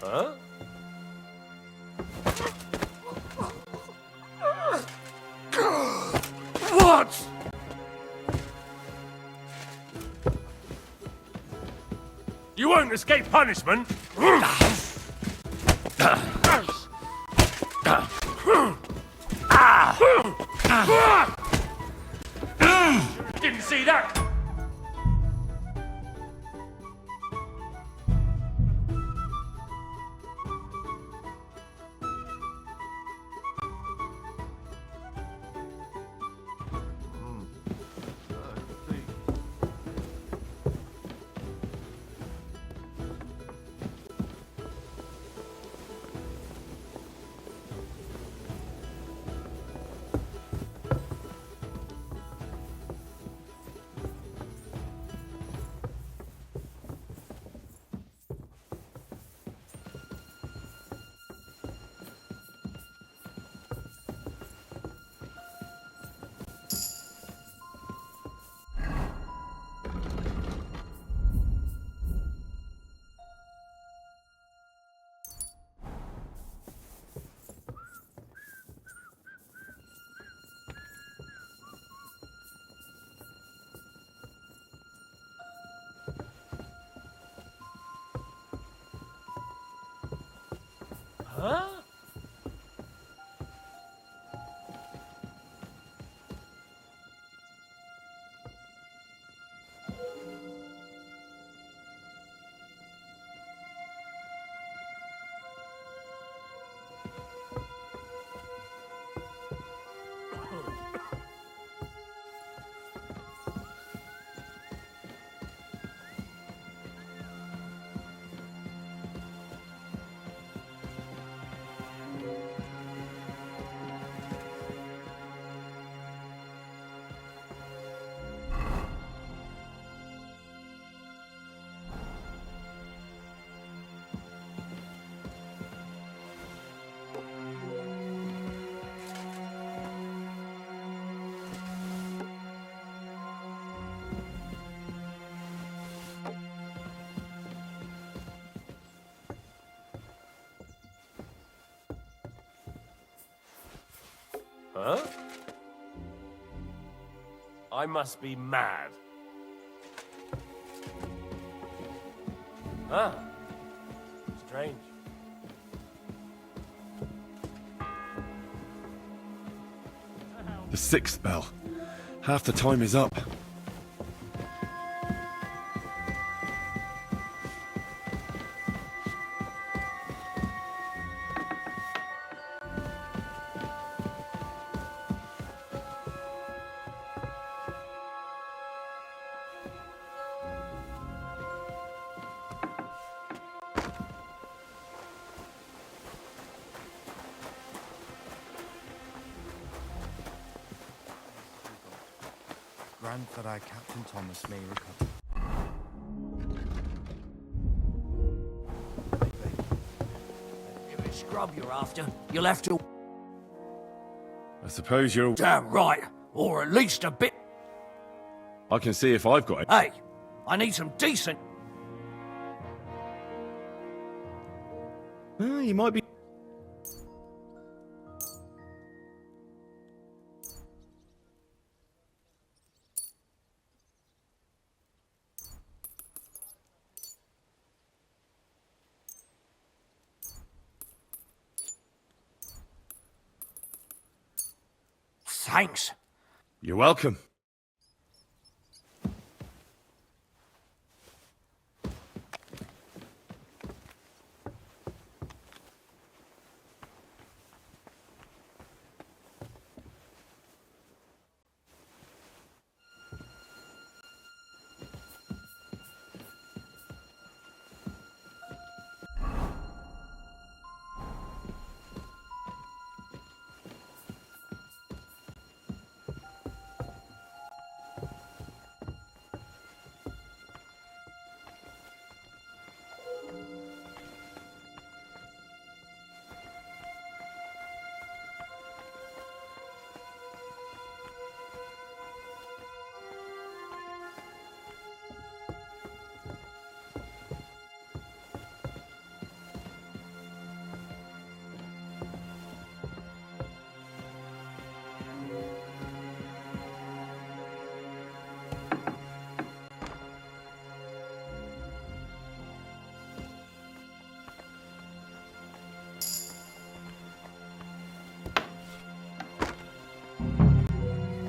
Huh? What? You won't escape punishment. Didn't see that. Huh? Huh? I must be mad. Ah, strange. The sixth bell. Half the time is up. Grant that I, Captain Thomas, may recover. If it's scrub you're after, you'll have to... I suppose you're... Damn right, or at least a bit... I can see if I've got it. Hey, I need some decent... You might be... Thanks. You're welcome.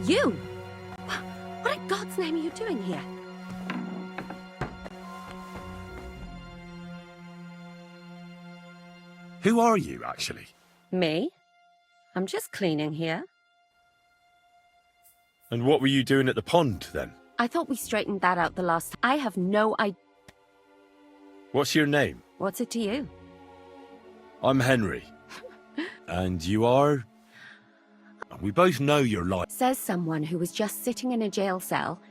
You? What in God's name are you doing here? Who are you, actually? Me? I'm just cleaning here. And what were you doing at the pond, then? I thought we straightened that out the last time. I have no idea. What's your name? What's it to you? I'm Henry. And you are? We both know you're lying. Says someone who was just sitting in a jail cell.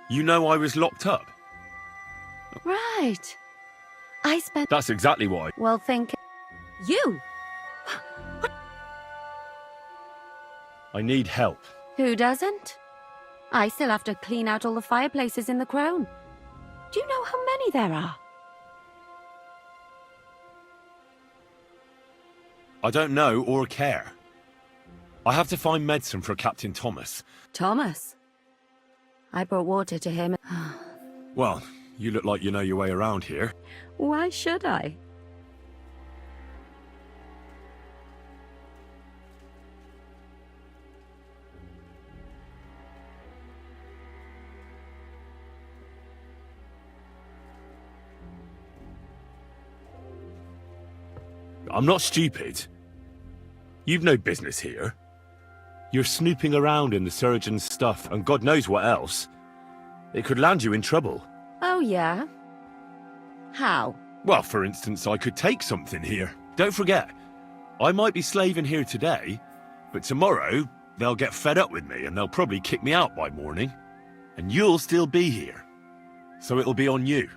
You know I was locked up? Right. I spent... That's exactly what I... Well, think... You? I need help. Who doesn't? I still have to clean out all the fireplaces in the Crown. Do you know how many there are? I don't know or care. I have to find medicine for Captain Thomas. Thomas? I brought water to him. Well, you look like you know your way around here. Why should I? I'm not stupid. You've no business here. You're snooping around in the surgeon's stuff and God knows what else. It could land you in trouble. Oh, yeah? How? Well, for instance, I could take something here. Don't forget, I might be slaving here today, but tomorrow they'll get fed up with me and they'll probably kick me out by morning. And you'll still be here. So it'll be on you.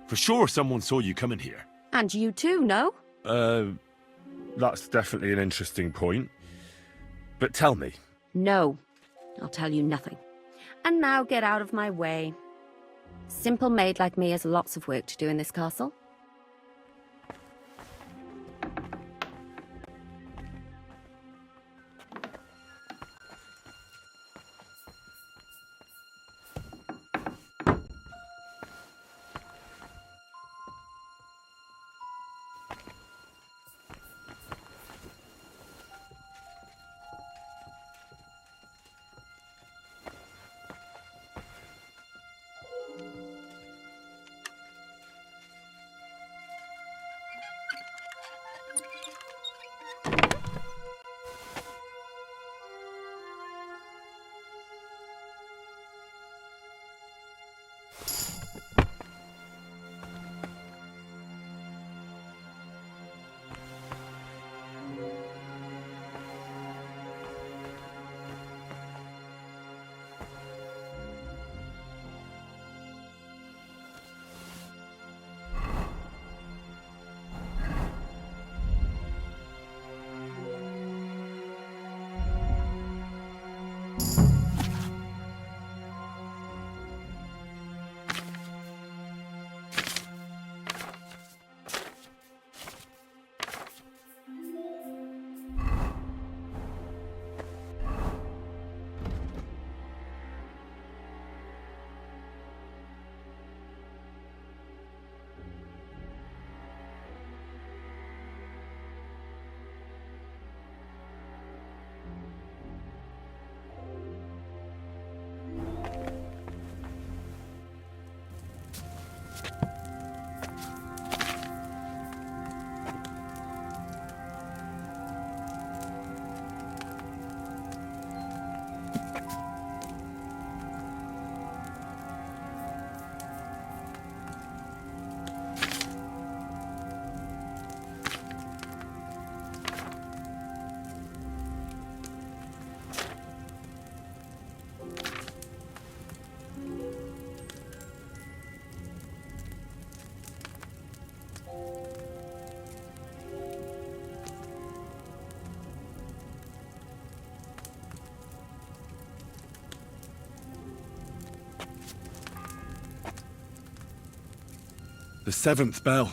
For sure someone saw you coming here. And you too, no? That's definitely an interesting point. But tell me. No. I'll tell you nothing. And now get out of my way. Simple maid like me has lots of work to do in this castle. The 7th bell.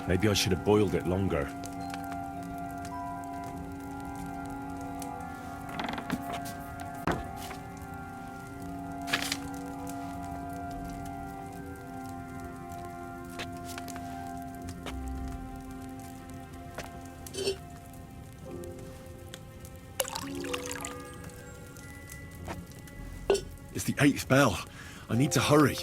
Maybe I should have boiled it longer. It's the 8th bell. I need to hurry.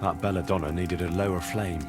That belladonna needed a lower flame.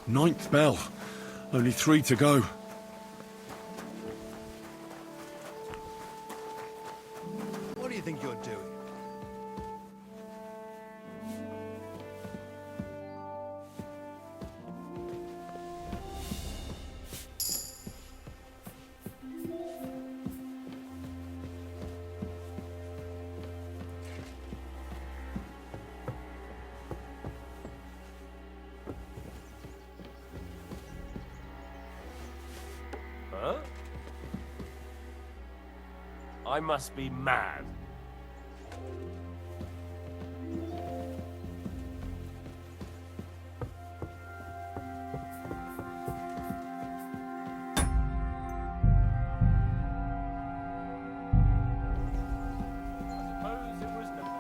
Ninth bell. Only 3 to go. What do you think you're doing? I must be mad. I suppose it was nothing.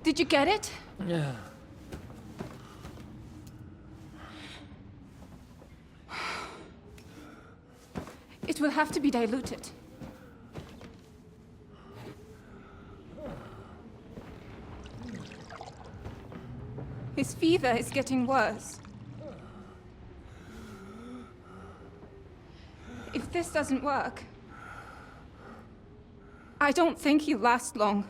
Did you get it? Yeah. It will have to be diluted. His fever is getting worse. If this doesn't work, I don't think he'll last long.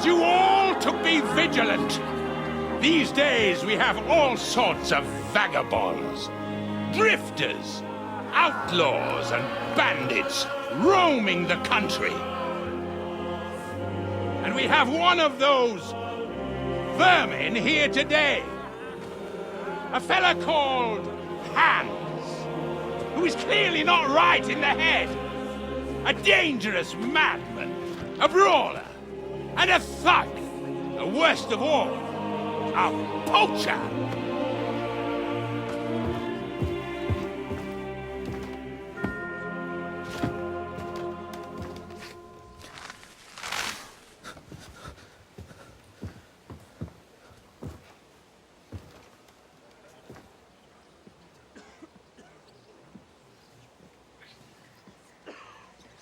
You all to be vigilant. These days we have all sorts of vagabonds, drifters, outlaws and bandits roaming the country. And we have one of those vermin here today. A fella called Hans, who is clearly not right in the head. A dangerous madman, a brawler, and a thug, the worst of all, a poacher.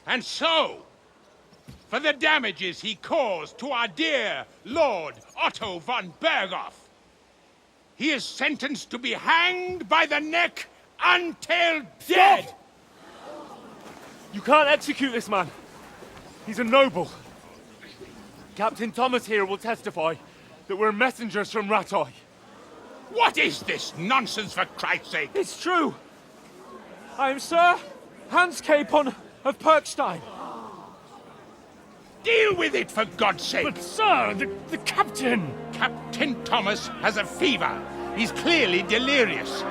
And so, for the damages he caused to our dear Lord Otto von Berghoff, he is sentenced to be hanged by the neck until dead! Stop! You can't execute this man. He's a noble. Captain Thomas here will testify that we're messengers from Ratoi. What is this nonsense, for Christ's sake? It's true. I am Sir Hans Capon of Perkstein. Deal with it, for God's sake! But sir, the captain! Captain Thomas has a fever. He's clearly delirious.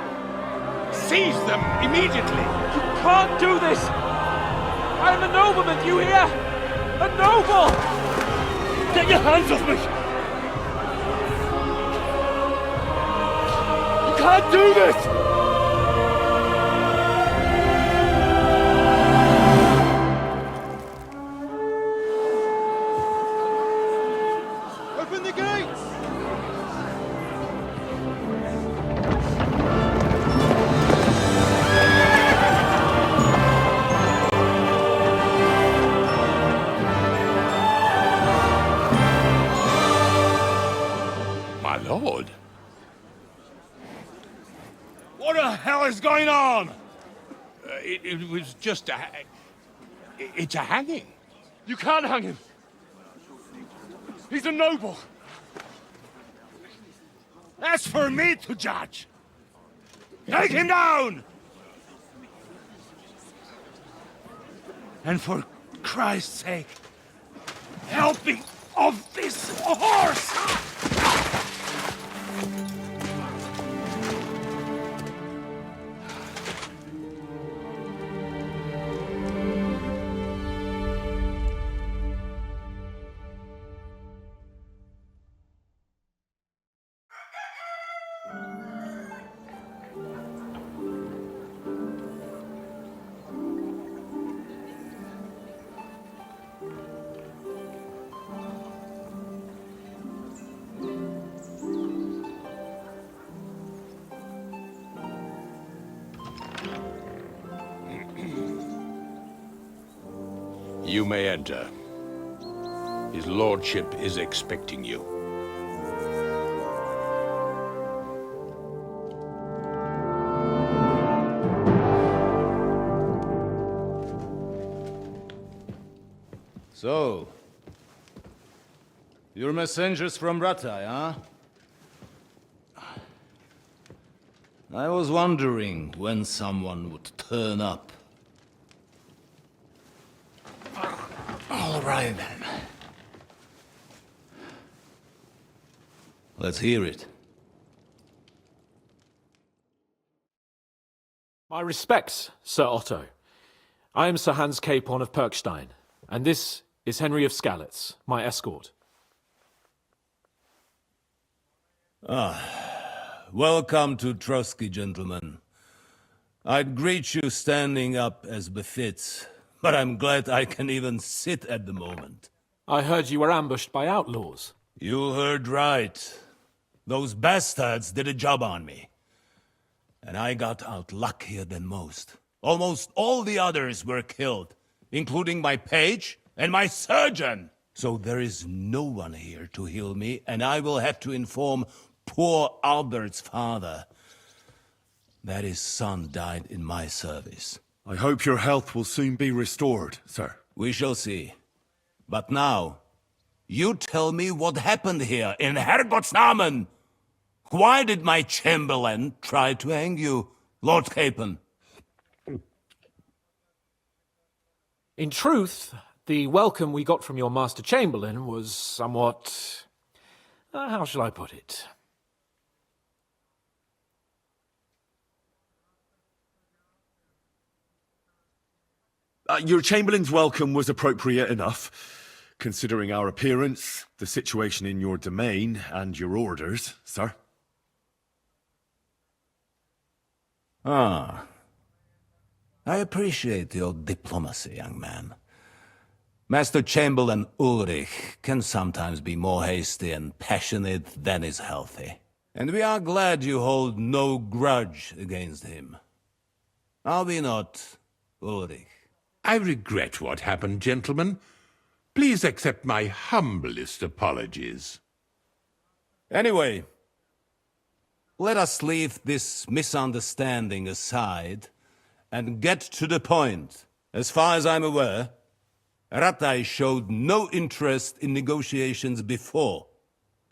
Seize them immediately. You can't do this! I am a nobleman, do you hear? A noble! Get your hands off me! You can't do this! Open the gates! hell is going on? It was just a... It's a hanging. You can't hang him. He's a noble. That's for me to judge. Take him down! And for Christ's sake, help me off this horse! You may enter. His lordship is expecting you. So, you're messengers from Rattay, huh? I was wondering when someone would turn up. All right, then. Let's hear it. My respects, Sir Otto. I am Sir Hans Capon of Perkstein, and this is Henry of Skalitz, my escort. Welcome to Trotsky, gentlemen. I'd greet you standing up as befits, but I'm glad I can even sit at the moment. I heard you were ambushed by outlaws. You heard right. Those bastards did a job on me. And I got out luckier than most. Almost all the others were killed, including my page and my surgeon. So there is no one here to heal me, and I will have to inform poor Albert's father that his son died in my service. I hope your health will soon be restored, sir. We shall see. But now, you tell me what happened here in Herrgottsnamen. Why did my chamberlain try to hang you, Lord Capon? In truth, the welcome we got from your Master Chamberlain was somewhat... how shall I put it? Your Chamberlain's welcome was appropriate enough, considering our appearance, the situation in your domain, and your orders, sir. Ah. I appreciate your diplomacy, young man. Master Chamberlain Ulrich can sometimes be more hasty and passionate than is healthy. And we are glad you hold no grudge against him. Are we not, Ulrich? I regret what happened, gentlemen. Please accept my humblest apologies. Anyway, let us leave this misunderstanding aside and get to the point. As far as I'm aware, Rattay showed no interest in negotiations before,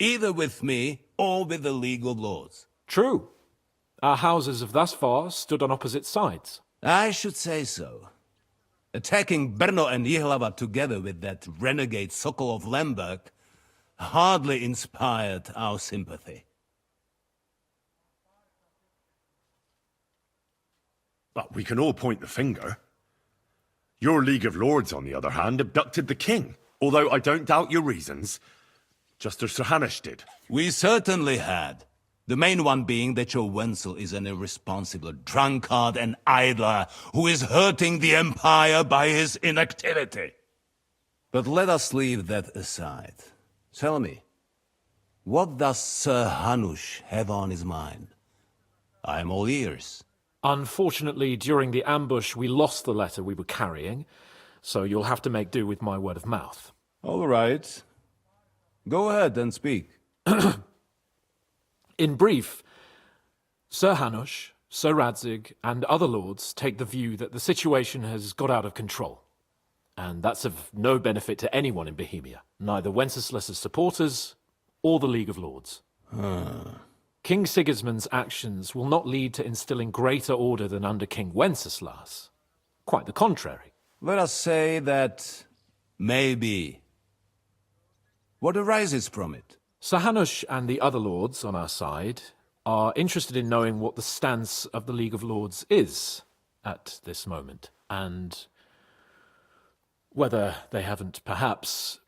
either with me or with the League of Lords. True. Our houses have thus far stood on opposite sides. I should say so. Attacking Brno and Jihlava together with that renegade Sokol of Lemberg hardly inspired our sympathy. But we can all point the finger. Your League of Lords, on the other hand, abducted the king. Although I don't doubt your reasons, just as Sir Hanush did. We certainly had. The main one being that your Wenzel is an irresponsible drunkard and idler who is hurting the Empire by his inactivity. But let us leave that aside. Tell me, what does Sir Hanush have on his mind? I am all ears. Unfortunately, during the ambush, we lost the letter we were carrying, so you'll have to make do with my word of mouth. All right. Go ahead and speak. In brief, Sir Hanush, Sir Radzig and other lords take the view that the situation has got out of control. And that's of no benefit to anyone in Bohemia, neither Wenceslas's supporters or the League of Lords. King Sigismund's actions will not lead to instilling greater order than under King Wenceslas. Quite the contrary. Let us say that maybe. What arises from it? Sir Hanush and the other lords on our side are interested in knowing what the stance of the League of Lords is at this moment, and whether they haven't perhaps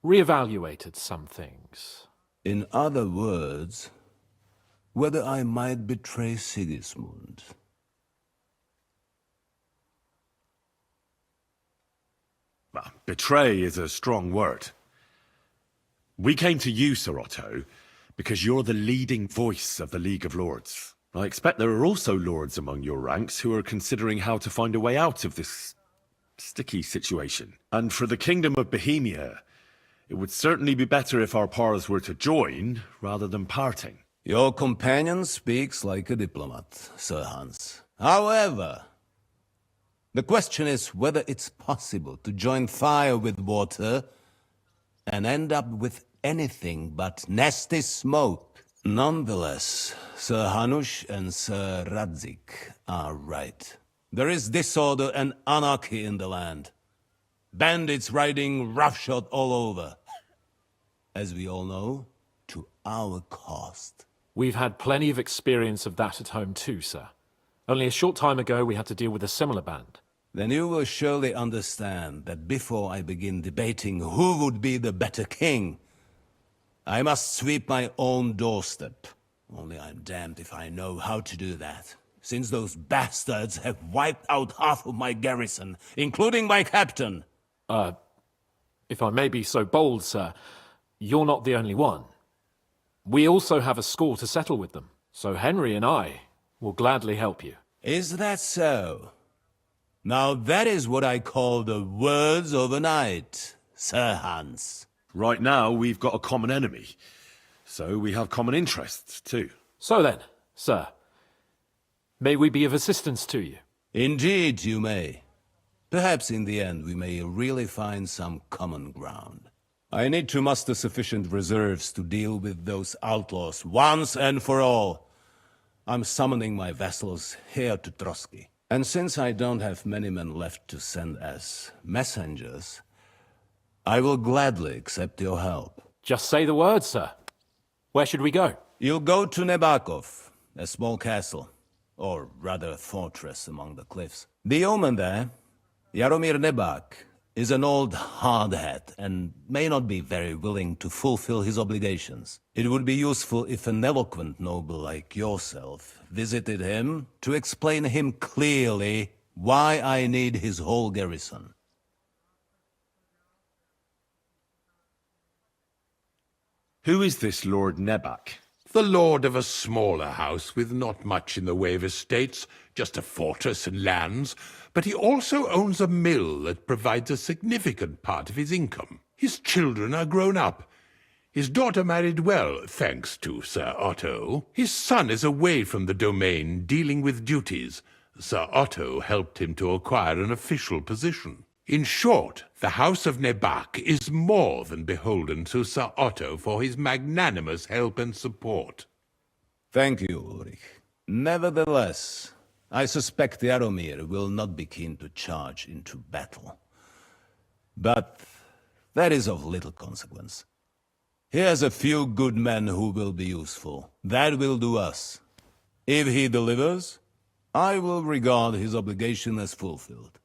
reevaluated some things. In other words, whether I might betray Sigismund. Well, betray is a strong word. We came to you, Sir Otto, because you're the leading voice of the League of Lords. I expect there are also lords among your ranks who are considering how to find a way out of this sticky situation. And for the Kingdom of Bohemia, it would certainly be better if our powers were to join rather than parting. Your companion speaks like a diplomat, Sir Hans. However, the question is whether it's possible to join fire with water and end up with anything but nasty smoke. Nonetheless, Sir Hanush and Sir Radzig are right. There is disorder and anarchy in the land. Bandits riding roughshod all over. As we all know, to our cost. We've had plenty of experience of that at home too, sir. Only a short time ago we had to deal with a similar band. Then you will surely understand that before I begin debating who would be the better king, I must sweep my own doorstep. Only I'm damned if I know how to do that, since those bastards have wiped out half of my garrison, including my captain. If I may be so bold, sir, you're not the only one. We also have a score to settle with them, so Henry and I will gladly help you. Is that so? Now that is what I call the words of a knight, Sir Hans. Right now, we've got a common enemy, so we have common interests too. So then, sir, may we be of assistance to you? Indeed you may. Perhaps in the end we may really find some common ground. I need to muster sufficient reserves to deal with those outlaws once and for all. I'm summoning my vassals here to Trotsky. And since I don't have many men left to send as messengers, I will gladly accept your help. Just say the word, sir. Where should we go? You'll go to Nebakov, a small castle, or rather a fortress among the cliffs. The yeoman there, Jaromir Nebak, is an old hardhat and may not be very willing to fulfill his obligations. It would be useful if an eloquent noble like yourself visited him to explain him clearly why I need his whole garrison. Who is this Lord Nebak? The lord of a smaller house with not much in the way of estates, just a fortress and lands, but he also owns a mill that provides a significant part of his income. His children are grown up. His daughter married well, thanks to Sir Otto. His son is away from the domain, dealing with duties. Sir Otto helped him to acquire an official position. In short, the House of Nebak is more than beholden to Sir Otto for his magnanimous help and support. Thank you, Ulrich. Nevertheless, I suspect Jaromir will not be keen to charge into battle. But that is of little consequence. Here's a few good men who will be useful. That will do us. If he delivers, I will regard his obligation as fulfilled.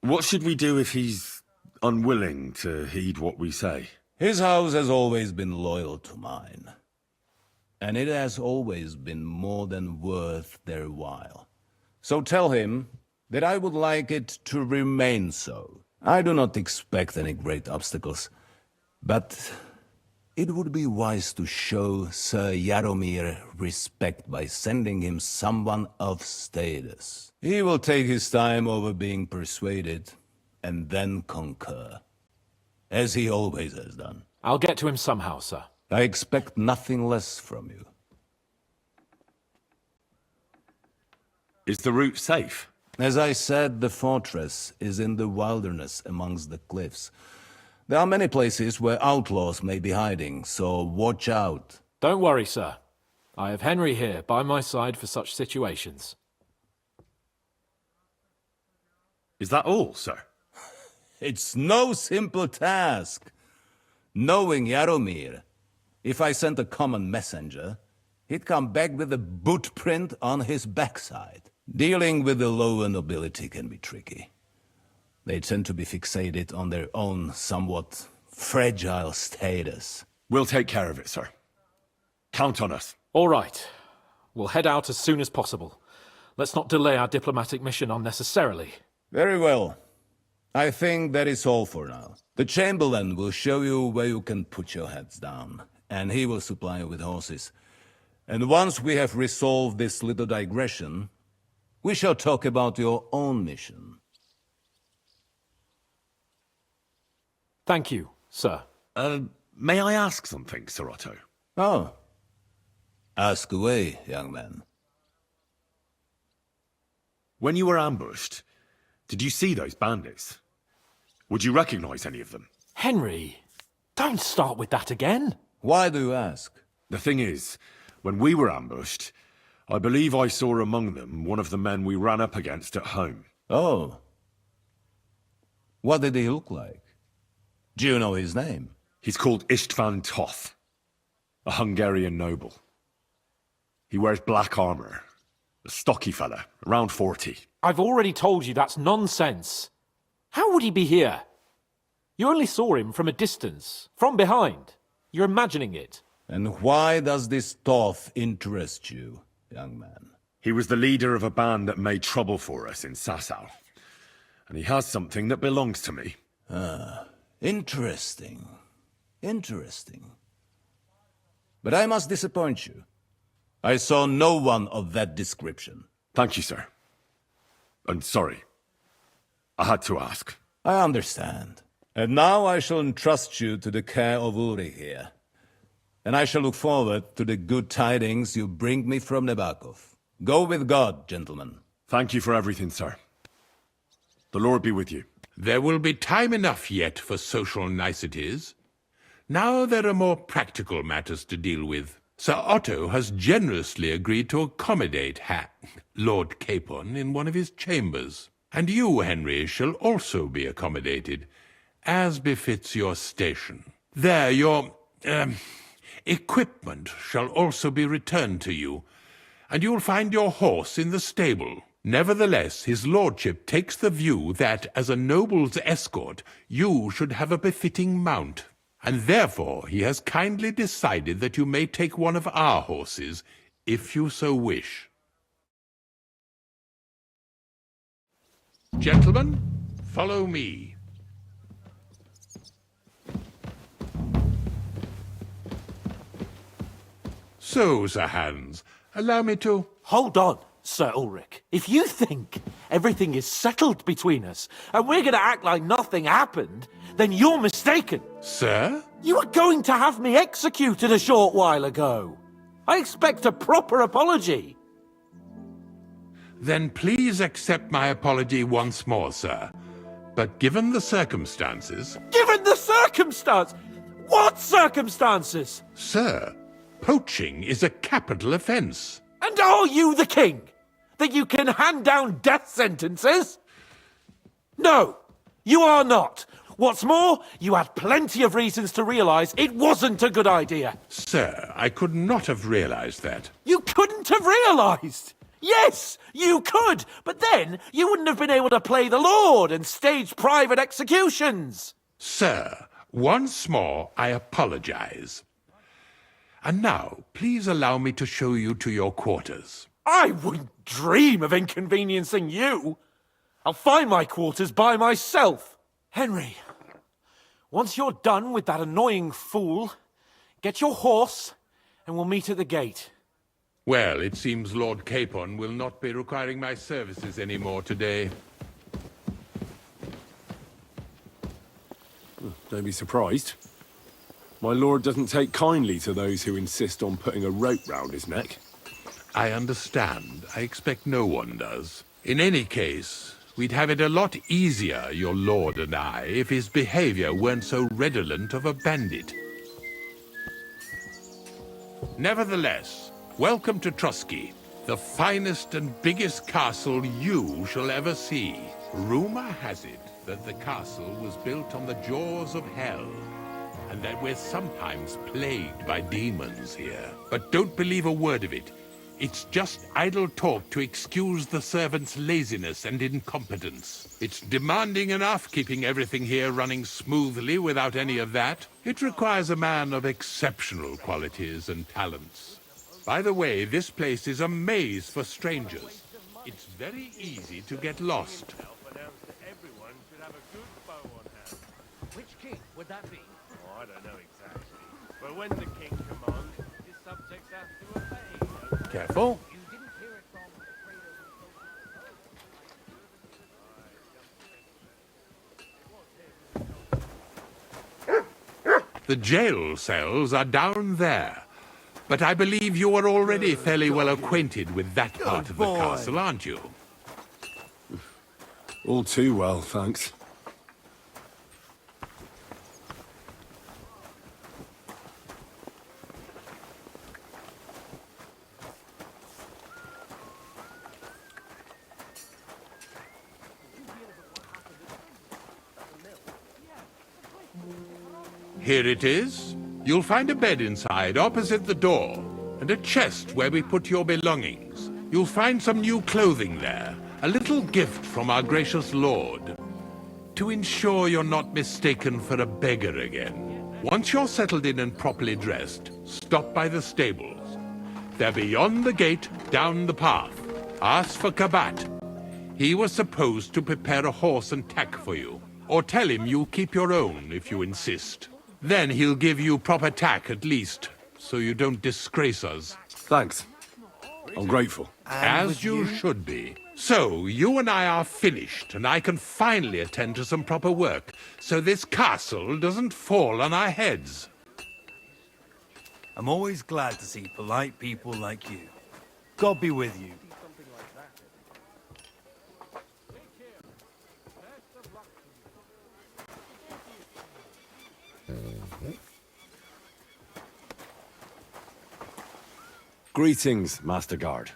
What should we do if he's unwilling to heed what we say? His house has always been loyal to mine. And it has always been more than worth their while. So tell him that I would like it to remain so. I do not expect any great obstacles, but it would be wise to show Sir Jaromir respect by sending him someone of status. He will take his time over being persuaded, and then concur, as he always has done. I'll get to him somehow, sir. I expect nothing less from you. Is the route safe? As I said, the fortress is in the wilderness amongst the cliffs. There are many places where outlaws may be hiding, so watch out. Don't worry, sir. I have Henry here by my side for such situations. Is that all, sir? It's no simple task. Knowing Jaromir, if I sent a common messenger, he'd come back with a boot print on his backside. Dealing with the lower nobility can be tricky. They tend to be fixated on their own somewhat fragile status. We'll take care of it, sir. Count on us. All right. We'll head out as soon as possible. Let's not delay our diplomatic mission unnecessarily. Very well. I think that is all for now. The Chamberlain will show you where you can put your heads down, and he will supply you with horses. And once we have resolved this little digression, we shall talk about your own mission. Thank you, sir. May I ask something, Sir Otto? Oh. Ask away, young man. When you were ambushed, did you see those bandits? Would you recognize any of them? Henry, don't start with that again. Why do you ask? The thing is, when we were ambushed, I believe I saw among them one of the men we ran up against at home. Oh. What did he look like? Do you know his name? He's called Istvan Toth, a Hungarian noble. He wears black armor. A stocky fella, around 40. I've already told you that's nonsense. How would he be here? You only saw him from a distance, from behind. You're imagining it. And why does this Toth interest you, young man? He was the leader of a band that made trouble for us in Sasau. And he has something that belongs to me. Ah, interesting. Interesting. But I must disappoint you. I saw no one of that description. Thank you, sir. And sorry. I had to ask. I understand. And now I shall entrust you to the care of Uri here. And I shall look forward to the good tidings you bring me from Nebakov. Go with God, gentlemen. Thank you for everything, sir. The Lord be with you. There will be time enough yet for social niceties. Now there are more practical matters to deal with. Sir Otto has generously agreed to accommodate Lord Capon in one of his chambers. And you, Henry, shall also be accommodated, as befits your station. There, your, equipment shall also be returned to you, and you'll find your horse in the stable. Nevertheless, his lordship takes the view that, as a noble's escort, you should have a befitting mount. And therefore he has kindly decided that you may take one of our horses, if you so wish. Gentlemen, follow me. So, Sir Hans, allow me to... Hold on, Sir Ulrich. If you think everything is settled between us, and we're going to act like nothing happened, then you're mistaken. Sir? You were going to have me executed a short while ago. I expect a proper apology. Then please accept my apology once more, sir. But given the circumstances... Given the circumstance? What circumstances? Sir, poaching is a capital offence. And are you the king? That you can hand down death sentences? No, you are not. What's more, you had plenty of reasons to realise it wasn't a good idea. Sir, I could not have realised that. You couldn't have realised? Yes, you could, but then you wouldn't have been able to play the Lord and stage private executions. Sir, once more I apologise. And now, please allow me to show you to your quarters. I wouldn't dream of inconveniencing you. I'll find my quarters by myself. Henry, once you're done with that annoying fool, get your horse and we'll meet at the gate. Well, it seems Lord Capon will not be requiring my services anymore today. Don't be surprised. My lord doesn't take kindly to those who insist on putting a rope round his neck. I understand. I expect no one does. In any case, we'd have it a lot easier, your lord and I, if his behavior weren't so redolent of a bandit. Nevertheless, welcome to Trusky, the finest and biggest castle you shall ever see. Rumor has it that the castle was built on the jaws of hell, and that we're sometimes plagued by demons here. But don't believe a word of it. It's just idle talk to excuse the servants' laziness and incompetence. It's demanding enough keeping everything here running smoothly without any of that. It requires a man of exceptional qualities and talents. By the way, this place is a maze for strangers. It's very easy to get lost. Which king would that be? Oh, I don't know exactly. But when the king commands, his subjects have to obey. Careful. You didn't hear it from The jail cells are down there. But I believe you are already fairly well acquainted with that part of the castle, aren't you? All too well, thanks. Here it is. You'll find a bed inside, opposite the door, and a chest where we put your belongings. You'll find some new clothing there, a little gift from our gracious lord, to ensure you're not mistaken for a beggar again. Once you're settled in and properly dressed, stop by the stables. They're beyond the gate, down the path. Ask for Kabat. He was supposed to prepare a horse and tack for you, or tell him you'll keep your own if you insist. Then he'll give you proper tack at least, so you don't disgrace us. Thanks. I'm grateful. As you should be. So, you and I are finished, and I can finally attend to some proper work, so this castle doesn't fall on our heads. I'm always glad to see polite people like you. God be with you. Greetings, Master Guard.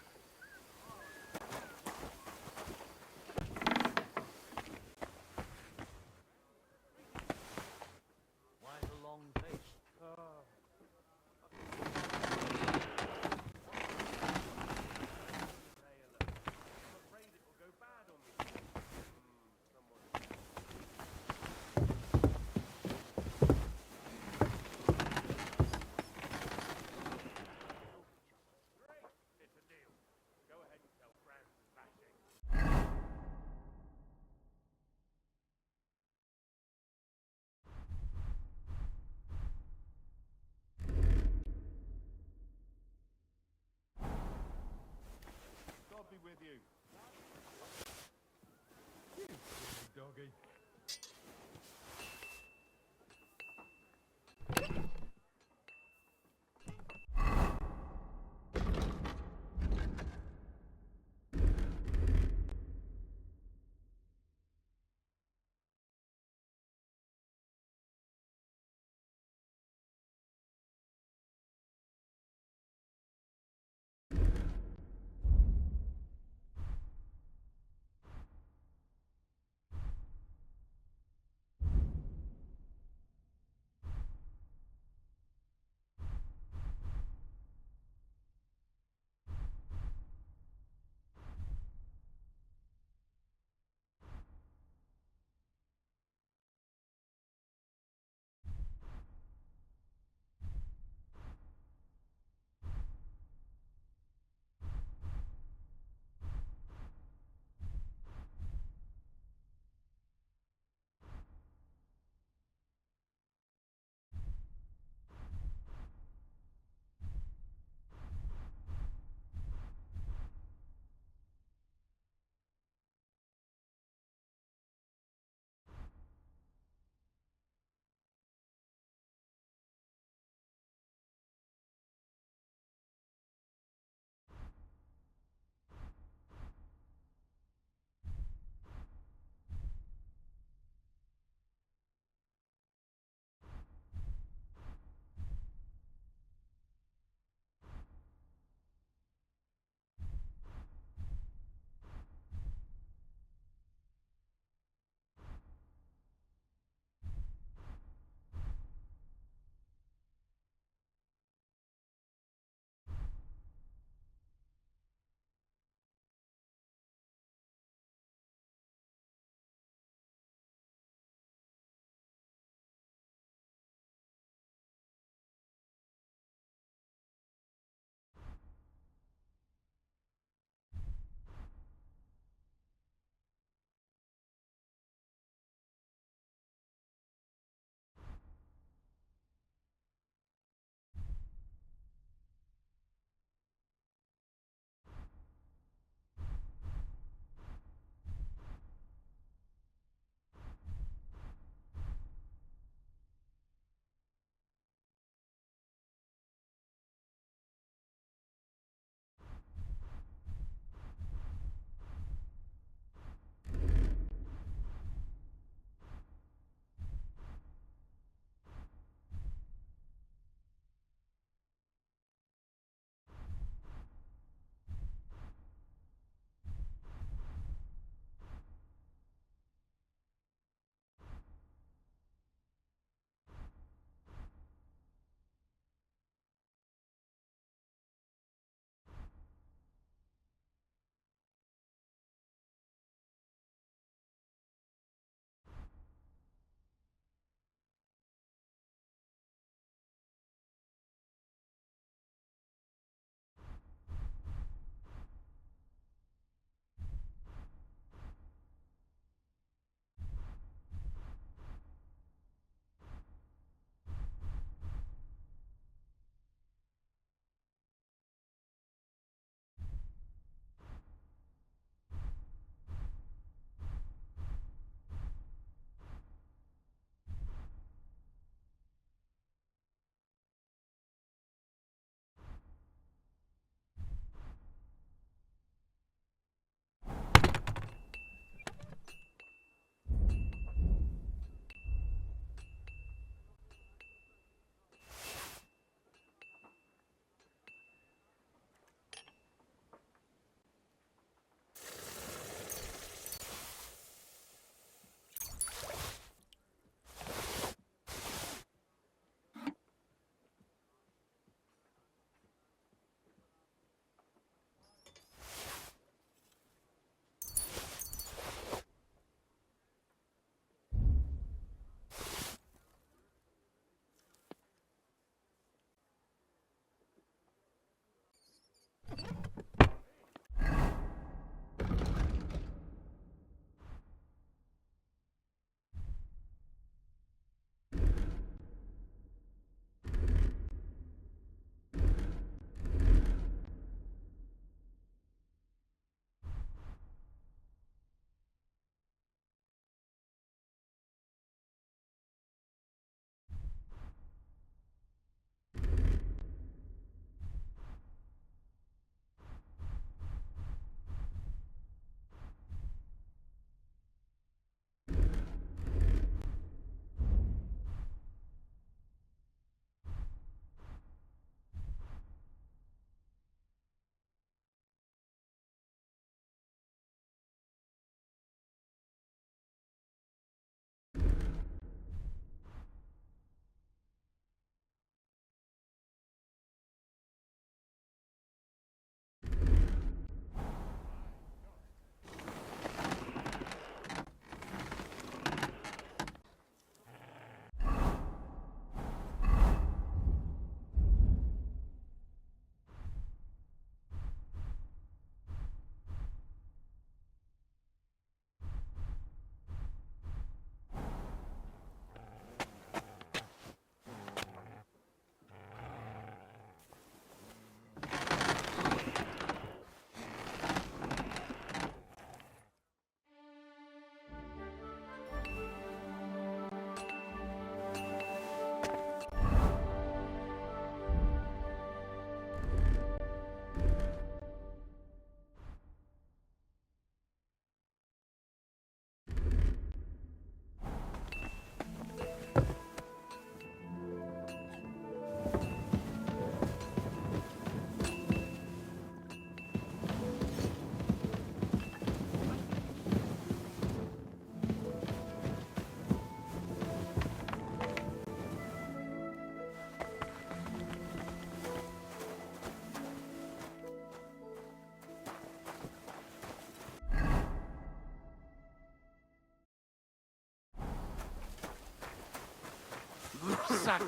Sacre.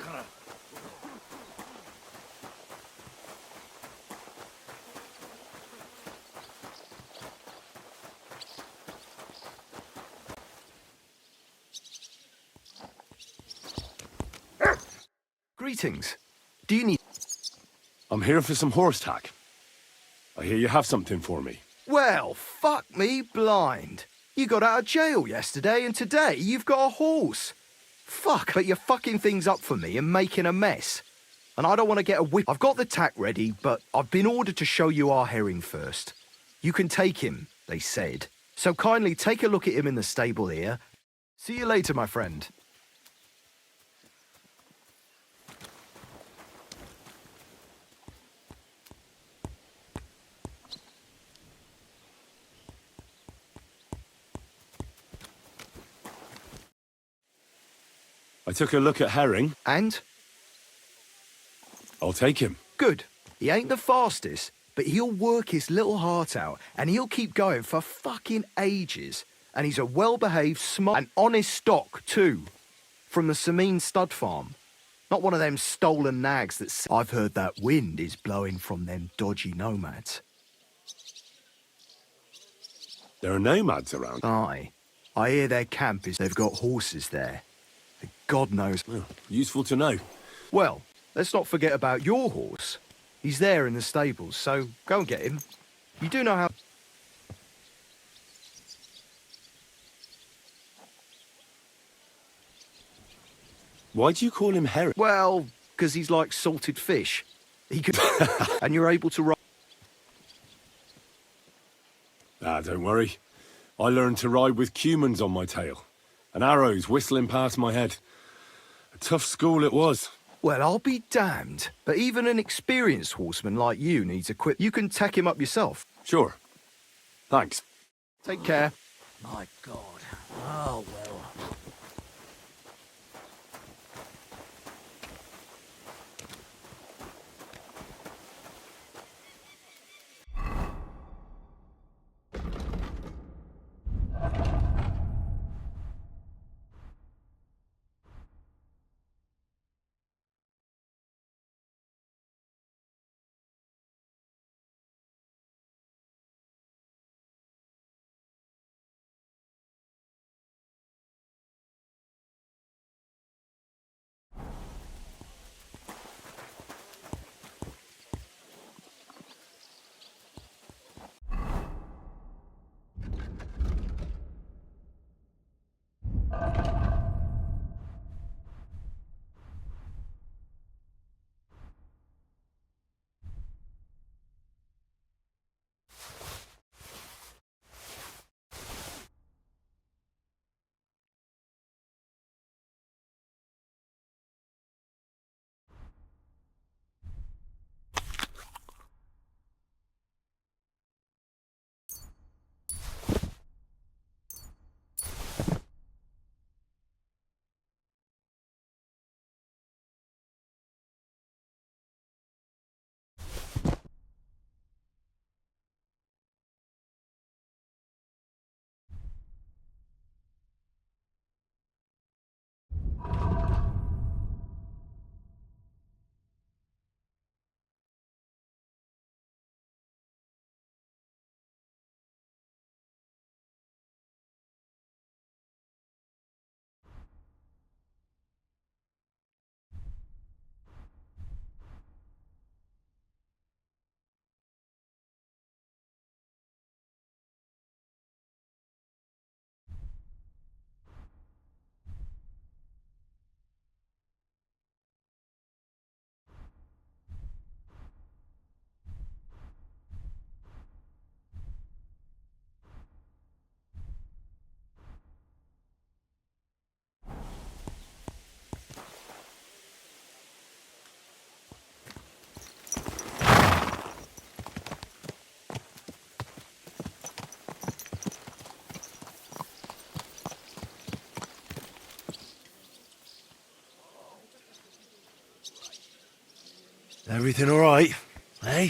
Greetings. Do you need... I'm here for some horse tack. I hear you have something for me. Well, fuck me blind. You got out of jail yesterday and today you've got a horse. Fuck, but you're fucking things up for me and making a mess. And I don't want to get a whip. I've got the tack ready, but I've been ordered to show you our herring first. You can take him, they said. So kindly take a look at him in the stable here. See you later, my friend. I took a look at Herring. And? I'll take him. Good. He ain't the fastest, but he'll work his little heart out, and he'll keep going for fucking ages. And he's a well-behaved, smart, and honest stock, too. From the Sameen stud farm. Not one of them stolen nags that... I've heard that wind is blowing from them dodgy nomads. There are nomads around. Aye. I hear their camp is... They've got horses there. God knows. Oh, useful to know. Well, let's not forget about your horse. He's there in the stables, so go and get him. You do know how... Why do you call him Herring? Well, because he's like salted fish. He could... and you're able to ride... Ah, don't worry. I learned to ride with cumans on my tail. And arrows whistling past my head. A tough school it was. Well, I'll be damned. But even an experienced horseman like you needs equip. You can tack him up yourself. Sure. Thanks. Take care. My God. Oh, well. Everything all right, eh?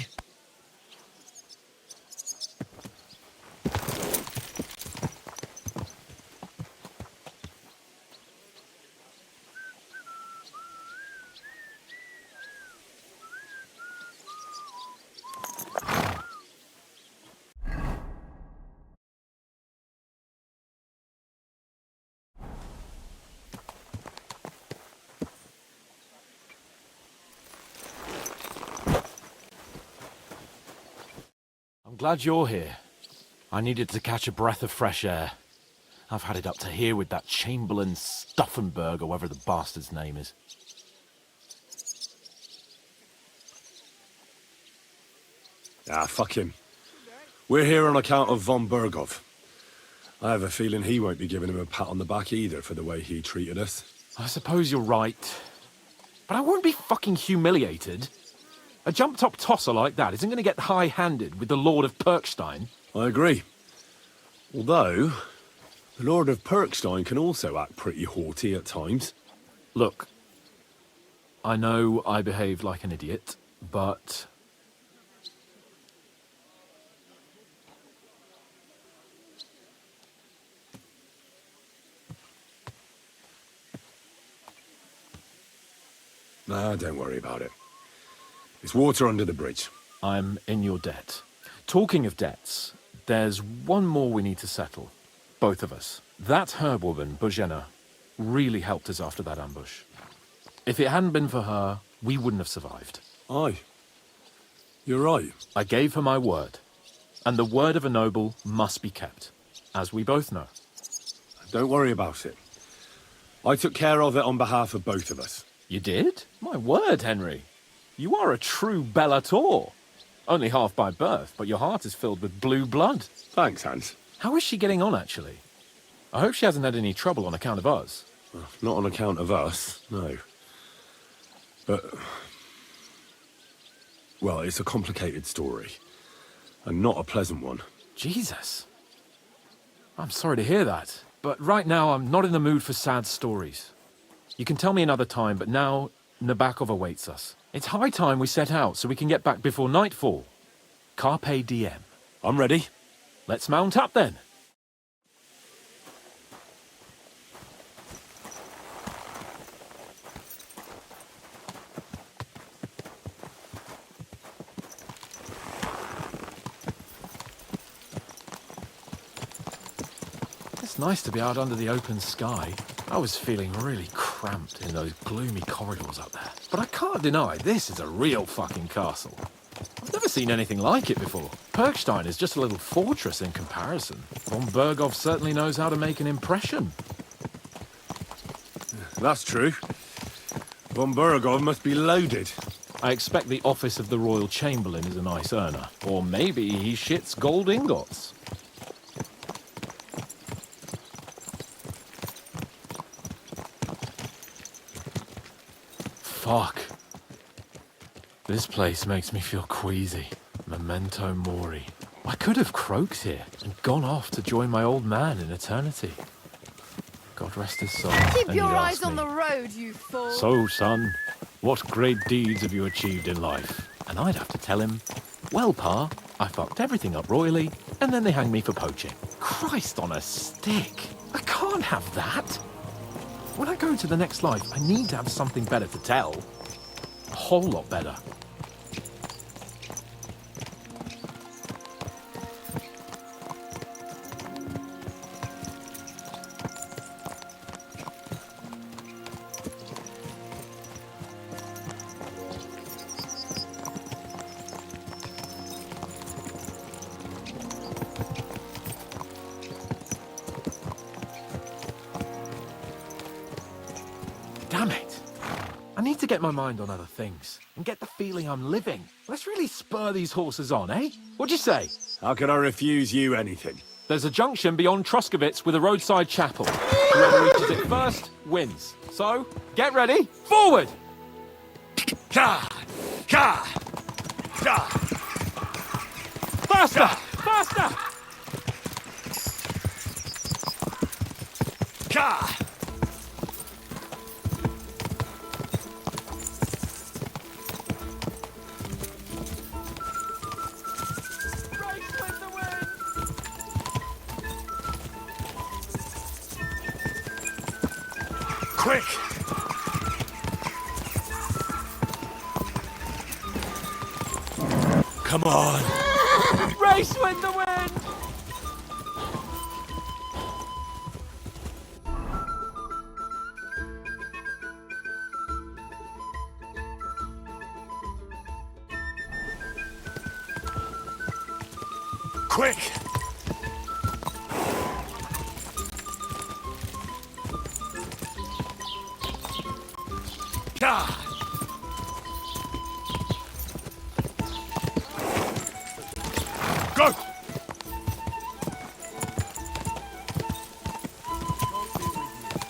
Glad you're here. I needed to catch a breath of fresh air. I've had it up to here with that Chamberlain Stuffenberg, or whatever the bastard's name is. Ah, fuck him. We're here on account of von Bergov. I have a feeling he won't be giving him a pat on the back either for the way he treated us. I suppose you're right. But I won't be fucking humiliated. A jump-top tosser like that isn't going to get high-handed with the Lord of Perkstein. I agree. Although, the Lord of Perkstein can also act pretty haughty at times. Look, I know I behaved like an idiot, but... Nah, don't worry about it. It's water under the bridge. I'm in your debt. Talking of debts, there's one more we need to settle. Both of us. That herb-woman, Bozhena, really helped us after that ambush. If it hadn't been for her, we wouldn't have survived. Aye. You're right. I gave her my word. And the word of a noble must be kept, as we both know. Don't worry about it. I took care of it on behalf of both of us. You did? My word, Henry. You are a true Bellator. Only half by birth, but your heart is filled with blue blood. Thanks, Hans. How is she getting on, actually? I hope she hasn't had any trouble on account of us. Well, not on account of us, no. But... well, it's a complicated story. And not a pleasant one. Jesus. I'm sorry to hear that. But right now, I'm not in the mood for sad stories. You can tell me another time, but now Nabokov awaits us. It's high time we set out so we can get back before nightfall. Carpe diem. I'm ready. Let's mount up then. It's nice to be out under the open sky. I was feeling really cramped in those gloomy corridors up there. But I can't deny, this is a real fucking castle. I've never seen anything like it before. Perkstein is just a little fortress in comparison. Von Bergov certainly knows how to make an impression. That's true. Von Bergov must be loaded. I expect the office of the Royal Chamberlain is a nice earner. Or maybe he shits gold ingots. Fuck. This place makes me feel queasy. Memento mori. I could have croaked here and gone off to join my old man in eternity. God rest his soul. Keep your eyes on the road, you fool. So, son, what great deeds have you achieved in life? And I'd have to tell him, well, Pa, I fucked everything up royally, and then they hanged me for poaching. Christ on a stick. I can't have that. When I go to the next life, I need to have something better to tell. A whole lot better. Damn it. I need to get my mind on other things and get the feeling I'm living. Let's really spur these horses on, eh? What'd you say? How could I refuse you anything? There's a junction beyond Troskovitz with a roadside chapel. Whoever reaches it first wins. So, get ready. Forward! Ka! Ka! Ka! Faster! Faster! Ka! Quick! Come on! Race with the wind! Quick! God! Go!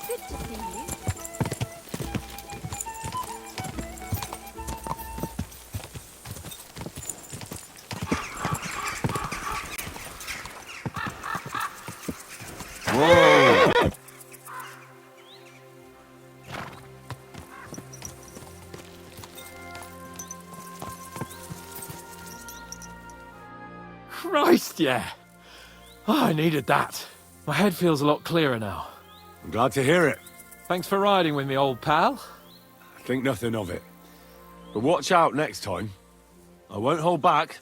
Good to see you. Whoa! Christ, yeah. Oh, I needed that. My head feels a lot clearer now. I'm glad to hear it. Thanks for riding with me, old pal. Think nothing of it. But watch out next time. I won't hold back.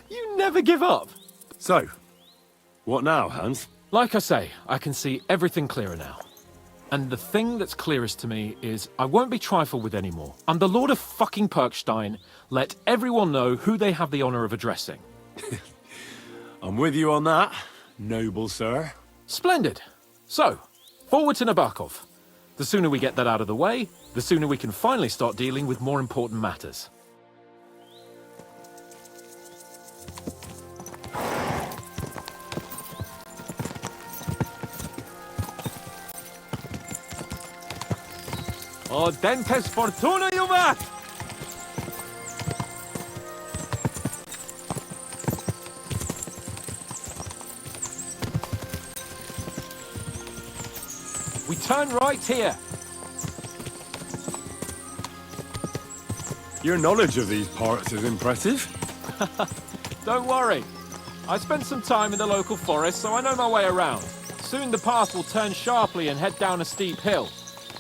You never give up. So, what now, Hans? Like I say, I can see everything clearer now. And the thing that's clearest to me is I won't be trifled with anymore. I'm the Lord of fucking Perkstein. Let everyone know who they have the honor of addressing. I'm with you on that, noble sir. Splendid. So, forward to Nabokov. The sooner we get that out of the way, the sooner we can finally start dealing with more important matters. O dentes fortuna, Juve! We turn right here. Your knowledge of these parts is impressive. Don't worry. I spent some time in the local forest, so I know my way around. Soon the path will turn sharply and head down a steep hill.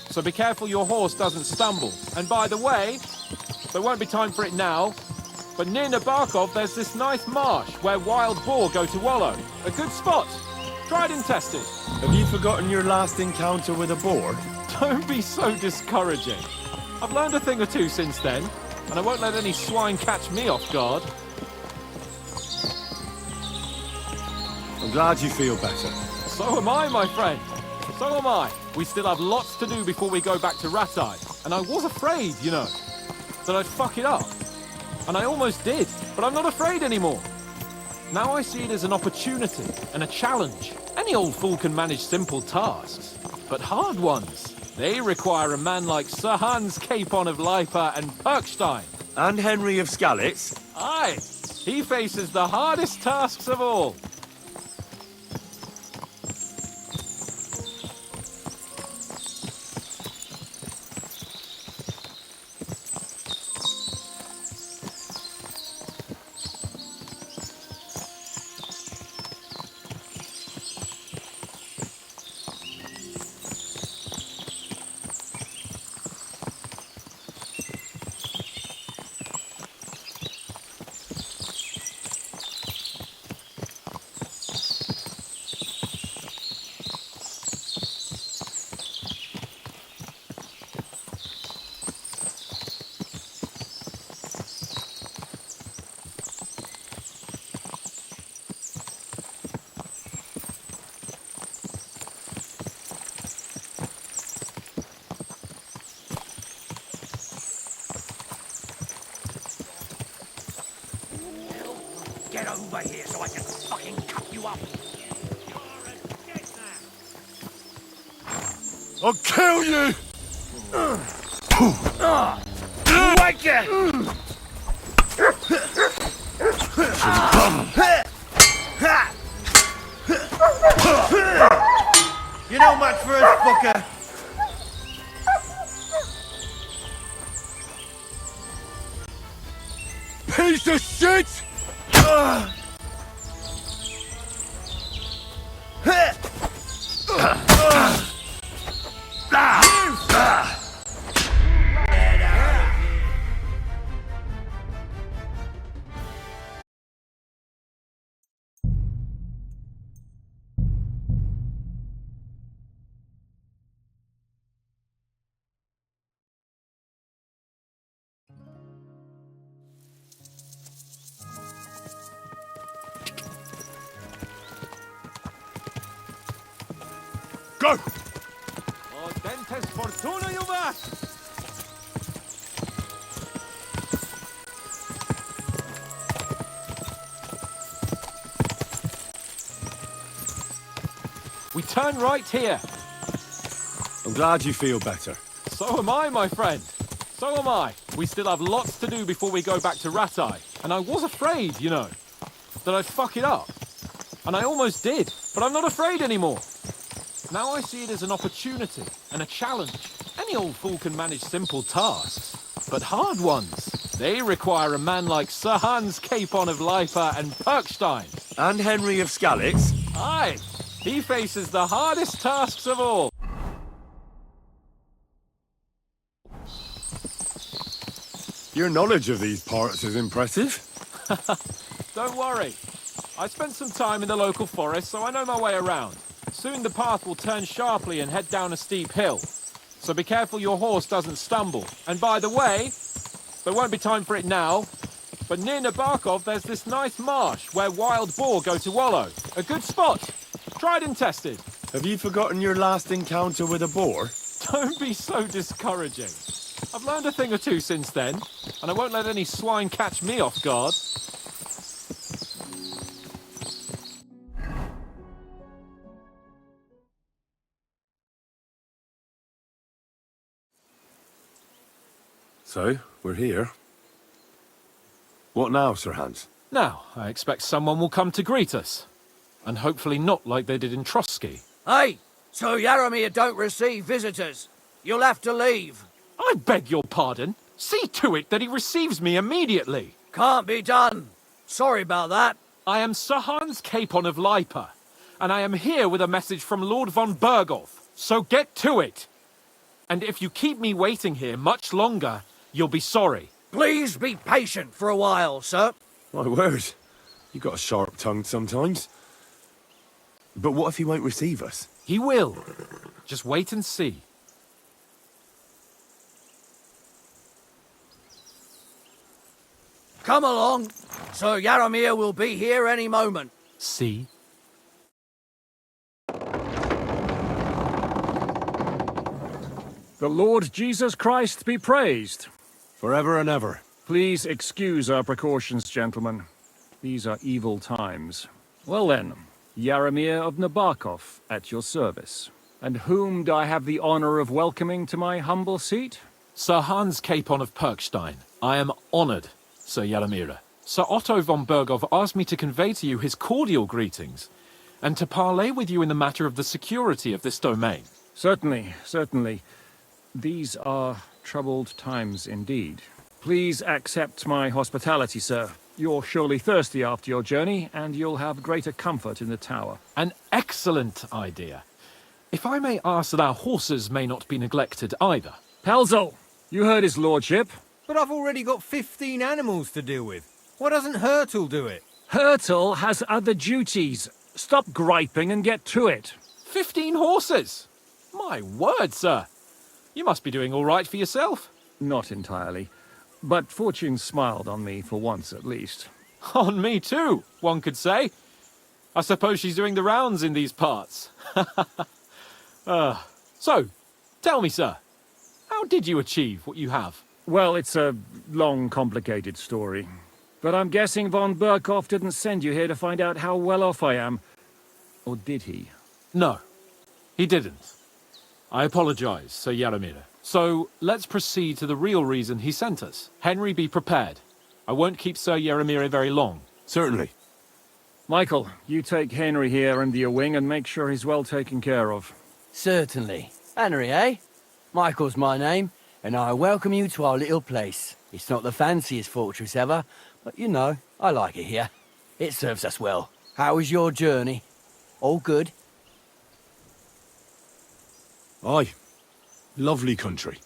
So be careful your horse doesn't stumble. And by the way, there won't be time for it now, but near Nabokov there's this nice marsh where wild boar go to wallow. A good spot. Tried and tested. Have you forgotten your last encounter with a boar? Don't be so discouraging. I've learned a thing or two since then, and I won't let any swine catch me off guard. I'm glad you feel better. So am I, my friend. So am I. We still have lots to do before we go back to Ratai. And I was afraid, you know, that I'd fuck it up. And I almost did, but I'm not afraid anymore. Now I see it as an opportunity and a challenge. Any old fool can manage simple tasks, but hard ones, they require a man like Sir Hans Capon of Lipa and Perkstein. And Henry of Skalitz? Aye, he faces the hardest tasks of all. Get over here so I can fucking cut you up. I'll kill you! Wake it! You know much for us, fucker. Piece of shit! Go! Oh, dentes fortuna juvat! We turn right here. I'm glad you feel better. So am I, my friend. So am I. We still have lots to do before we go back to Ratai. And I was afraid, you know, that I'd fuck it up. And I almost did. But I'm not afraid anymore. Now I see it as an opportunity and a challenge. Any old fool can manage simple tasks. But hard ones, they require a man like Sir Hans Capon of Lipa and Perkstein. And Henry of Skalitz. Aye, he faces the hardest tasks of all. Your knowledge of these parts is impressive. Don't worry. I spent some time in the local forest, so I know my way around. Soon the path will turn sharply and head down a steep hill. So be careful your horse doesn't stumble. And by the way, there won't be time for it now, but near Nabokov there's this nice marsh where wild boar go to wallow. A good spot. Tried and tested. Have you forgotten your last encounter with a boar? Don't be so discouraging. I've learned a thing or two since then, and I won't let any swine catch me off guard. So, we're here. What now, Sir Hans? Now, I expect someone will come to greet us. And hopefully not like they did in Trotsky. Hey, so Yaromir don't receive visitors. You'll have to leave. I beg your pardon. See to it that he receives me immediately. Can't be done. Sorry about that. I am Sir Hans Capon of Lipa, and I am here with a message from Lord von Berghoff. So get to it. And if you keep me waiting here much longer, you'll be sorry. Please be patient for a while, sir. My word. You got a sharp tongue sometimes. But what if he won't receive us? He will. Just wait and see. Come along. Sir Yaromir will be here any moment. See? The Lord Jesus Christ be praised. Forever and ever. Please excuse our precautions, gentlemen. These are evil times. Well then, Yaromir of Nabokov, at your service. And whom do I have the honor of welcoming to my humble seat? Sir Hans Capon of Perkstein. I am honored, Sir Yaromir. Sir Otto von Berghoff asked me to convey to you his cordial greetings, and to parley with you in the matter of the security of this domain. Certainly, certainly. These are troubled times indeed. Please accept my hospitality, sir. You're surely thirsty after your journey, and you'll have greater comfort in the tower. An excellent idea. If I may ask that our horses may not be neglected either. Pelzel, you heard his lordship. But I've already got 15 animals to deal with. Why doesn't Hurtle do it? Hurtle has other duties. Stop griping and get to it. 15 horses? My word, sir. You must be doing all right for yourself. Not entirely. But fortune smiled on me for once at least. On me too, one could say. I suppose she's doing the rounds in these parts. So, tell me, sir, how did you achieve what you have? Well, it's a long, complicated story. But I'm guessing von Berghoff didn't send you here to find out how well off I am. Or did he? No, he didn't. I apologize, Sir Yaromir. So, let's proceed to the real reason he sent us. Henry, be prepared. I won't keep Sir Yaromir very long. Certainly. Michael, you take Henry here under your wing and make sure he's well taken care of. Certainly. Henry, eh? Michael's my name, and I welcome you to our little place. It's not the fanciest fortress ever, but you know, I like it here. It serves us well. How was your journey? All good? Aye. Lovely country.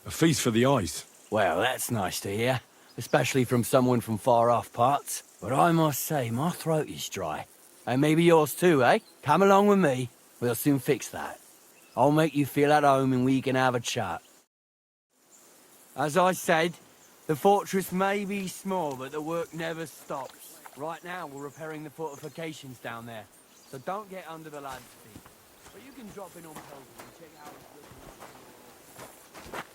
A feast for the eyes. Well, that's nice to hear, especially from someone from far-off parts. But I must say, my throat is dry. And maybe yours too, eh? Come along with me. We'll soon fix that. I'll make you feel at home and we can have a chat. As I said, the fortress may be small, but the work never stops. Right now, we're repairing the fortifications down there, so don't get under the lad's feet. But you can drop in on Pelton and check how it's looking up.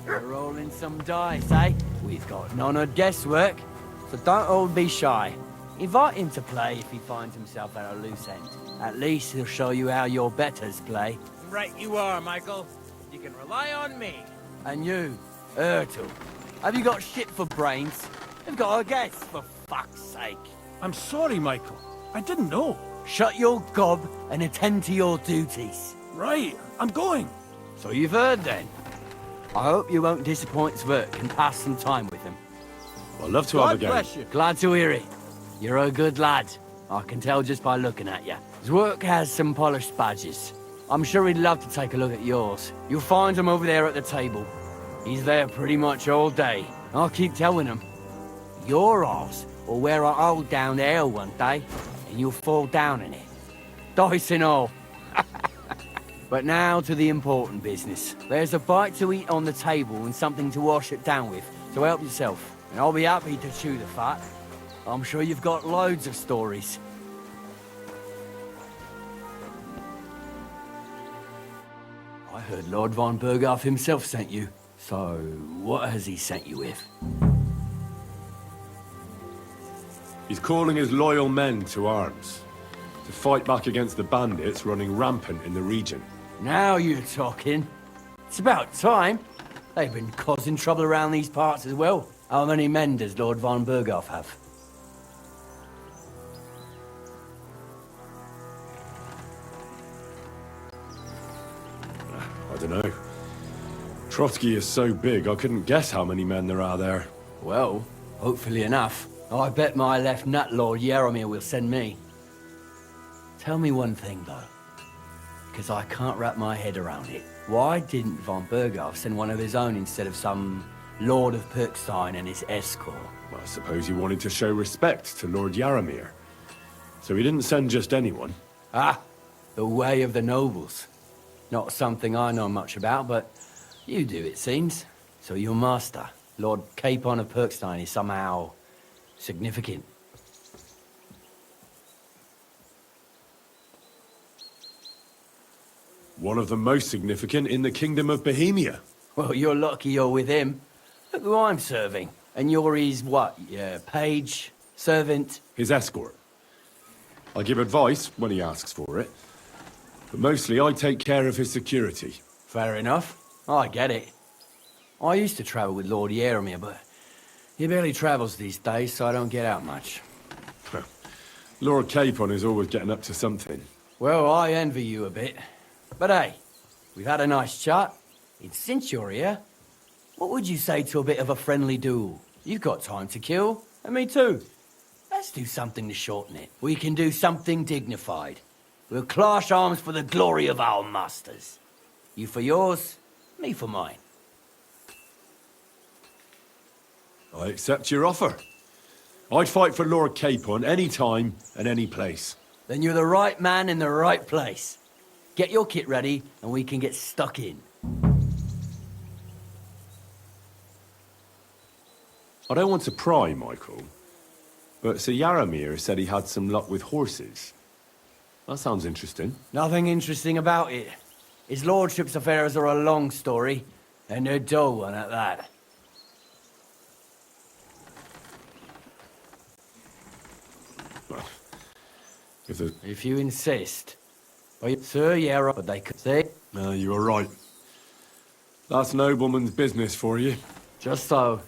We're rolling some dice, eh? We've got none of guesswork, so don't all be shy. Invite him to play if he finds himself at a loose end. At least he'll show you how your betters play. Right you are, Michael. You can rely on me. And you, Ertl, have you got shit for brains? You've got a guess, for fuck's sake. I'm sorry, Michael. I didn't know. Shut your gob and attend to your duties. Right, I'm going. So you've heard then. I hope you won't disappoint Sverk and pass some time with him. I'd love to have a go. Glad to hear it. You're a good lad. I can tell just by looking at you. Zwerk has some polished badges. I'm sure he'd love to take a look at yours. You'll find him over there at the table. He's there pretty much all day. I'll keep telling him. Your arse will wear a hole down there one day, and you'll fall down in it. Dice and all. But now to the important business. There's a bite to eat on the table and something to wash it down with, so help yourself. And I'll be happy to chew the fat. I'm sure you've got loads of stories. I heard Lord von Berghoff himself sent you. So, what has he sent you with? He's calling his loyal men to arms. To fight back against the bandits running rampant in the region. Now you're talking. It's about time. They've been causing trouble around these parts as well. How many men does Lord von Berghoff have? I don't know. Trotsky is so big, I couldn't guess how many men there are there. Well, hopefully enough. I bet my left nut Lord Yaromir will send me. Tell me one thing, though. Because I can't wrap my head around it. Why didn't von Berghoff send one of his own instead of some Lord of Perkstein and his escort? Well, I suppose he wanted to show respect to Lord Yaromir. So he didn't send just anyone. Ah, the way of the nobles. Not something I know much about, but you do, it seems. So your master, Lord Capon of Perkstein, is somehow significant. One of the most significant in the Kingdom of Bohemia. Well, you're lucky you're with him. Look who I'm serving. And you're his, what, page, servant? His escort. I give advice when he asks for it. But mostly I take care of his security. Fair enough. I get it. I used to travel with Lord Yaromir, but he barely travels these days, so I don't get out much. Lord Capon is always getting up to something. Well, I envy you a bit. But hey, we've had a nice chat. And since you're here, what would you say to a bit of a friendly duel? You've got time to kill, and me too. Let's do something to shorten it. We can do something dignified. We'll clash arms for the glory of our masters. You for yours, me for mine. I accept your offer. I'd fight for Lord Capon any time and any place. Then you're the right man in the right place. Get your kit ready, and we can get stuck in. I don't want to pry, Michael, but Sir Yaromir said he had some luck with horses. That sounds interesting. Nothing interesting about it. His lordship's affairs are a long story, and a dull one at that. Well, if you insist. Oh, sir, yeah, right, but they could see. No, you were right. That's nobleman's business for you. Just so.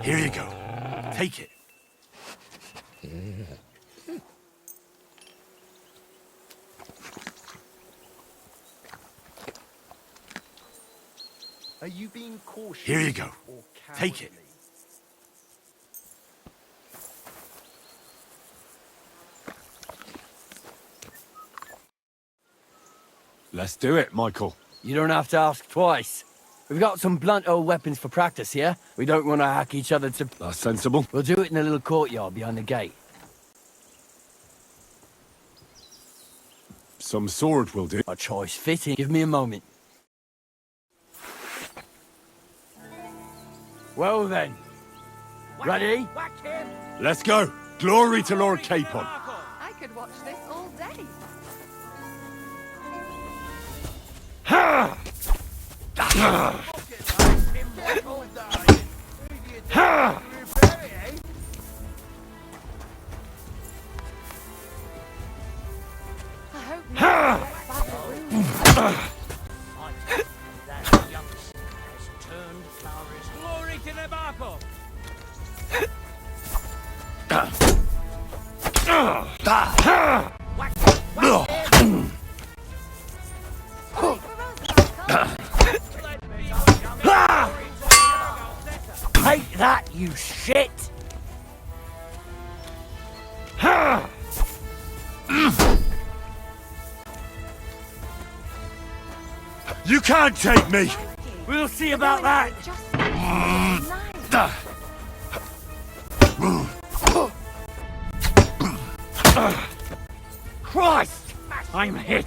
Here you go. Take it. Are you being cautious? Here you go. Or Take it. cowardly? Let's do it, Michael. You don't have to ask twice. We've got some blunt old weapons for practice here. We don't want to hack each other to... That's sensible. We'll do it in a little courtyard behind the gate. Some sword will do. A choice fitting. Give me a moment. Well then. Ready? Whack him! Let's go. Glory to Lord Capon. I could watch this all day. Ha! Ha! Ha! I hope Ha! That youngster has turned Clara's glory to the Barkov. Take that, you shit! You can't take me! We'll see about that! Christ! I'm hit!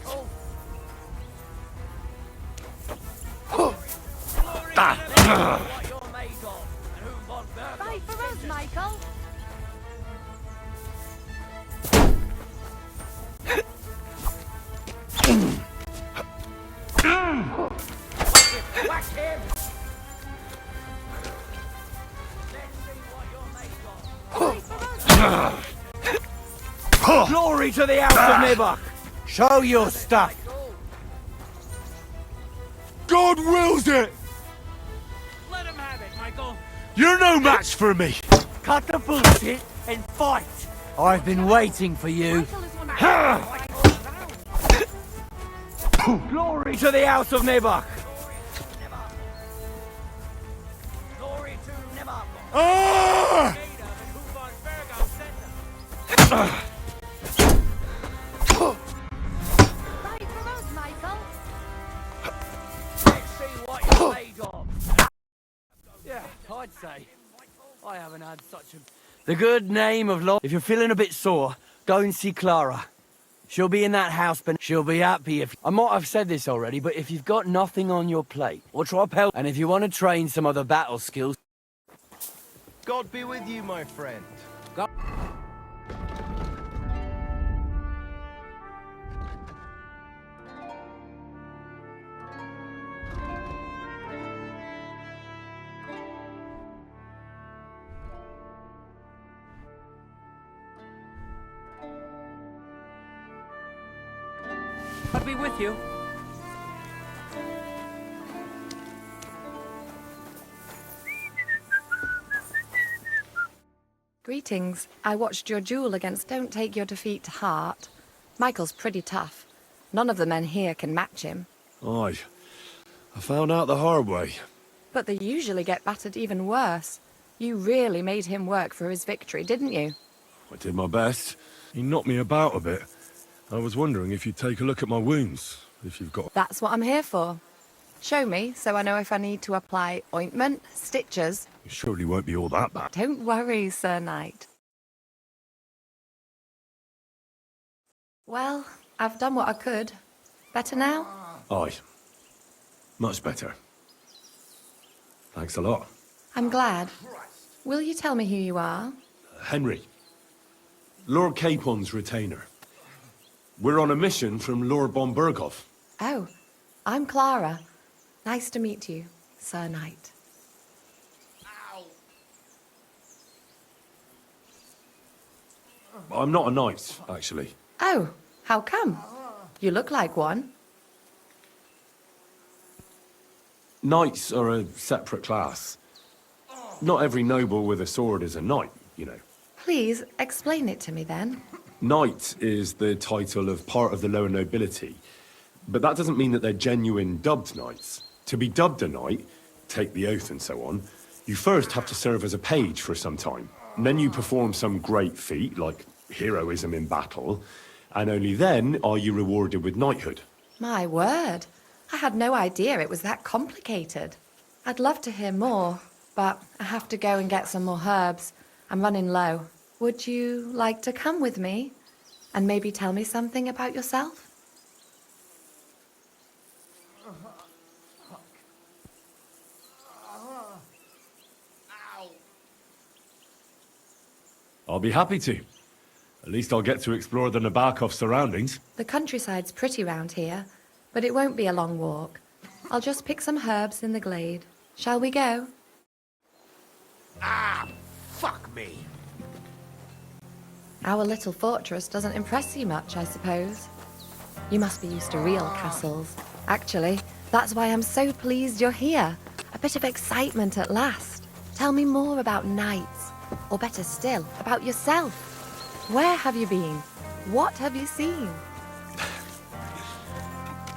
Fight for us, Michael. Whack him! Let's see what you're made of. Fight for us. Glory to the House of Nibok! Show your stuff! God wills it! Let him have it, Michael. You're no match for me! Cut the bullshit and fight! I've been waiting for you. Michael is one of Glory to the House of Nibok! Glory to Nevarco. Ah! Fight for us, Michael. Let's see what you're made of. Yeah, I'd say. I haven't had such a... The good name of Lord... If you're feeling a bit sore, go and see Clara. She'll be in that house, but she'll be happy if... I might have said this already, but if you've got nothing on your plate, or try help, and if you want to train some other battle skills... God be with you, my friend. I'll be with you. Greetings. I watched your duel against Don't Take Your Defeat to Heart. Michael's pretty tough. None of the men here can match him. Aye. I found out the hard way. But they usually get battered even worse. You really made him work for his victory, didn't you? I did my best. He knocked me about a bit. I was wondering if you'd take a look at my wounds, if you've got... That's what I'm here for. Show me, so I know if I need to apply ointment, stitches. It surely won't be all that bad. Don't worry, Sir Knight. Well, I've done what I could. Better now? Aye. Much better. Thanks a lot. I'm glad. Will you tell me who you are? Henry. Lord Capon's retainer. We're on a mission from Lord von Berghoff. Oh, I'm Clara. Nice to meet you, Sir Knight. I'm not a knight, actually. Oh, how come? You look like one. Knights are a separate class. Not every noble with a sword is a knight, you know. Please, explain it to me then. Knight is the title of part of the lower nobility, but that doesn't mean that they're genuine dubbed knights. To be dubbed a knight, take the oath and so on, you first have to serve as a page for some time. And then you perform some great feat, like heroism in battle, and only then are you rewarded with knighthood. My word. I had no idea it was that complicated. I'd love to hear more, but I have to go and get some more herbs. I'm running low. Would you like to come with me? And maybe tell me something about yourself? I'll be happy to. At least I'll get to explore the Nabokov surroundings. The countryside's pretty round here, but it won't be a long walk. I'll just pick some herbs in the glade. Shall we go? Ah, fuck me. Our little fortress doesn't impress you much, I suppose. You must be used to real castles. Actually, that's why I'm so pleased you're here. A bit of excitement at last. Tell me more about knights, or better still, about yourself. Where have you been? What have you seen?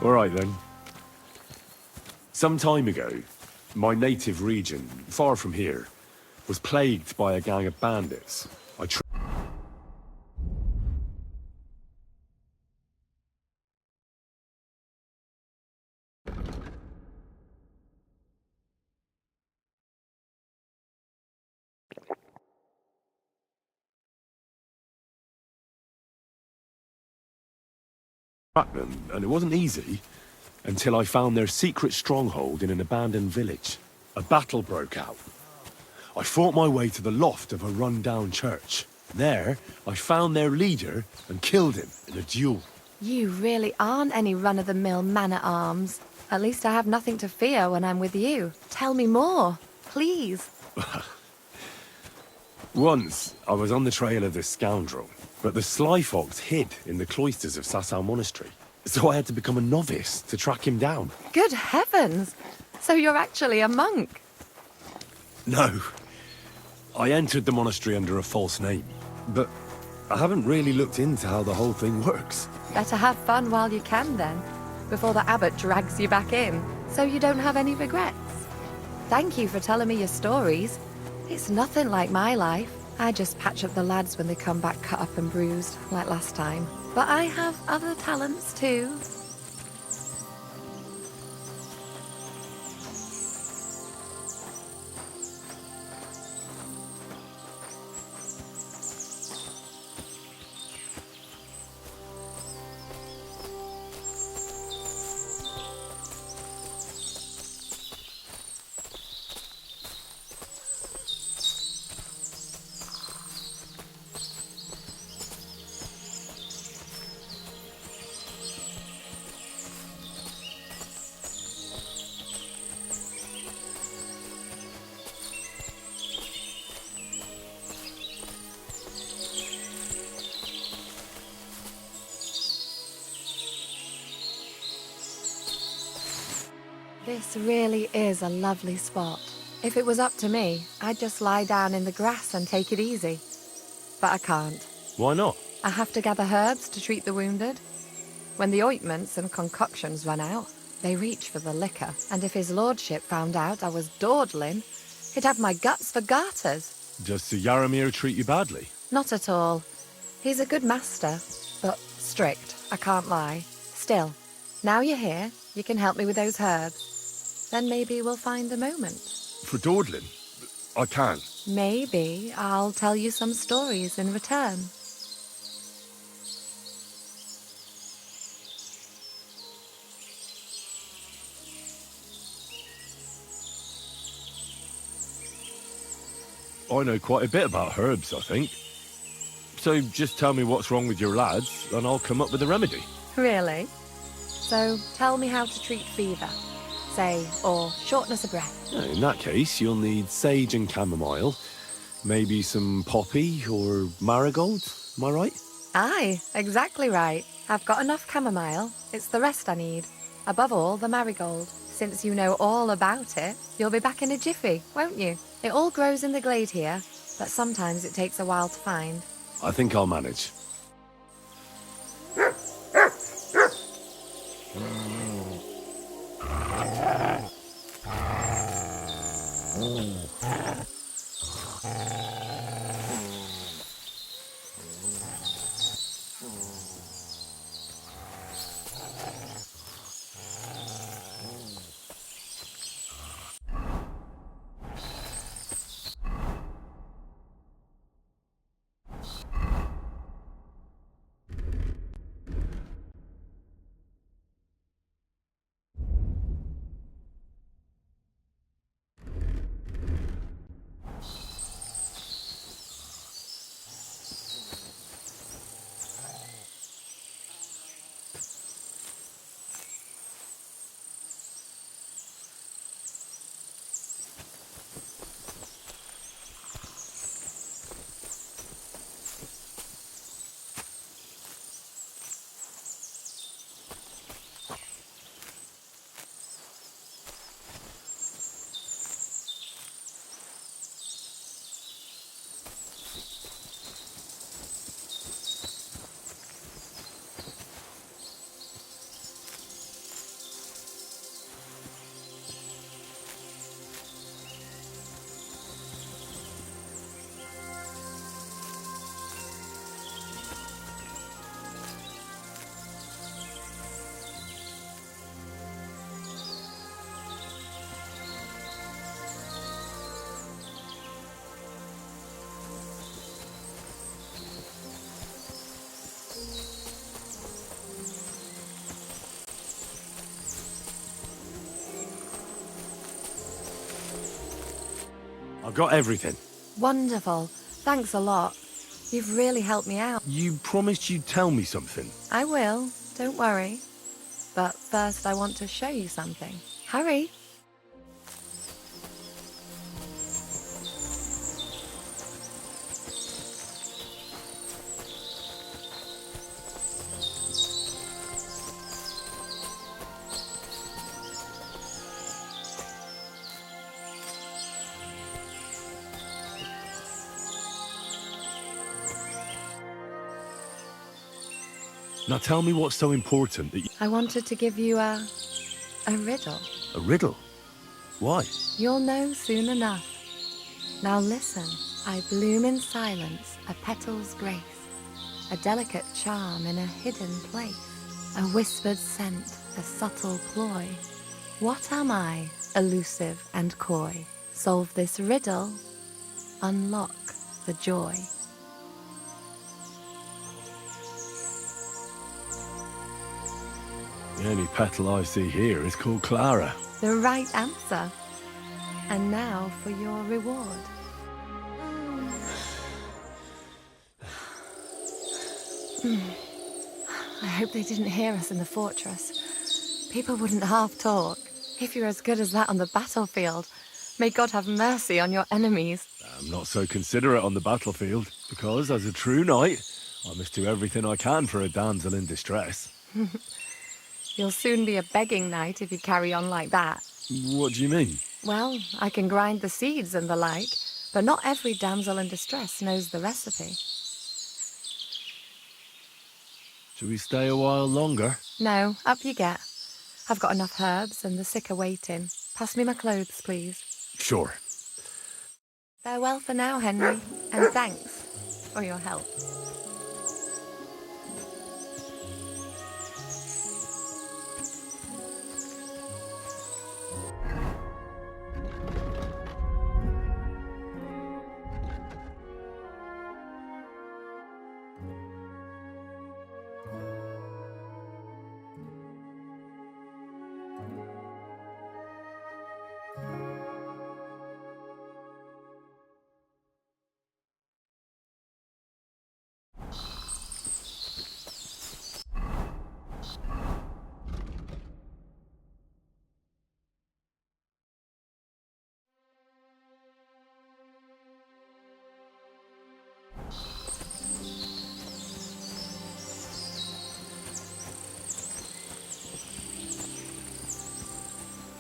All right, then. Some time ago, my native region, far from here, was plagued by a gang of bandits. Tracked them, and it wasn't easy until I found their secret stronghold in an abandoned village. A battle broke out. I fought my way to the loft of a run-down church. There, I found their leader and killed him in a duel. You really aren't any run-of-the-mill man-at-arms. At least I have nothing to fear when I'm with you. Tell me more, please. Once, I was on the trail of this scoundrel, but the sly fox hid in the cloisters of Sasau Monastery. So I had to become a novice to track him down. Good heavens! So you're actually a monk? No. I entered the monastery under a false name, but I haven't really looked into how the whole thing works. Better have fun while you can then, before the abbot drags you back in, so you don't have any regrets. Thank you for telling me your stories. It's nothing like my life. I just patch up the lads when they come back cut up and bruised, like last time. But I have other talents too. This really is a lovely spot. If it was up to me, I'd just lie down in the grass and take it easy. But I can't. Why not? I have to gather herbs to treat the wounded. When the ointments and concoctions run out, they reach for the liquor. And if his lordship found out I was dawdling, He'd have my guts for garters. Does Sir Yaramir treat you badly? Not at all. He's a good master, but strict, I can't lie. Still, now you're here, you can help me with those herbs. Then maybe we'll find a moment. For dawdling? I can't. Maybe I'll tell you some stories in return. I know quite a bit about herbs, I think. So just tell me what's wrong with your lads, and I'll come up with a remedy. Really? So tell me how to treat fever, say, or shortness of breath. In that case, you'll need sage and chamomile, maybe some poppy or marigold, am I right? Aye, exactly right. I've got enough chamomile. It's the rest I need. Above all, the marigold. Since you know all about it, you'll be back in a jiffy, won't you? It all grows in the glade here, but sometimes it takes a while to find. I think I'll manage. I've got everything. Wonderful. Thanks a lot. You've really helped me out. You promised you'd tell me something. I will, don't worry. But first I want to show you something. Hurry. Now tell me what's so important that you... I wanted to give you a riddle. A riddle? Why? You'll know soon enough. Now listen. I bloom in silence, a petal's grace, a delicate charm in a hidden place, a whispered scent, a subtle ploy. What am I, elusive and coy? Solve this riddle, unlock the joy. The only petal I see here is called Clara. The right answer. And now for your reward. I hope they didn't hear us in the fortress. People wouldn't half talk. If you're as good as that on the battlefield, may God have mercy on your enemies. I'm not so considerate on the battlefield, because as a true knight, I must do everything I can for a damsel in distress. You'll soon be a begging knight if you carry on like that. What do you mean? Well, I can grind the seeds and the like, but not every damsel in distress knows the recipe. Shall we stay a while longer? No, up you get. I've got enough herbs and the sick are waiting. Pass me my clothes, please. Sure. Farewell for now, Henry, and thanks for your help.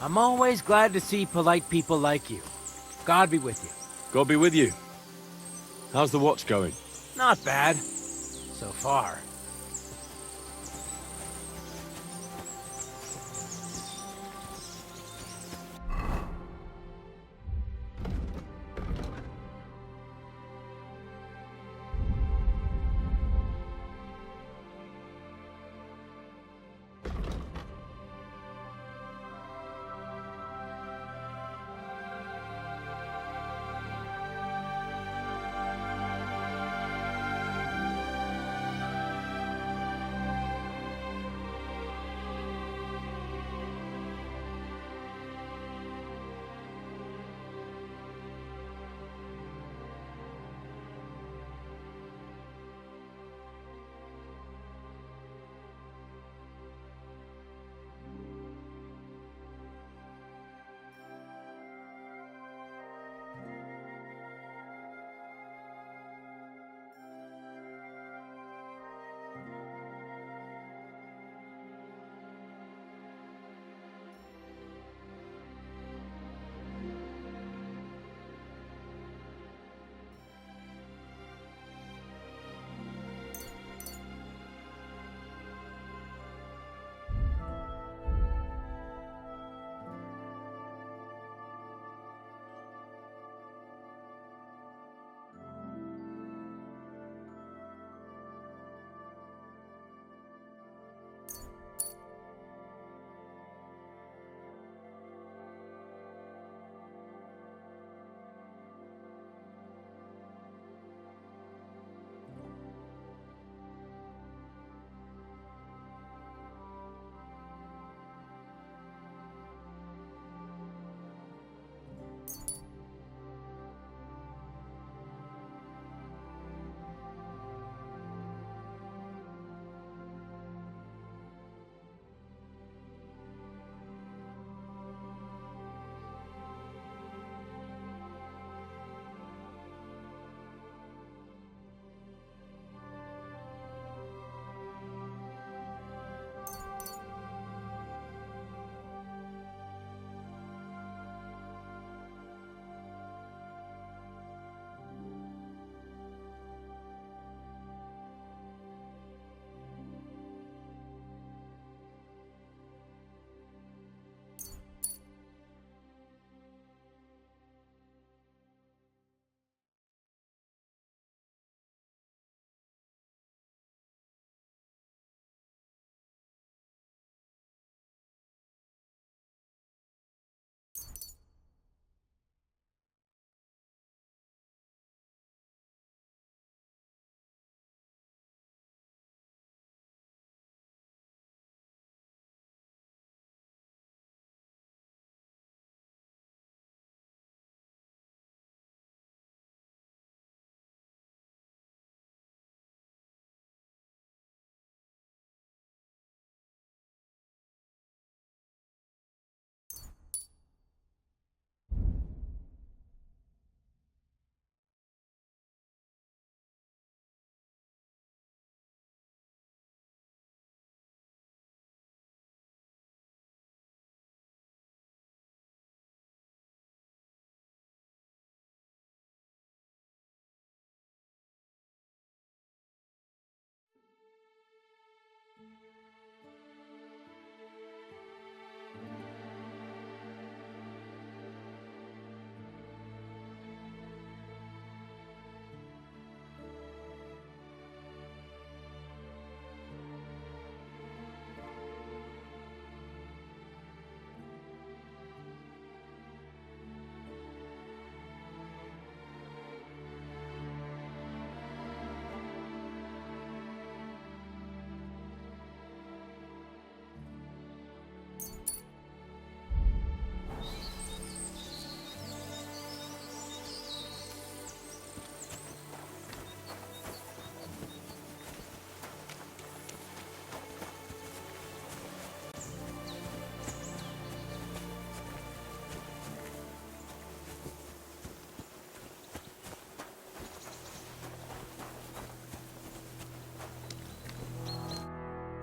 I'm always glad to see polite people like you. God be with you. God be with you. How's the watch going? Not bad. So far.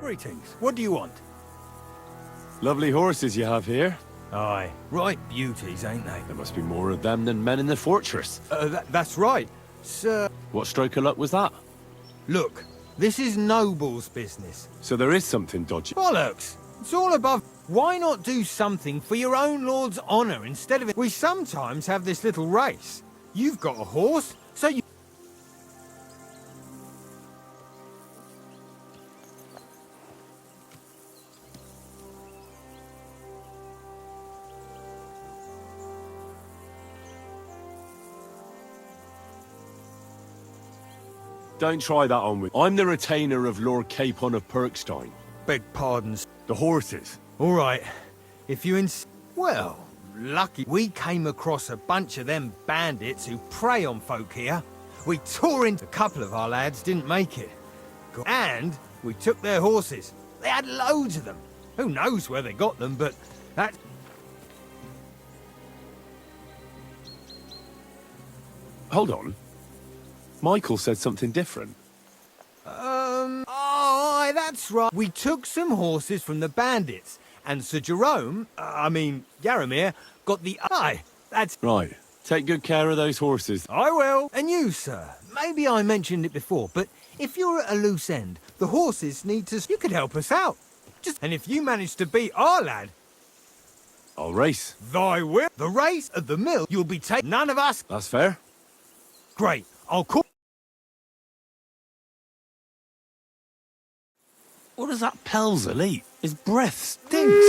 Greetings. What do you want? Lovely horses you have here. Aye, right beauties, ain't they? There must be more of them than men in the fortress. That's right, sir. What stroke of luck was that? Look, this is Noble's business. So there is something dodgy. Bollocks! It's all above. Why not do something for your own lord's honour instead of it? We sometimes have this little race. You've got a horse, so you... Don't try that on with. I'm the retainer of Lord Capon of Perkstein. Beg pardons. The horses. All right, if you Well, lucky we came across a bunch of them bandits who prey on folk here. We tore into a couple of our lads, didn't make it. And we took their horses. They had loads of them. Who knows where they got them, but that... Hold on. Michael said something different. Oh, that's right. We took some horses from the bandits, and Sir Jerome, Yaramir, got the... Aye, that's... Right. Take good care of those horses. I will. And you, sir. Maybe I mentioned it before, but if you're at a loose end, the horses need to... You could help us out. And if you manage to beat our lad... I'll race. Thy will. The race at the mill, you'll be taking... None of us... That's fair. Great. I'll call... What does that Pelzer eat? His breath stinks.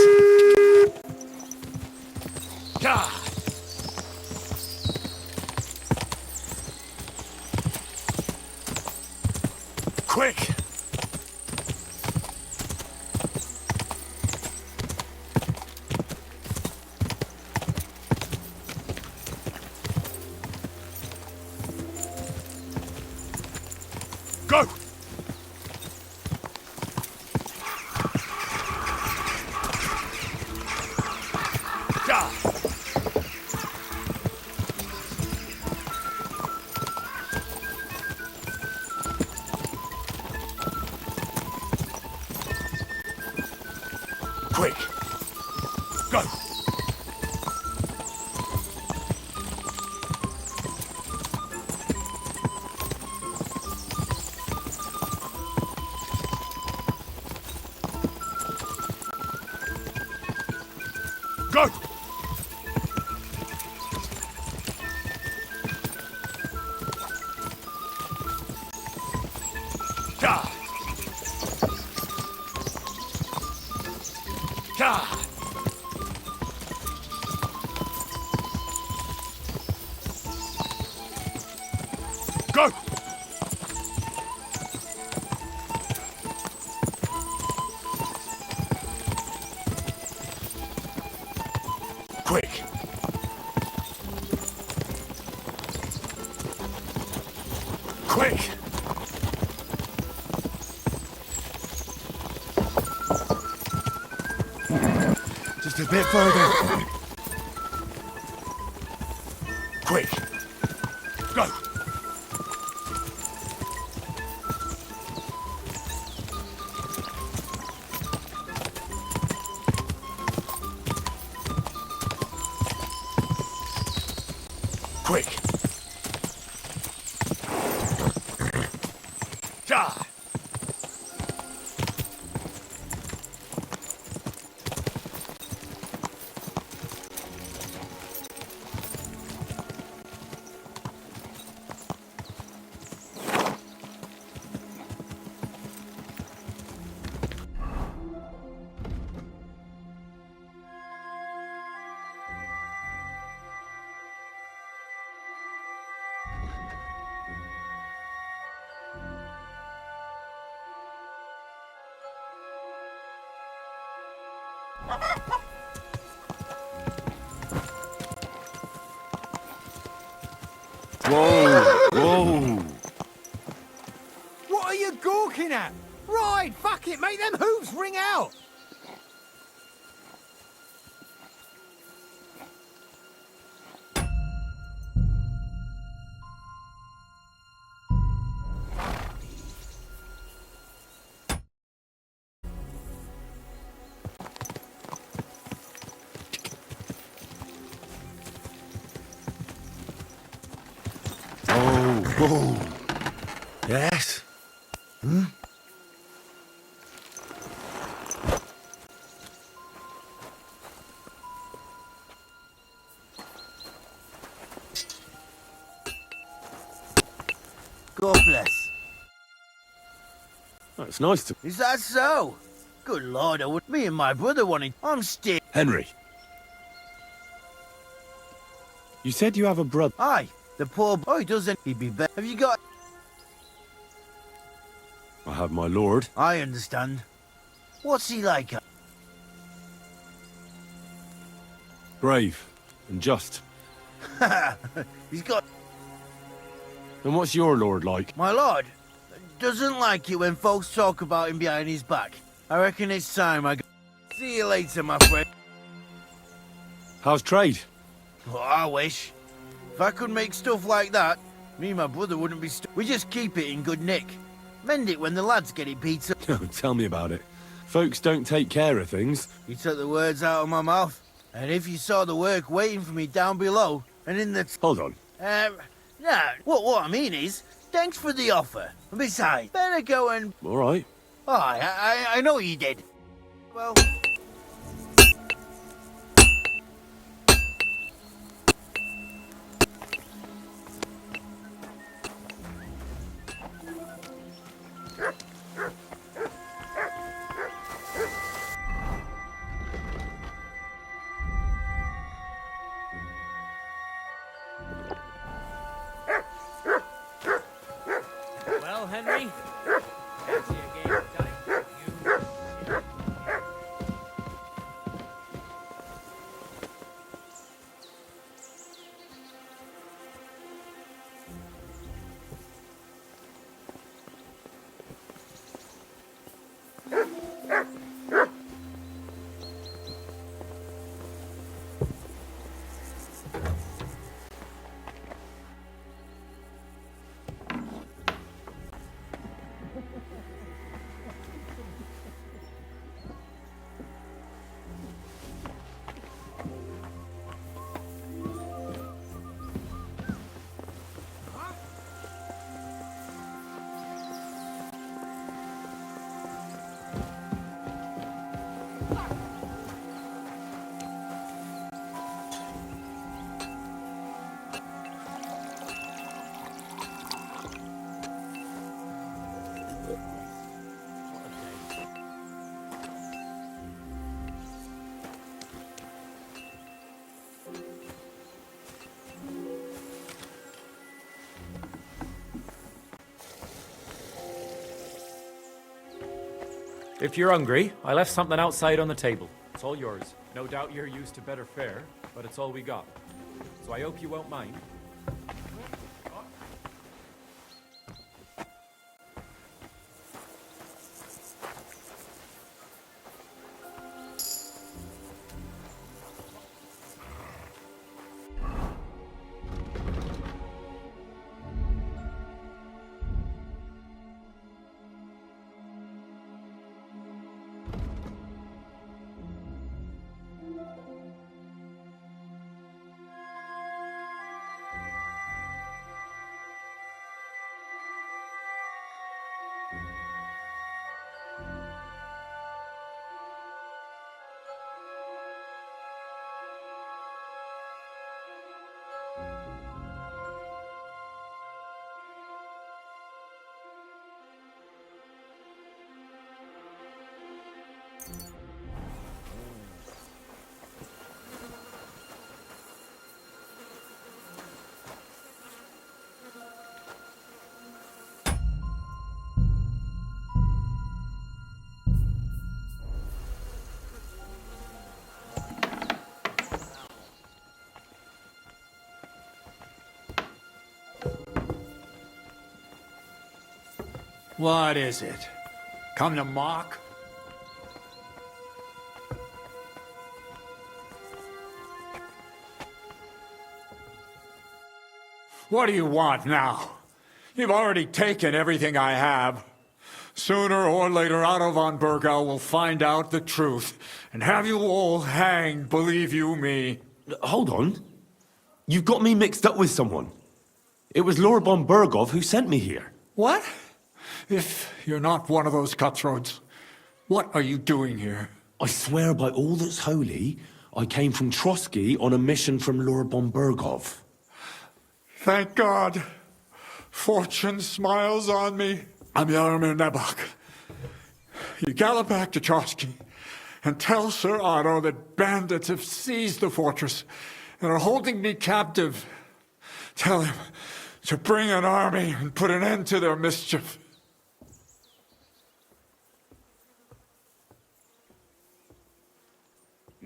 God! Quick! Go! Quick! Go! Go! God! God! Go! Quick! Quick! Just a bit further. Quick! Go! Quick! God! Whoa! Whoa! What are you gawking at? Right, fuck it, make them hooves ring out! Oh. Yes. Hmm? God bless. Oh, it's nice to... Is that so? Good lord, I would... Me and my brother wanted... I'm still... Henry. You said you have a brother. Aye, the poor boy doesn't... He'd be better. Have you got... I have my lord. I understand. What's he like? Brave and just. He's got... And what's your lord like? My lord doesn't like it when folks talk about him behind his back. I reckon it's time I go... See you later, my friend. How's trade? Oh, I wish. If I could make stuff like that, me and my brother wouldn't be we just keep it in good nick. Mend it when the lads get it beat up. Tell me about it. Folks don't take care of things. You took the words out of my mouth. And if you saw the work waiting for me down below, and in the... Hold on. No, what I mean is, thanks for the offer. And besides, better go and... All right. Oh, I know you did. Well... Well, Henry? Fancy a game of dice? If you're hungry, I left something outside on the table. It's all yours. No doubt you're used to better fare, but it's all we got. So I hope you won't mind. What is it? Come to mock? What do you want now? You've already taken everything I have. Sooner or later, Otto von Bergau will find out the truth and have you all hanged, believe you me. Hold on. You've got me mixed up with someone. It was Lord von Bergov who sent me here. What? If you're not one of those cutthroats, what are you doing here? I swear by all that's holy, I came from Trotsky on a mission from Lord von Bergov. Thank God. Fortune smiles on me. I'm Yaromir Nebok. You gallop back to Trotsky and tell Sir Otto that bandits have seized the fortress and are holding me captive. Tell him to bring an army and put an end to their mischief.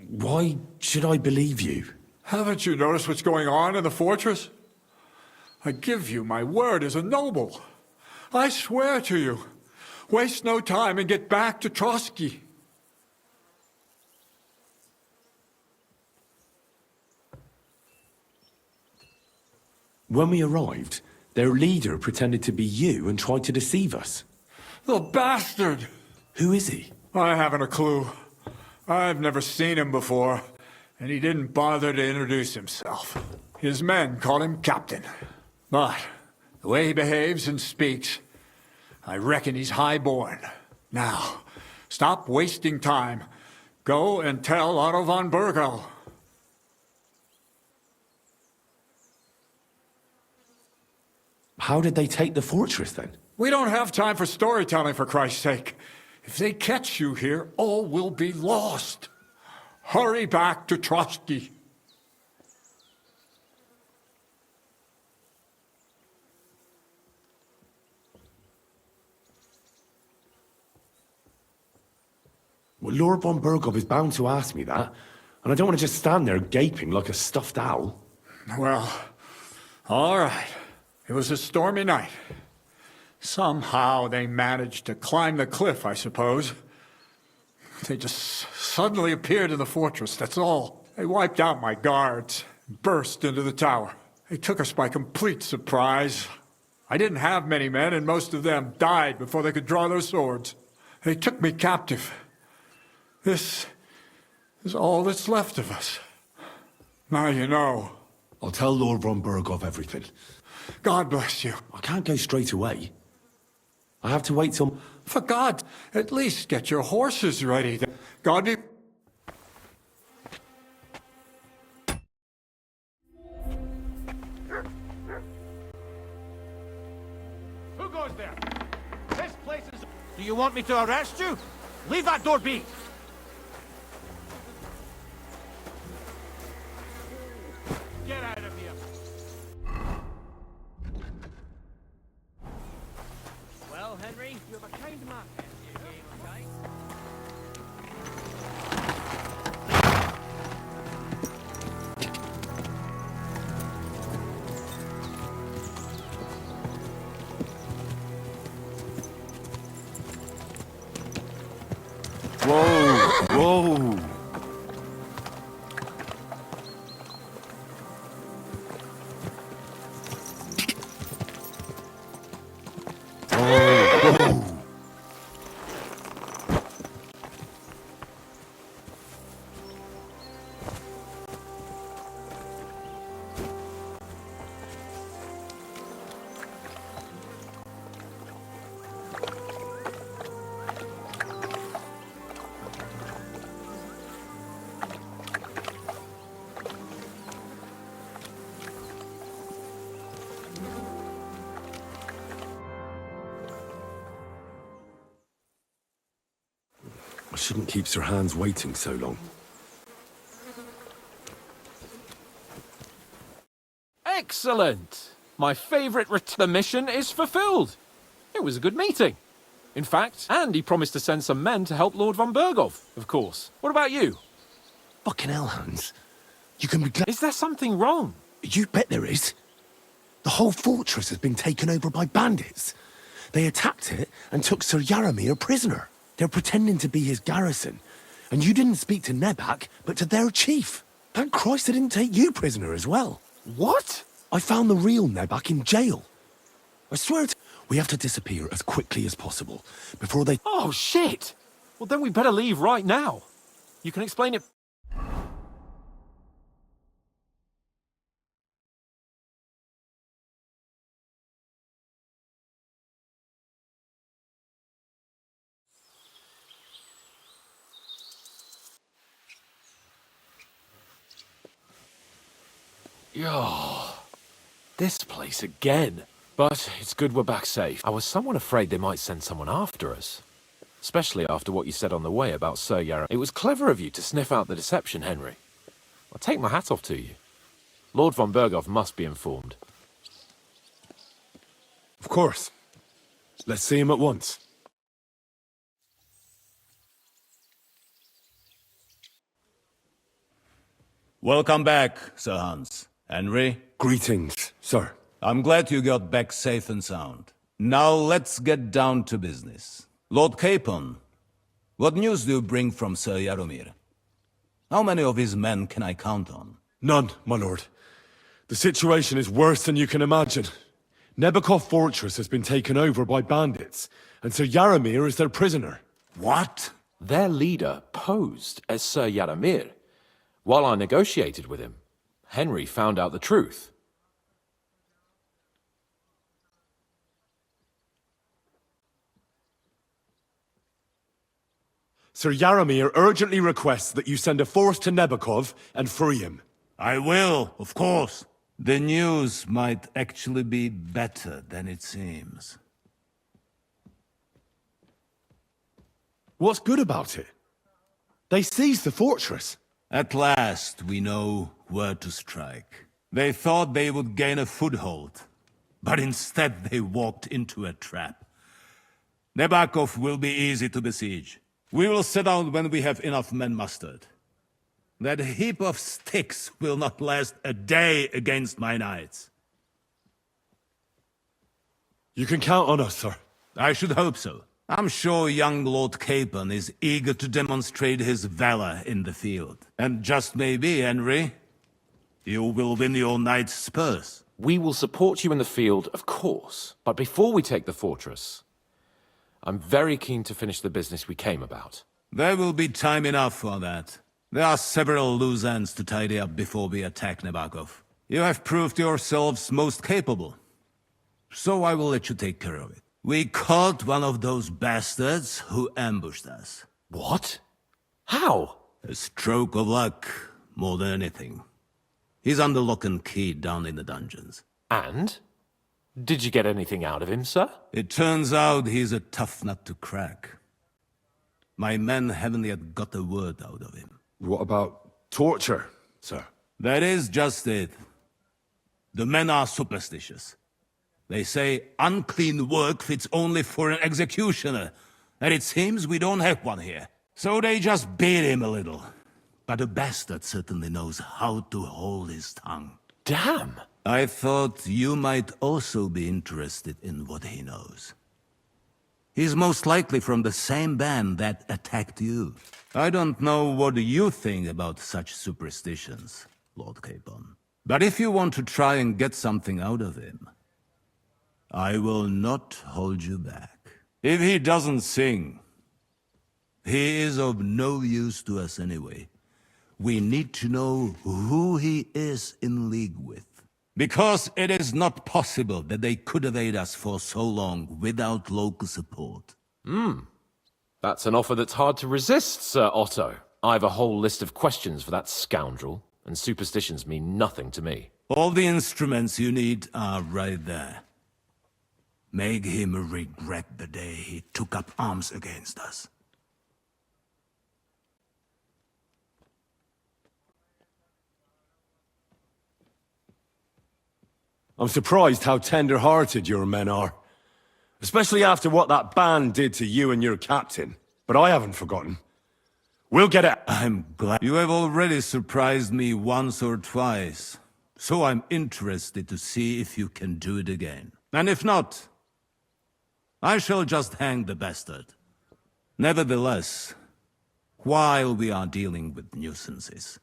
Why should I believe you? Haven't you noticed what's going on in the fortress? I give you my word as a noble. I swear to you. Waste no time and get back to Trotsky. When we arrived, their leader pretended to be you and tried to deceive us. The bastard! Who is he? I haven't a clue. I've never seen him before, and he didn't bother to introduce himself. His men call him Captain. But the way he behaves and speaks, I reckon he's high-born. Now, stop wasting time. Go and tell Otto von Bergau. How did they take the fortress, then? We don't have time for storytelling, for Christ's sake. If they catch you here, all will be lost. Hurry back to Trotsky. Well, Lord von Bergov is bound to ask me that, and I don't want to just stand there gaping like a stuffed owl. Well, all right. It was a stormy night. Somehow they managed to climb the cliff, I suppose. They just suddenly appeared in the fortress, that's all. They wiped out my guards, burst into the tower. They took us by complete surprise. I didn't have many men, and most of them died before they could draw their swords. They took me captive. This is all that's left of us. Now you know. I'll tell Lord von Bergov everything. God bless you. I can't go straight away. I have to wait till... For God, at least get your horses ready. God be... Who goes there? This place is... Do you want me to arrest you? Leave that door be! Get out of here! Well, Henry, you have a kind man here for your game, okay? Whoa, whoa. I shouldn't keep Sir Hans waiting so long. Excellent! My favourite the mission is fulfilled. It was a good meeting. In fact, and he promised to send some men to help Lord von Bergov, of course. What about you? Fucking hell, Hans. You can be glad... Is there something wrong? You bet there is. The whole fortress has been taken over by bandits. They attacked it and took Sir Yaromir prisoner. They're pretending to be his garrison. And you didn't speak to Nebak, but to their chief. Thank Christ they didn't take you prisoner as well. What? I found the real Nebak in jail. I swear we have to disappear as quickly as possible before they... Oh, shit! Well, then we better leave right now. You can explain it... Oh, this place again. But it's good we're back safe. I was somewhat afraid they might send someone after us. Especially after what you said on the way about Sir Yarrow. It was clever of you to sniff out the deception, Henry. I'll take my hat off to you. Lord von Berghoff must be informed. Of course. Let's see him at once. Welcome back, Sir Hans. Henry? Greetings, sir. I'm glad you got back safe and sound. Now let's get down to business. Lord Capon, what news do you bring from Sir Jaromir? How many of his men can I count on? None, my lord. The situation is worse than you can imagine. Nebakov Fortress has been taken over by bandits, and Sir Jaromir is their prisoner. What? Their leader posed as Sir Jaromir. While I negotiated with him, Henry found out the truth. Sir Jaromir urgently requests that you send a force to Nebakov and free him. I will, of course. The news might actually be better than it seems. What's good about it? They seized the fortress. At last, we know where to strike. They thought they would gain a foothold, but instead they walked into a trap. Nebakov will be easy to besiege. We will set out when we have enough men mustered. That heap of sticks will not last a day against my knights. You can count on us, sir. I should hope so. I'm sure young Lord Capon is eager to demonstrate his valor in the field. And just maybe, Henry, you will win your knight's spurs. We will support you in the field, of course. But before we take the fortress, I'm very keen to finish the business we came about. There will be time enough for that. There are several loose ends to tidy up before we attack Nebakov. You have proved yourselves most capable. So I will let you take care of it. We caught one of those bastards who ambushed us. What? How? A stroke of luck, more than anything. He's under lock and key down in the dungeons. And? Did you get anything out of him, sir? It turns out he's a tough nut to crack. My men haven't yet got a word out of him. What about torture, sir? That is just it. The men are superstitious. They say unclean work fits only for an executioner, and it seems we don't have one here. So they just beat him a little. But the bastard certainly knows how to hold his tongue. Damn! I thought you might also be interested in what he knows. He's most likely from the same band that attacked you. I don't know what you think about such superstitions, Lord Capon. But if you want to try and get something out of him, I will not hold you back. If he doesn't sing, he is of no use to us anyway. We need to know who he is in league with. Because it is not possible that they could evade us for so long without local support. That's an offer that's hard to resist, Sir Otto. I've a whole list of questions for that scoundrel, and superstitions mean nothing to me. All the instruments you need are right there. Make him regret the day he took up arms against us. I'm surprised how tender-hearted your men are. Especially after what that band did to you and your captain. But I haven't forgotten. We'll get it. I'm glad. You have already surprised me once or twice. So I'm interested to see if you can do it again. And if not, I shall just hang the bastard. Nevertheless, while we are dealing with nuisances,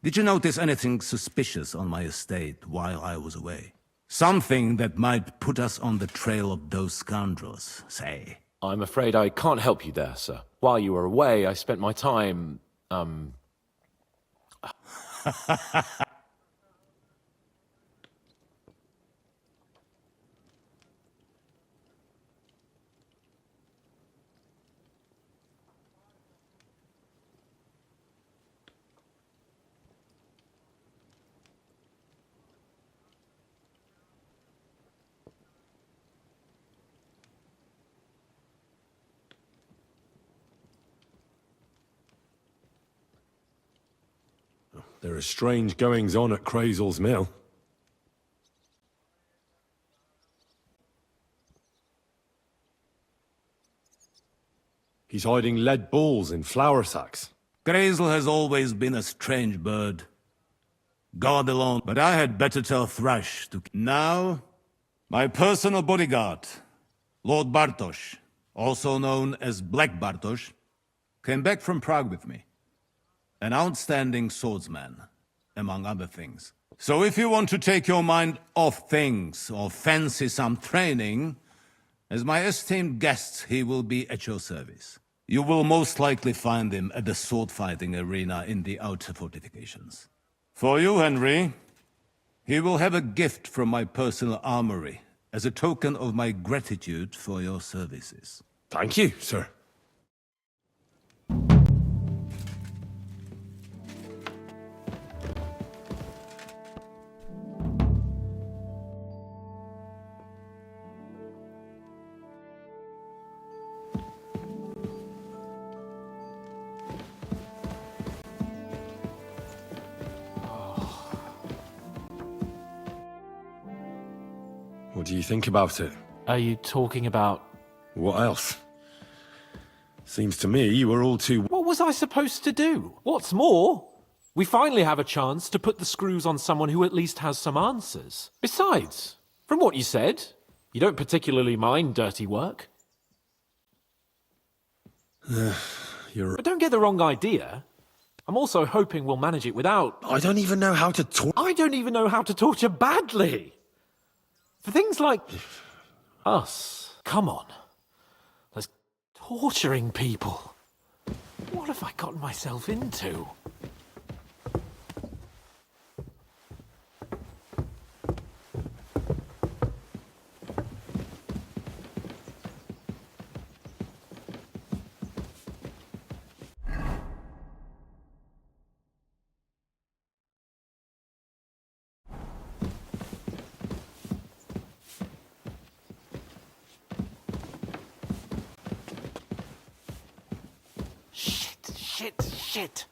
did you notice anything suspicious on my estate while I was away? Something that might put us on the trail of those scoundrels, say. I'm afraid I can't help you there, sir. While you were away, I spent my time, There are strange goings-on at Crazel's mill. He's hiding lead balls in flour sacks. Grazel has always been a strange bird. God alone. But I had better tell Thrash to... Now, my personal bodyguard, Lord Bartosz, also known as Black Bartosz, came back from Prague with me. An outstanding swordsman, among other things. So if you want to take your mind off things, or fancy some training, as my esteemed guest, he will be at your service. You will most likely find him at the sword-fighting arena in the outer fortifications. For you, Henry, he will have a gift from my personal armory, as a token of my gratitude for your services. Thank you, sir. What do you think about it? Are you talking about... What else? Seems to me you were all too... What was I supposed to do? What's more, we finally have a chance to put the screws on someone who at least has some answers. Besides, from what you said, you don't particularly mind dirty work. But don't get the wrong idea. I'm also hoping we'll manage it without... I don't even know how to I don't even know how to torture badly. For things like... us. Come on. Let's... torturing people. What have I gotten myself into? Shit!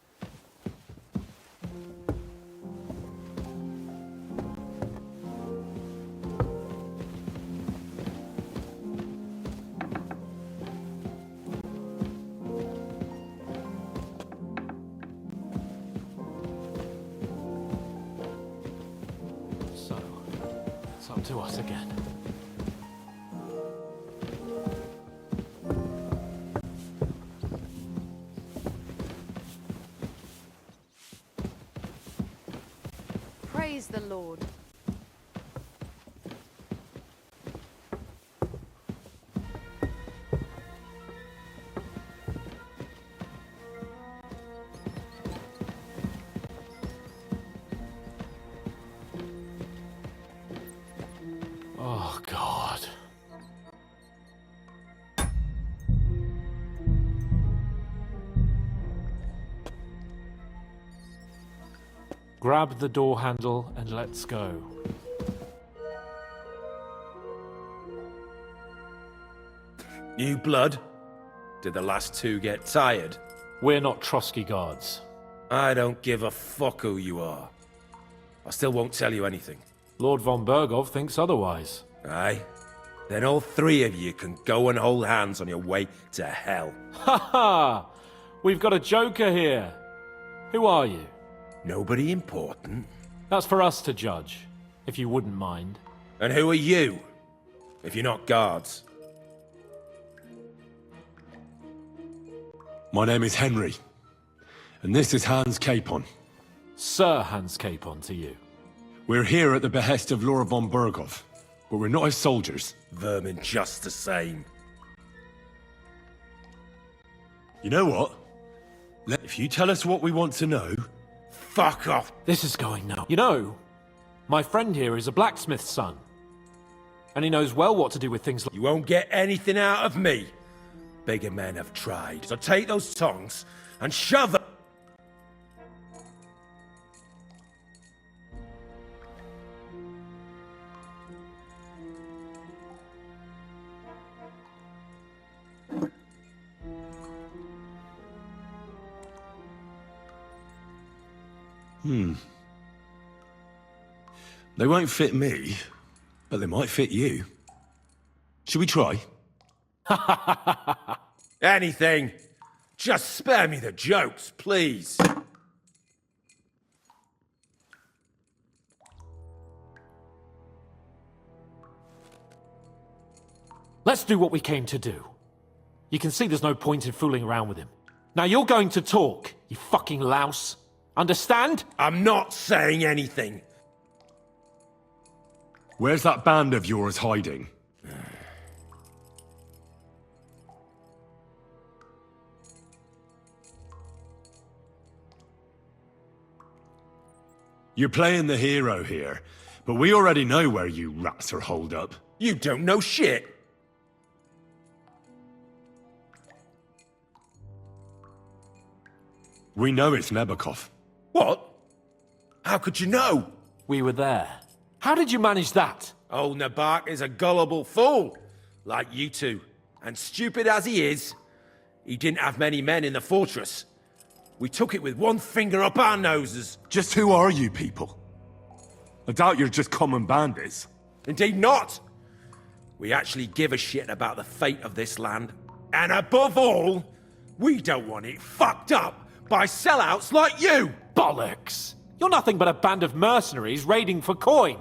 So, it's up to us again. Praise the Lord. Oh, God. Grab the door handle and let's go. New blood? Did the last two get tired? We're not Trotsky guards. I don't give a fuck who you are. I still won't tell you anything. Lord von Bergov thinks otherwise. Aye? Then all three of you can go and hold hands on your way to hell. Ha ha! We've got a joker here. Who are you? Nobody important. That's for us to judge, if you wouldn't mind. And who are you? If you're not guards. My name is Henry. And this is Hans Capon. Sir Hans Capon to you. We're here at the behest of Laura von Bergov, but we're not his soldiers. Vermin just the same. You know what? If you tell us what we want to know... Fuck off! This is going now. You know, my friend here is a blacksmith's son. And he knows well what to do with things like... You won't get anything out of me. Bigger men have tried. So take those tongs and shove them. They won't fit me, but they might fit you. Should we try? Anything. Just spare me the jokes, please. Let's do what we came to do. You can see there's no point in fooling around with him. Now you're going to talk, you fucking louse. Understand? I'm not saying anything. Where's that band of yours hiding? You're playing the hero here, but we already know where you rats are holed up. You don't know shit. We know it's Nebakov. What? How could you know? We were there. How did you manage that? Old Nabak is a gullible fool, like you two. And stupid as he is, he didn't have many men in the fortress. We took it with one finger up our noses. Just who are you people? I doubt you're just common bandits. Indeed not. We actually give a shit about the fate of this land. And above all, we don't want it fucked up by sellouts like you! Bollocks! You're nothing but a band of mercenaries raiding for coin.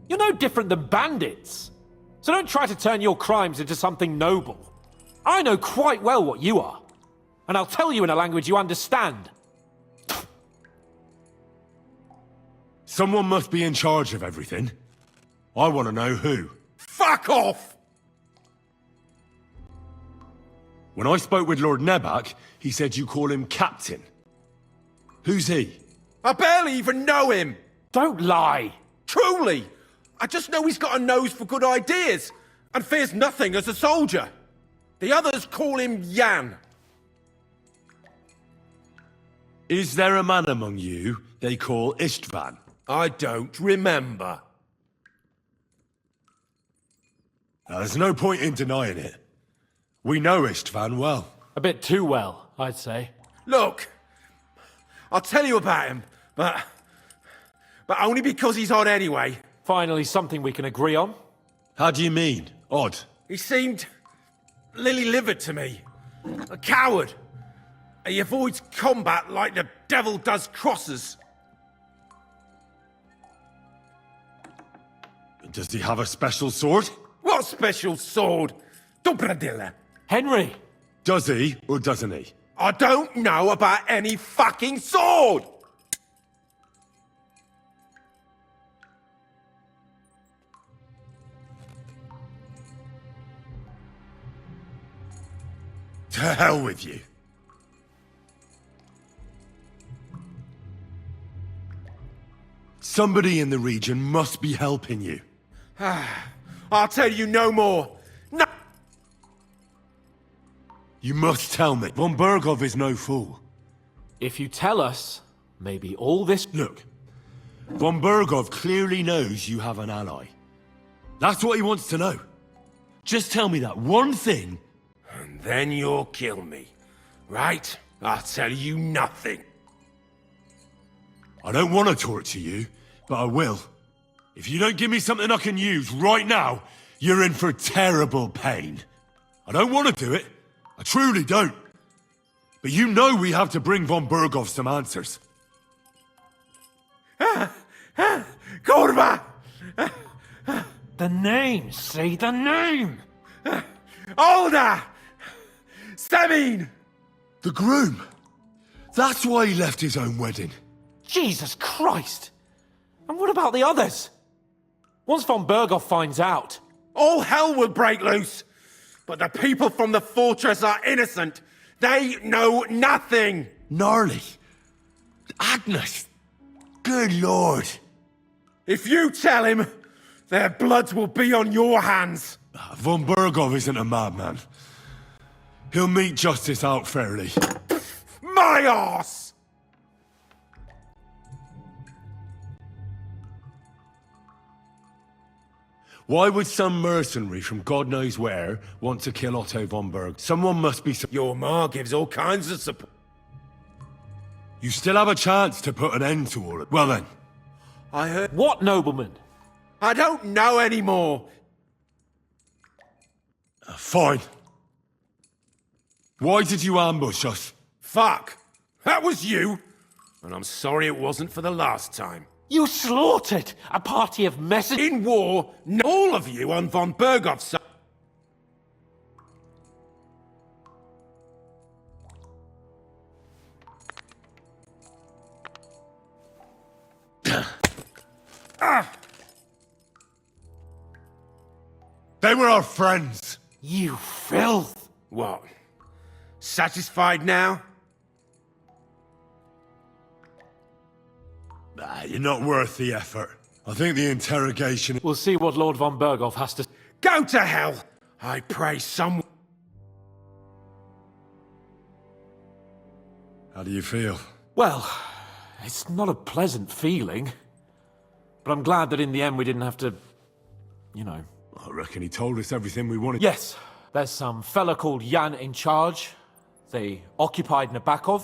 You're no different than bandits. So don't try to turn your crimes into something noble. I know quite well what you are. And I'll tell you in a language you understand. Someone must be in charge of everything. I want to know who. Fuck off! When I spoke with Lord Nebak, he said you call him Captain. Who's he? I barely even know him! Don't lie! Truly! I just know he's got a nose for good ideas, and fears nothing as a soldier. The others call him Jan. Is there a man among you they call Istvan? I don't remember. There's no point in denying it. We know Istvan well. A bit too well, I'd say. Look, I'll tell you about him, but only because he's odd anyway. Finally something we can agree on. How do you mean, odd? He seemed lily-livered to me. A coward. He avoids combat like the devil does crosses. Does he have a special sword? What special sword? Dobradilla. Henry! Does he, or doesn't he? I don't know about any fucking sword! To hell with you. Somebody in the region must be helping you. I'll tell you no more. No! You must tell me. Von Bergov is no fool. If you tell us, maybe all this... Look, Von Bergov clearly knows you have an ally. That's what he wants to know. Just tell me that one thing. And then you'll kill me, right? I'll tell you nothing. I don't want to torture you, but I will. If you don't give me something I can use right now, you're in for terrible pain. I don't want to do it. I truly don't. But you know we have to bring Von Bergov some answers. Kurva! The name, say the name! Olda! Sabine! The groom. That's why he left his own wedding. Jesus Christ! And what about the others? Once Von Bergov finds out... All hell will break loose! But the people from the fortress are innocent! They know nothing! Gnarly. Agnes. Good lord. If you tell him, their blood will be on your hands! Von Bergov isn't a madman. He'll meet justice out fairly. My arse! Why would some mercenary from God knows where want to kill Otto von Berg? Someone must be... Your ma gives all kinds of support. You still have a chance to put an end to all of it. Well then. I heard... What nobleman? I don't know anymore. Fine. Why did you ambush us? Fuck. That was you. And I'm sorry it wasn't for the last time. You slaughtered a party of messengers. In war, all of you on von Bergoff's side. They were our friends. You filth. What? Satisfied now? You're not worth the effort. I think the interrogation... We'll see what Lord von Berghoff has to... Go to hell! I pray someone... How do you feel? Well, it's not a pleasant feeling. But I'm glad that in the end we didn't have to... you know... I reckon he told us everything we wanted. Yes, there's some fella called Jan in charge. They occupied Nabokov,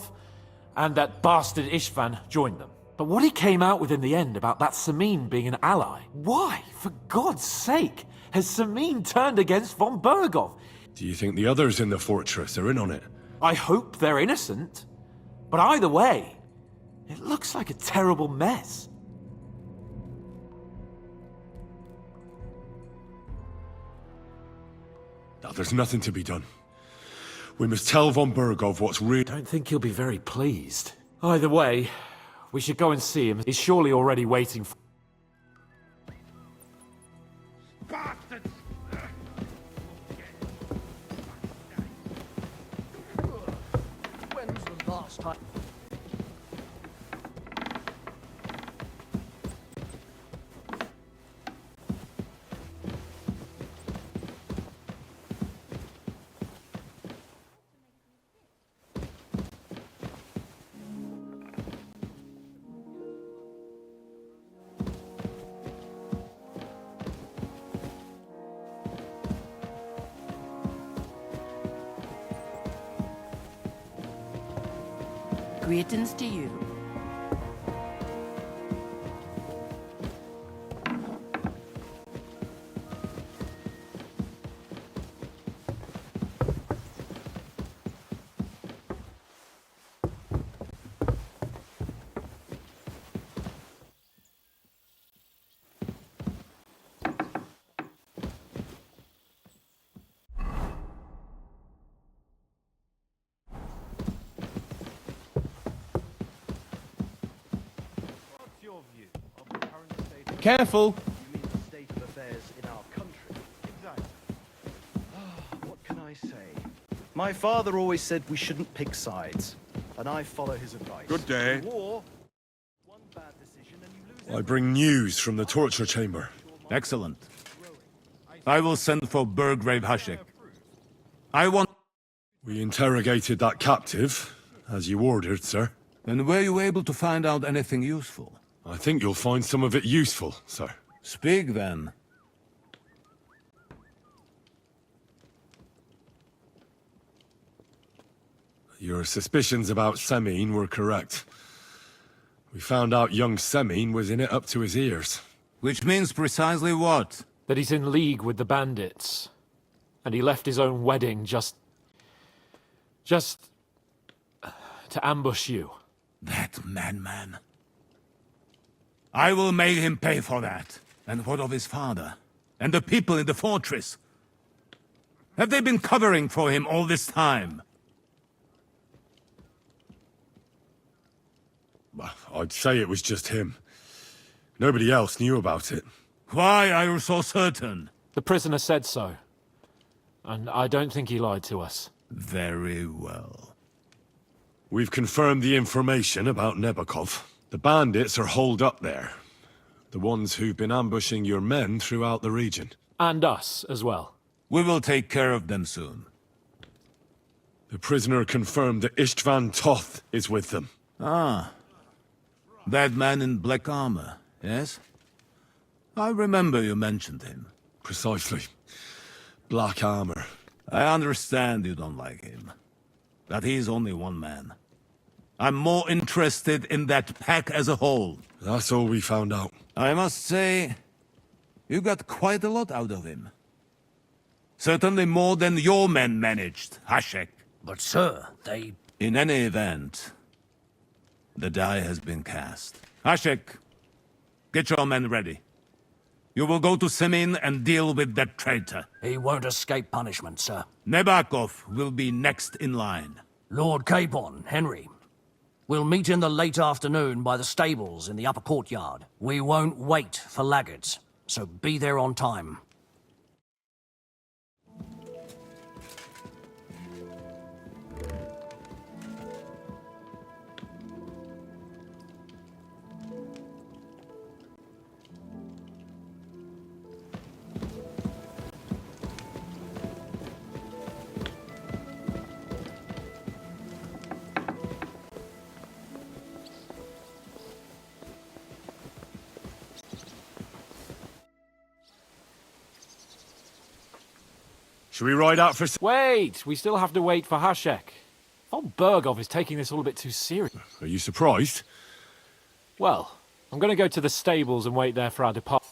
and that bastard Istvan joined them. But what he came out with in the end about that Samin being an ally, why, for God's sake, has Samin turned against von Berghoff? Do you think the others in the fortress are in on it? I hope they're innocent. But either way, it looks like a terrible mess. Now, there's nothing to be done. We must tell von Berghoff what's real. Don't think he'll be very pleased. Either way, we should go and see him. He's surely already waiting for... Bastards! When's the last time? Greetings to you. Careful! You mean the state of affairs in our country? Exactly. What can I say? My father always said we shouldn't pick sides, and I follow his advice. Good day. In war, one bad decision and you lose I bring news from the torture chamber. Excellent. I will send for Burgrave Hashek. I want... We interrogated that captive, as you ordered, sir. And were you able to find out anything useful? I think you'll find some of it useful, sir. Speak, then. Your suspicions about Semin were correct. We found out young Semin was in it up to his ears. Which means precisely what? That he's in league with the bandits. And he left his own wedding just to ambush you. That madman. I will make him pay for that. And what of his father? And the people in the fortress? Have they been covering for him all this time? I'd say it was just him. Nobody else knew about it. Why are you so certain? The prisoner said so. And I don't think he lied to us. Very well. We've confirmed the information about Nabokov. The bandits are holed up there. The ones who've been ambushing your men throughout the region. And us, as well. We will take care of them soon. The prisoner confirmed that Istvan Toth is with them. Ah. That man in black armor, yes? I remember you mentioned him. Precisely. Black armor. I understand you don't like him. That he's only one man. I'm more interested in that pack as a whole. That's all we found out. I must say, you got quite a lot out of him. Certainly more than your men managed, Hashek. But sir, they... In any event, the die has been cast. Hashek, get your men ready. You will go to Semin and deal with that traitor. He won't escape punishment, sir. Nebakov will be next in line. Lord Capon, Henry. We'll meet in the late afternoon by the stables in the upper courtyard. We won't wait for laggards, so be there on time. Should we ride out for... Wait! We still have to wait for Hashek. Von Bergov is taking this all a bit too serious. Are you surprised? Well, I'm going to go to the stables and wait there for our departure.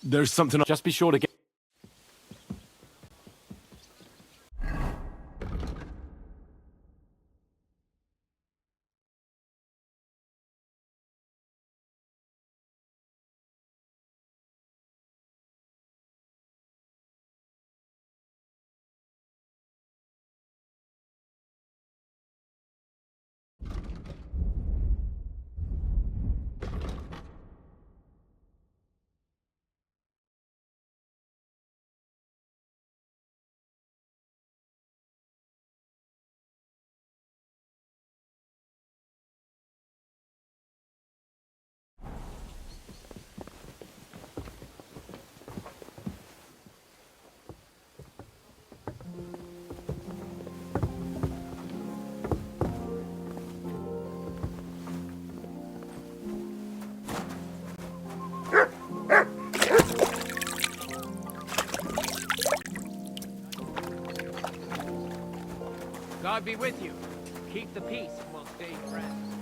There's something... Just be sure to get... God be with you. Keep the peace and we'll stay friends.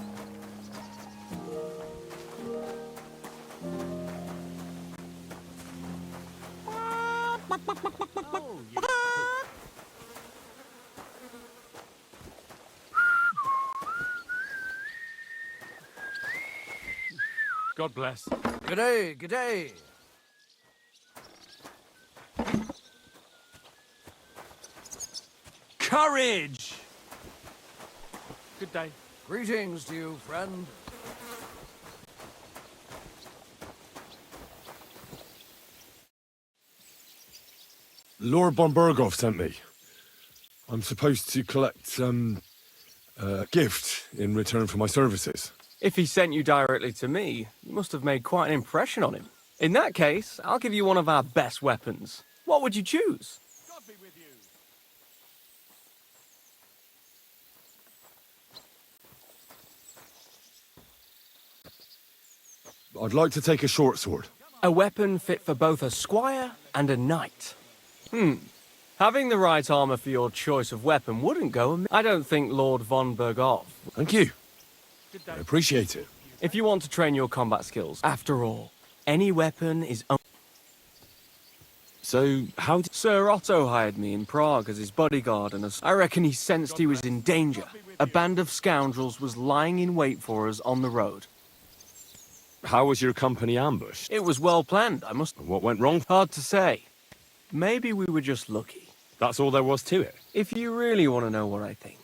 God bless. G'day, g'day. Courage! Good day. Greetings to you, friend. Lord von Bergov sent me. I'm supposed to collect, a gift in return for my services. If he sent you directly to me, you must have made quite an impression on him. In that case, I'll give you one of our best weapons. What would you choose? God be with you. I'd like to take a short sword. A weapon fit for both a squire and a knight. Having the right armor for your choice of weapon wouldn't go amiss. I don't think Lord von Bergov. Thank you. I appreciate it. If you want to train your combat skills, after all, any weapon is... So, how did... Sir Otto hired me in Prague as his bodyguard, and I reckon he sensed he was in danger. A band of scoundrels was lying in wait for us on the road. How was your company ambushed? It was well planned, I must... What went wrong? Hard to say. Maybe we were just lucky. That's all there was to it? If you really want to know what I think.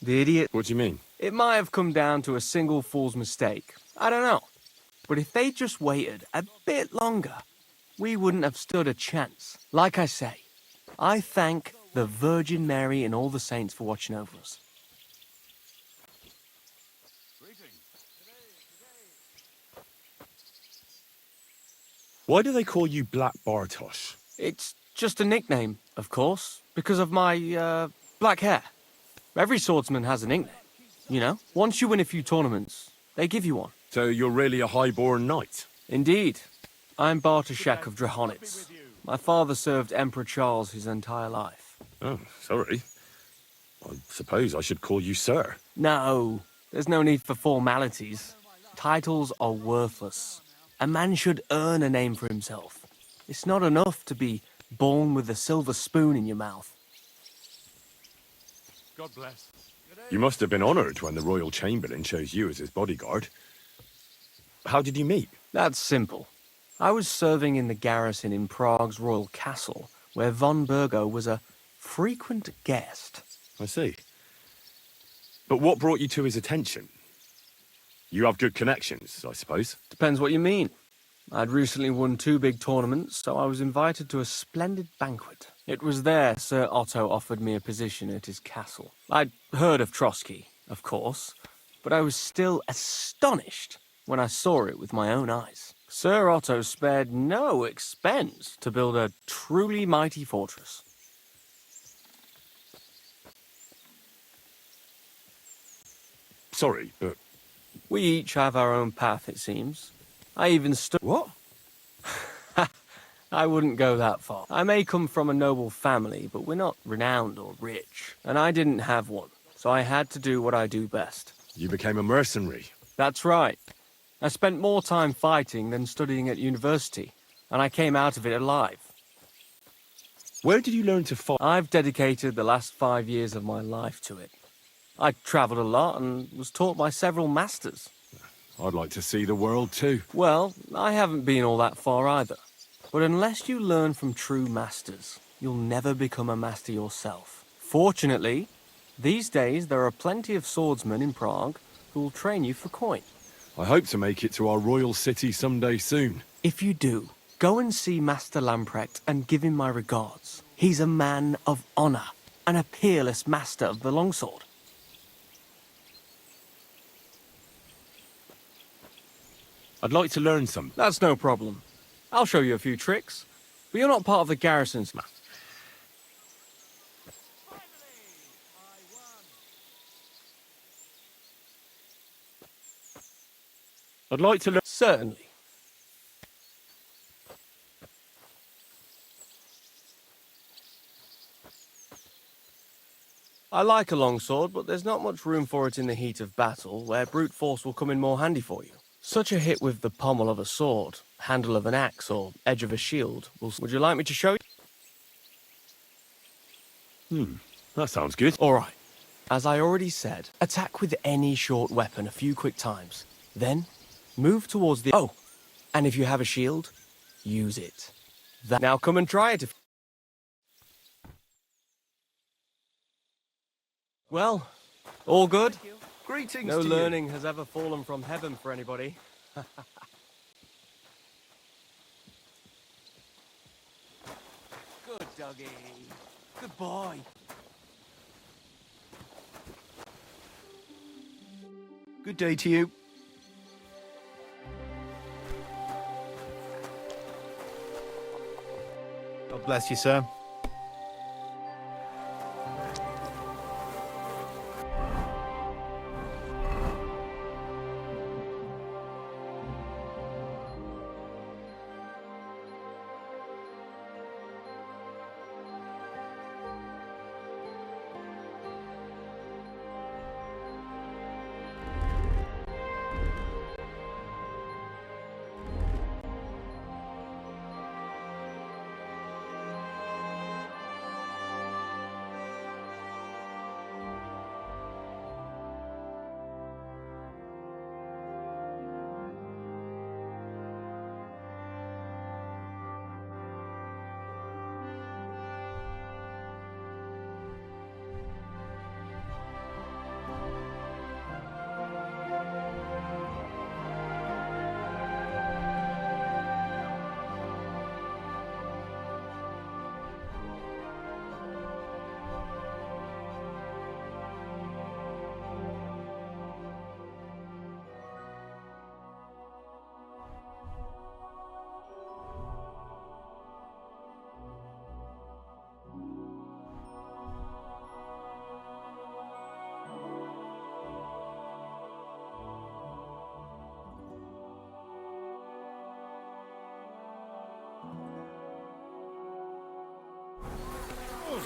The idiot... What do you mean? It might have come down to a single fool's mistake. I don't know. But if they just waited a bit longer, we wouldn't have stood a chance. Like I say, I thank the Virgin Mary and all the saints for watching over us. Why do they call you Black Bartosz? It's just a nickname, of course, because of my, black hair. Every swordsman has a nickname, you know? Once you win a few tournaments, they give you one. So you're really a high-born knight? Indeed. I'm Bartoszek of Drahonitz. My father served Emperor Charles his entire life. Oh, sorry. I suppose I should call you sir. No, there's no need for formalities. Titles are worthless. A man should earn a name for himself. It's not enough to be born with a silver spoon in your mouth. God bless. You must have been honoured when the Royal Chamberlain chose you as his bodyguard. How did you meet? That's simple. I was serving in the garrison in Prague's royal castle, where von Burgo was a frequent guest. I see. But what brought you to his attention? You have good connections, I suppose. Depends what you mean. I'd recently won 2 big tournaments, so I was invited to a splendid banquet. It was there Sir Otto offered me a position at his castle. I'd heard of Trotsky, of course, but I was still astonished when I saw it with my own eyes. Sir Otto spared no expense to build a truly mighty fortress. Sorry, but... We each have our own path, it seems. I even stood... What? I wouldn't go that far. I may come from a noble family, but we're not renowned or rich. And I didn't have one, so I had to do what I do best. You became a mercenary. That's right. I spent more time fighting than studying at university, and I came out of it alive. Where did you learn to fight? I've dedicated the last 5 years of my life to it. I travelled a lot and was taught by several masters. I'd like to see the world too. Well, I haven't been all that far either. But unless you learn from true masters, you'll never become a master yourself. Fortunately, these days there are plenty of swordsmen in Prague who will train you for coin. I hope to make it to our royal city someday soon. If you do, go and see Master Lamprecht and give him my regards. He's a man of honour and a peerless master of the longsword. I'd like to learn some. That's no problem. I'll show you a few tricks, but you're not part of the garrison's. I'd like to learn. Certainly. I like a longsword, but there's not much room for it in the heat of battle, where brute force will come in more handy for you. Such a hit with the pommel of a sword, handle of an axe, or edge of a shield will... Would you like me to show you? That sounds good. All right. As I already said, attack with any short weapon a few quick times. Then, move towards the... Oh, and if you have a shield, use it. Now come and try it if... Well, all good? Greetings No to learning has ever fallen from heaven for anybody. Good doggy. Good boy. Good day to you. God bless you, sir.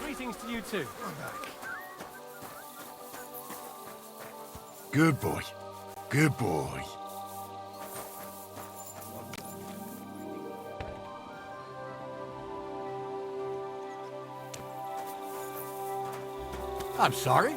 Greetings to you too. Good boy. Good boy. I'm sorry.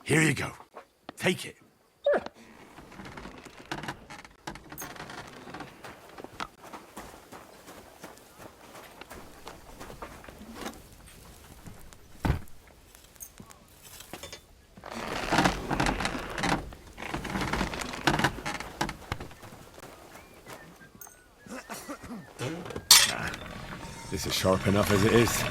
Here you go. Take it. This is sharp enough as it is.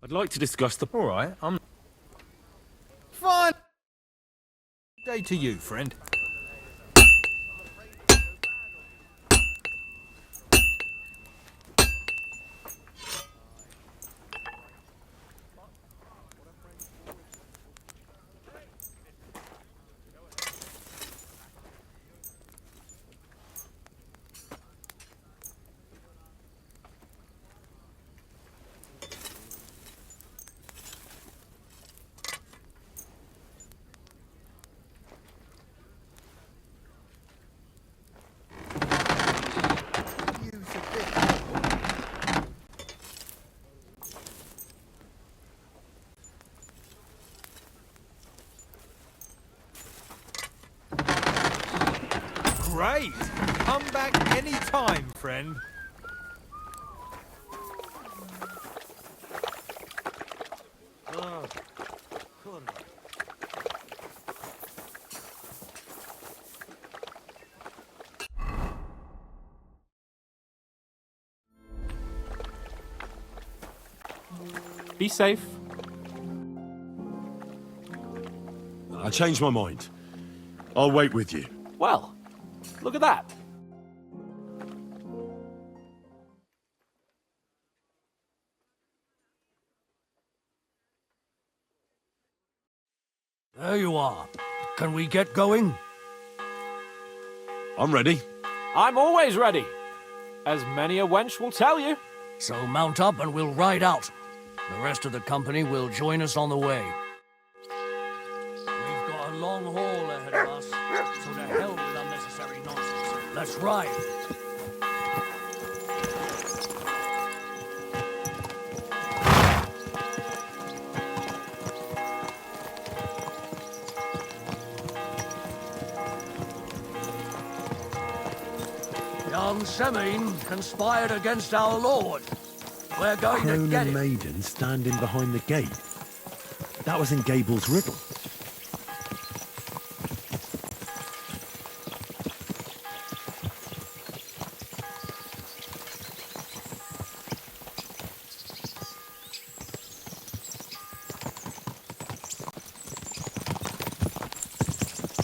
I'd like to discuss the... All right, I'm... Fine! Day to you, friend. Great! Come back any time, friend. Oh, come on. Be safe. I changed my mind. I'll wait with you. Well, look at that. There you are. Can we get going? I'm ready. I'm always ready. As many a wench will tell you. So mount up and we'll ride out. The rest of the company will join us on the way. We've got a long haul ahead of us, so to hell with unnecessary nonsense. Let's ride. Young Semine conspired against our lord. We're going to Crone get and him. maiden standing behind the gate. That was in Gable's riddle.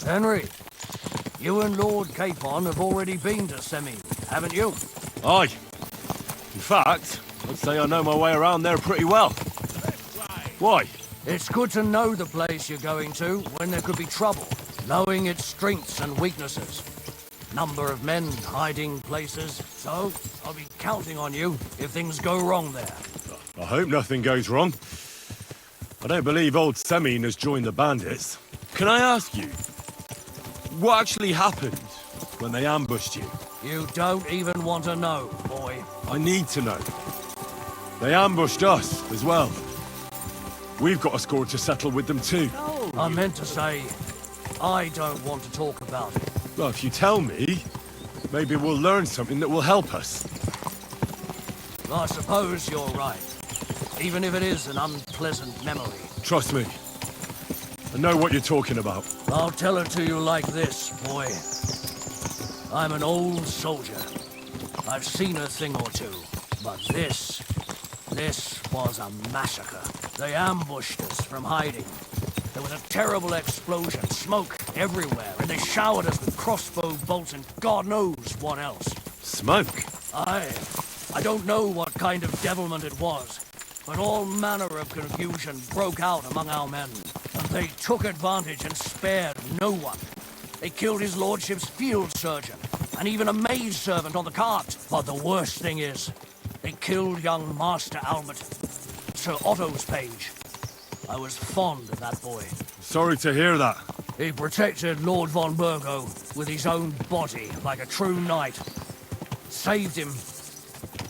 Henry, you and Lord Capon have already been to Semine, haven't you? Aye. In fact, I'd say I know my way around there pretty well. Why? It's good to know the place you're going to when there could be trouble, knowing its strengths and weaknesses. Number of men, hiding places, so I'll be counting on you if things go wrong there. I hope nothing goes wrong. I don't believe old Semine has joined the bandits. Can I ask you, what actually happened when they ambushed you? You don't even want to know, boy. I need to know. They ambushed us as well. We've got a score to settle with them too. I meant to say, I don't want to talk about it. Well, if you tell me, maybe we'll learn something that will help us. I suppose you're right, even if it is an unpleasant memory. Trust me. I know what you're talking about. I'll tell it to you like this, boy. I'm an old soldier. I've seen a thing or two, but this was a massacre. They ambushed us from hiding. There was a terrible explosion, smoke everywhere, and they showered us with crossbow bolts and God knows what else. Smoke? I don't know what kind of devilment it was, but all manner of confusion broke out among our men, and they took advantage and spared no one. They killed his lordship's field surgeon, and even a maid servant on the cart. But the worst thing is, they killed young Master Albert, Sir Otto's page. I was fond of that boy. Sorry to hear that. He protected Lord von Burgo with his own body like a true knight. Saved him,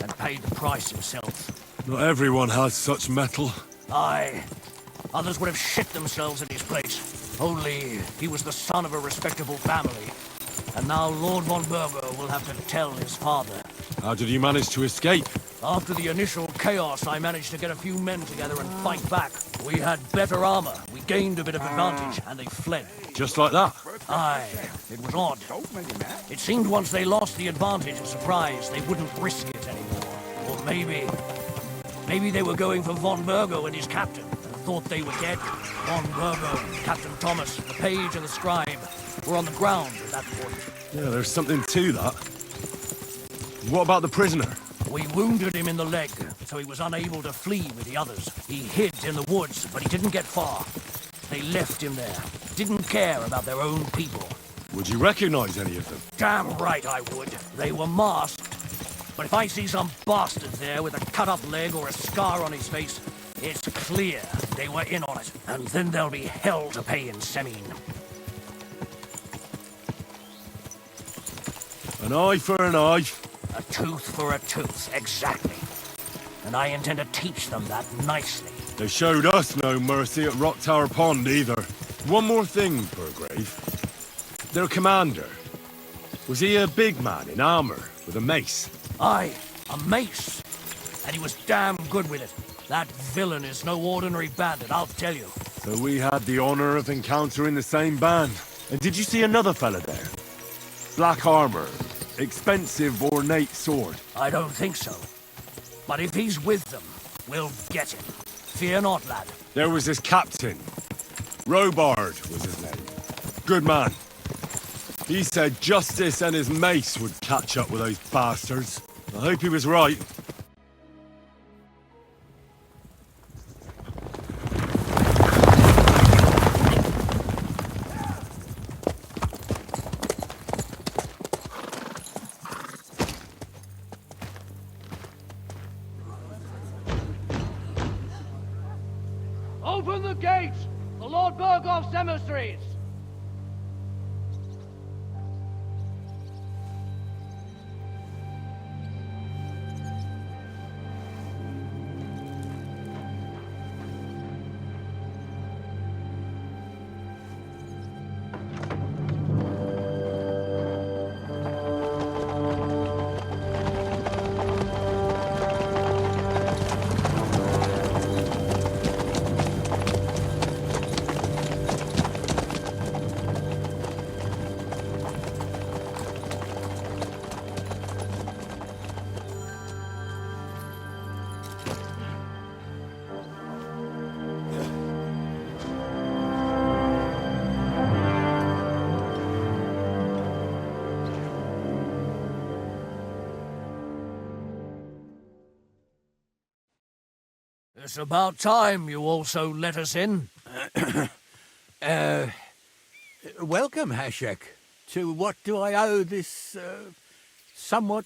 and paid the price himself. Not everyone has such metal. Aye. Others would have shit themselves in his place. Only he was the son of a respectable family. And now Lord von Burgo will have to tell his father. How did you manage to escape? After the initial chaos, I managed to get a few men together and fight back. We had better armor, we gained a bit of advantage, and they fled. Just like that? Aye, it was odd. It seemed once they lost the advantage of surprise, they wouldn't risk it anymore. Or maybe they were going for von Burgo and his captain, and thought they were dead. Von Burgo, Captain Thomas, the page and the scribe were on the ground at that point. Yeah, there's something to that. What about the prisoner? We wounded him in the leg, so he was unable to flee with the others. He hid in the woods, but he didn't get far. They left him there. Didn't care about their own people. Would you recognize any of them? Damn right I would. They were masked. But if I see some bastard there with a cut-up leg or a scar on his face, it's clear they were in on it. And then there'll be hell to pay in Semine. An eye for an eye. A tooth for a tooth, exactly. And I intend to teach them that nicely. They showed us no mercy at Rock Tower Pond either. One more thing, Burgrave. Their commander. Was he a big man in armor with a mace? Aye, a mace. And he was damn good with it. That villain is no ordinary bandit, I'll tell you. So we had the honor of encountering the same band. And did you see another fella there? Black armor, expensive ornate sword. I don't think so. But if he's with them, we'll get him. Fear not, lad. There was his captain. Robard was his name. Good man. He said justice and his mace would catch up with those bastards. I hope he was right. Open the gates! The Lord Bergoff's emissaries! It's about time you also let us in. Welcome, Hashek. To what do I owe this, somewhat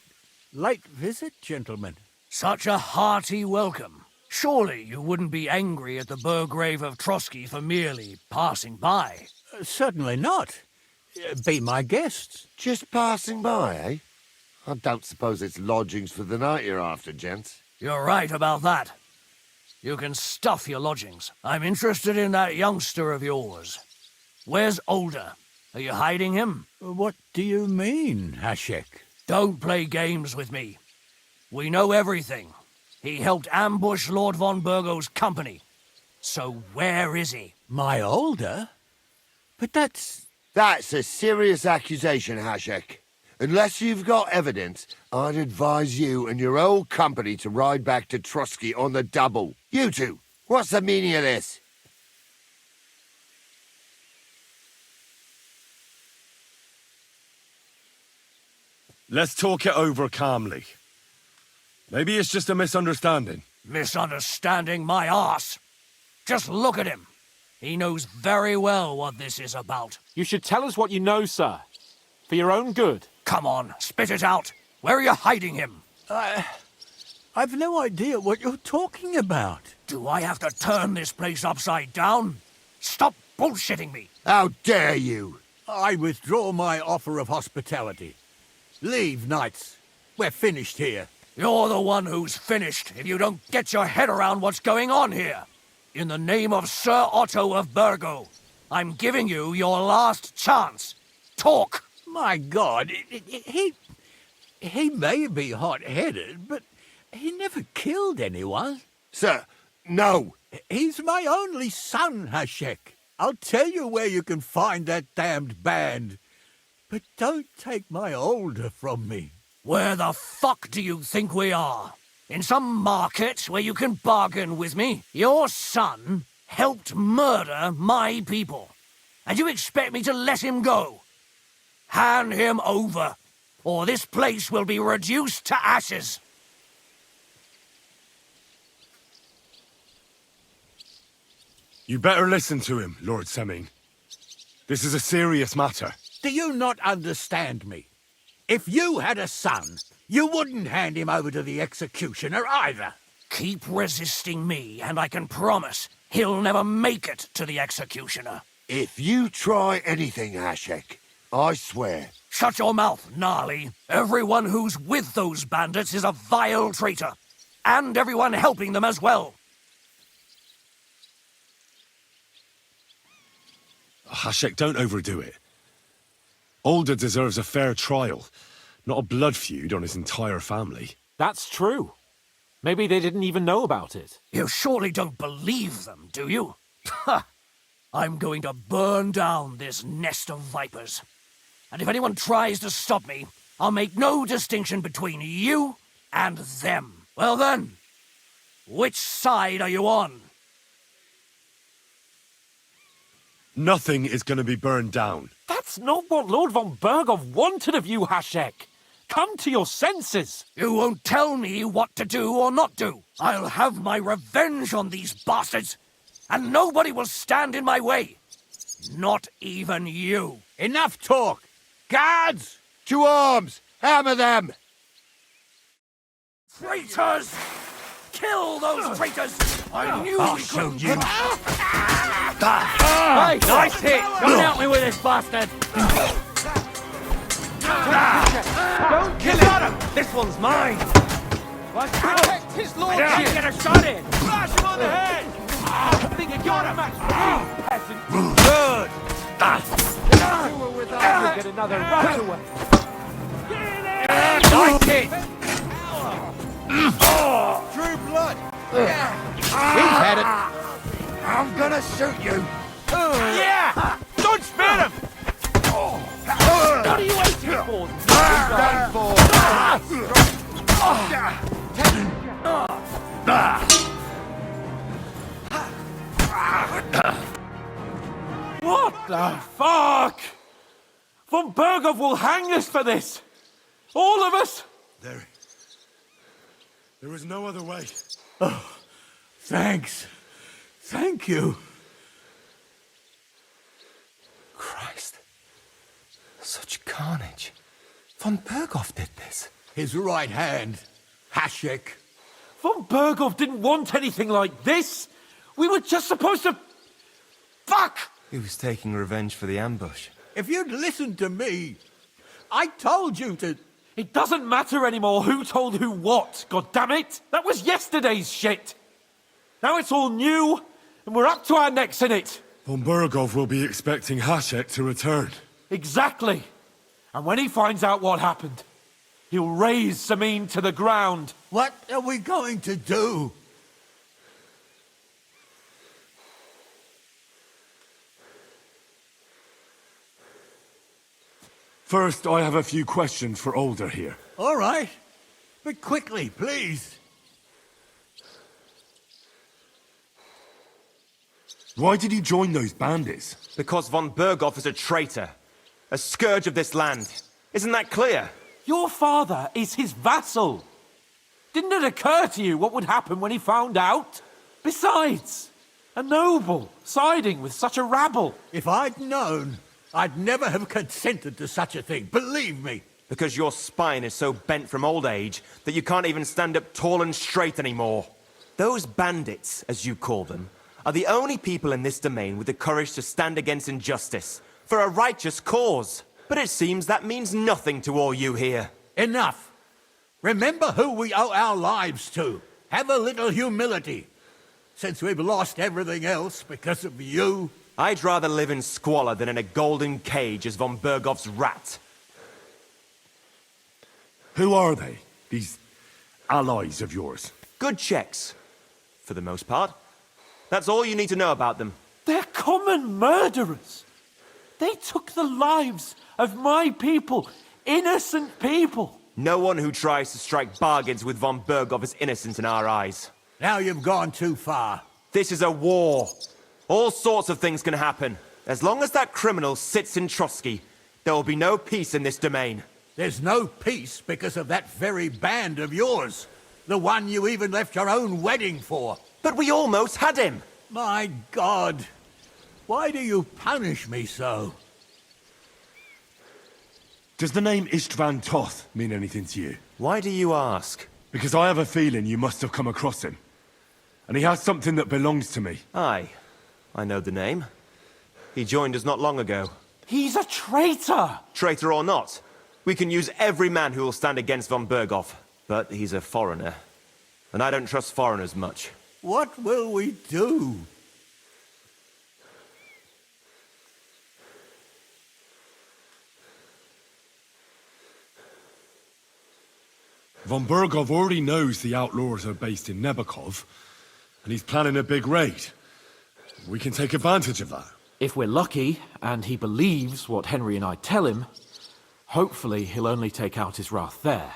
late visit, gentlemen? Such a hearty welcome. Surely you wouldn't be angry at the Burgrave of Trotsky for merely passing by. Certainly not. Be my guests. Just passing by, eh? I don't suppose it's lodgings for the night you're after, gents. You're right about that. You can stuff your lodgings. I'm interested in that youngster of yours. Where's Older? Are you hiding him? What do you mean, Hashek? Don't play games with me. We know everything. He helped ambush Lord von Burgo's company. So where is he? My Older? But that's a serious accusation, Hashek. Unless you've got evidence, I'd advise you and your old company to ride back to Trotsky on the double. You two, what's the meaning of this? Let's talk it over calmly. Maybe it's just a misunderstanding. Misunderstanding my arse. Just look at him. He knows very well what this is about. You should tell us what you know, sir. For your own good. Come on, spit it out. Where are you hiding him? I've no idea what you're talking about. Do I have to turn this place upside down? Stop bullshitting me. How dare you? I withdraw my offer of hospitality. Leave, knights. We're finished here. You're the one who's finished if you don't get your head around what's going on here. In the name of Sir Otto of Burgo, I'm giving you your last chance. Talk! My God, he may be hot-headed, but he never killed anyone. Sir, no. He's my only son, Hashek. I'll tell you where you can find that damned band. But don't take my Older from me. Where the fuck do you think we are? In some market where you can bargain with me? Your son helped murder my people. And you expect me to let him go? Hand him over, or this place will be reduced to ashes. You better listen to him, Lord Semming. This is a serious matter. Do you not understand me? If you had a son, you wouldn't hand him over to the executioner either. Keep resisting me, and I can promise he'll never make it to the executioner. If you try anything, Hashek, I swear. Shut your mouth, Gnarly. Everyone who's with those bandits is a vile traitor. And everyone helping them as well. Hashek, don't overdo it. Older deserves a fair trial, not a blood feud on his entire family. That's true. Maybe they didn't even know about it. You surely don't believe them, do you? Ha! I'm going to burn down this nest of vipers. And if anyone tries to stop me, I'll make no distinction between you and them. Well then, which side are you on? Nothing is going to be burned down. That's not what Lord von Bergov wanted of you, Hashek. Come to your senses. You won't tell me what to do or not do. I'll have my revenge on these bastards, and nobody will stand in my way. Not even you. Enough talk. Guards! To arms! Hammer them! Traitors! Kill those traitors! I knew I'll we show couldn't you. Hey, nice hit! Come and help me with this bastard! Don't kill him! This one's mine! What? Protect his lordship! I can't get a shot in! Slash him on the head! I think you got him, peasant! Good! You were without you get another rush away! Nice hit! Drew blood! He's had it! I'm gonna shoot you! Yeah! Don't spare him! What are you waiting for? Done for! What the fuck? Von Berghoff will hang us for this! All of us! There was no other way. Oh, thanks. Thank you. Christ. Such carnage. Von Berghoff did this. His right hand, Hashek. Von Berghoff didn't want anything like this! We were just supposed to... Fuck! He was taking revenge for the ambush. If you'd listened to me, I told you to... It doesn't matter anymore who told who what, goddammit! That was yesterday's shit! Now it's all new, and we're up to our necks in it! Von Berghoff will be expecting Hashek to return. Exactly! And when he finds out what happened, he'll raze Samin to the ground. What are we going to do? First, I have a few questions for Older here. All right. But quickly, please. Why did you join those bandits? Because von Berghoff is a traitor. A scourge of this land. Isn't that clear? Your father is his vassal. Didn't it occur to you what would happen when he found out? Besides, a noble siding with such a rabble. If I'd known, I'd never have consented to such a thing, believe me. Because your spine is so bent from old age that you can't even stand up tall and straight anymore. Those bandits, as you call them, are the only people in this domain with the courage to stand against injustice, for a righteous cause. But it seems that means nothing to all you here. Enough. Remember who we owe our lives to. Have a little humility. Since we've lost everything else because of you. I'd rather live in squalor than in a golden cage as von Berghoff's rat. Who are they, these allies of yours? Good checks, for the most part. That's all you need to know about them. They're common murderers. They took the lives of my people, innocent people. No one who tries to strike bargains with von Berghoff is innocent in our eyes. Now you've gone too far. This is a war. All sorts of things can happen. As long as that criminal sits in Trotsky, there will be no peace in this domain. There's no peace because of that very band of yours. The one you even left your own wedding for. But we almost had him. My God. Why do you punish me so? Does the name Istvan Toth mean anything to you? Why do you ask? Because I have a feeling you must have come across him. And he has something that belongs to me. Aye. I know the name. He joined us not long ago. He's a traitor! Traitor or not, we can use every man who will stand against von Berghoff. But he's a foreigner. And I don't trust foreigners much. What will we do? Von Berghoff already knows the outlaws are based in Nebakov, and he's planning a big raid. We can take advantage of that. If we're lucky, and he believes what Henry and I tell him, hopefully he'll only take out his wrath there.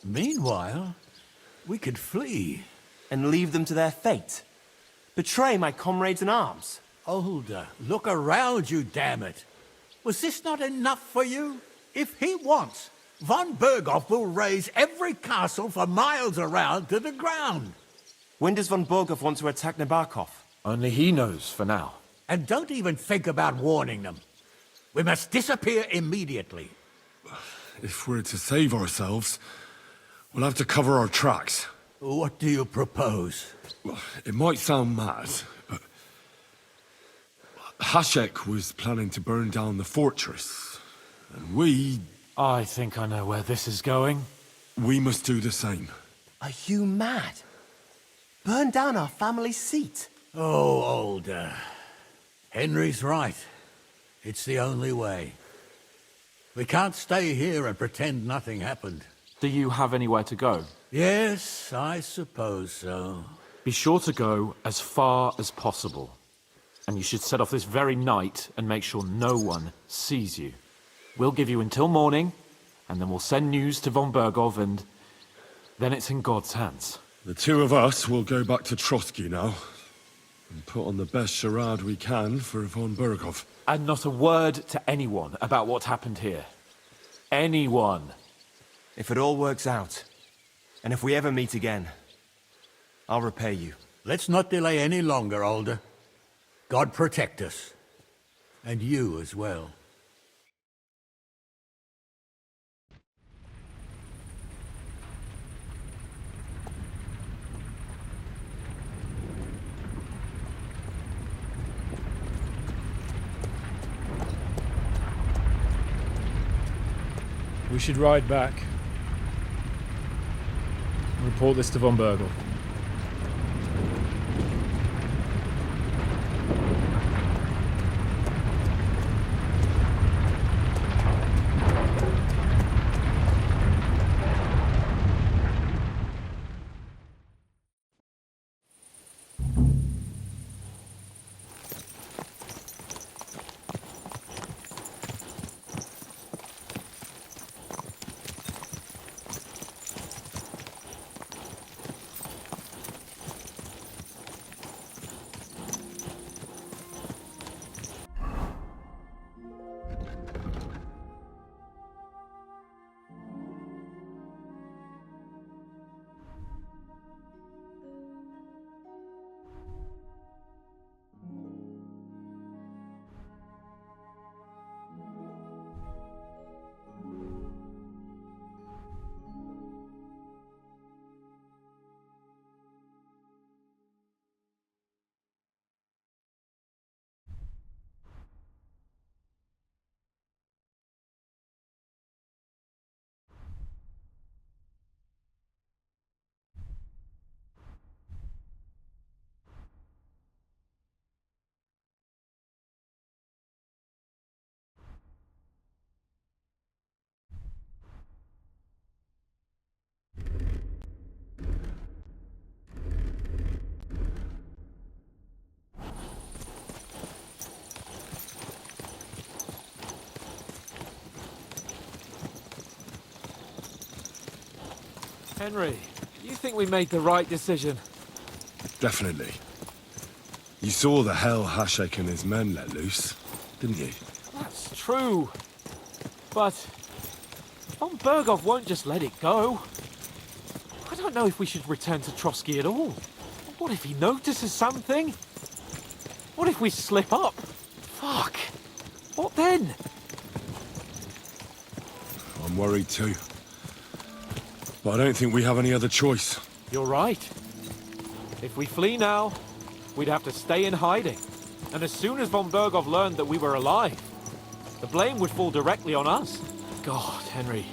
Meanwhile, we could flee. And leave them to their fate. Betray my comrades in arms. Older, look around you, damn it. Was this not enough for you? If he wants, von Berghoff will raise every castle for miles around to the ground. When does von Berghoff want to attack Nabokov? Only he knows for now. And don't even think about warning them. We must disappear immediately. If we're to save ourselves, we'll have to cover our tracks. What do you propose? Well, it might sound mad, but Hashek was planning to burn down the fortress, and we... I think I know where this is going. We must do the same. Are you mad? Burn down our family seat? Oh, Older. Henry's right. It's the only way. We can't stay here and pretend nothing happened. Do you have anywhere to go? Yes, I suppose so. Be sure to go as far as possible. And you should set off this very night and make sure no one sees you. We'll give you until morning, and then we'll send news to von Bergov, and then it's in God's hands. The two of us will go back to Trotsky now, and put on the best charade we can for von Bergov. And not a word to anyone about what happened here. Anyone. If it all works out, and if we ever meet again, I'll repay you. Let's not delay any longer, Older. God protect us. And you as well. We should ride back. Report this to von Bergel. Henry, you think we made the right decision? Definitely. You saw the hell Hashek and his men let loose, didn't you? That's true. But von Bergov won't just let it go. I don't know if we should return to Trotsky at all. What if he notices something? What if we slip up? Fuck. What then? I'm worried too. But I don't think we have any other choice. You're right. If we flee now, we'd have to stay in hiding. And as soon as von Bergov learned that we were alive, the blame would fall directly on us. God, Henry.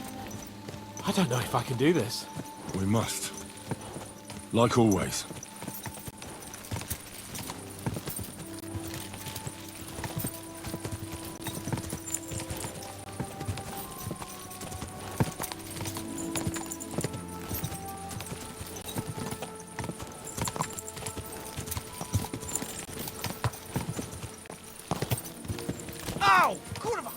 I don't know if I can do this. We must. Like always. Ow! Kurwa!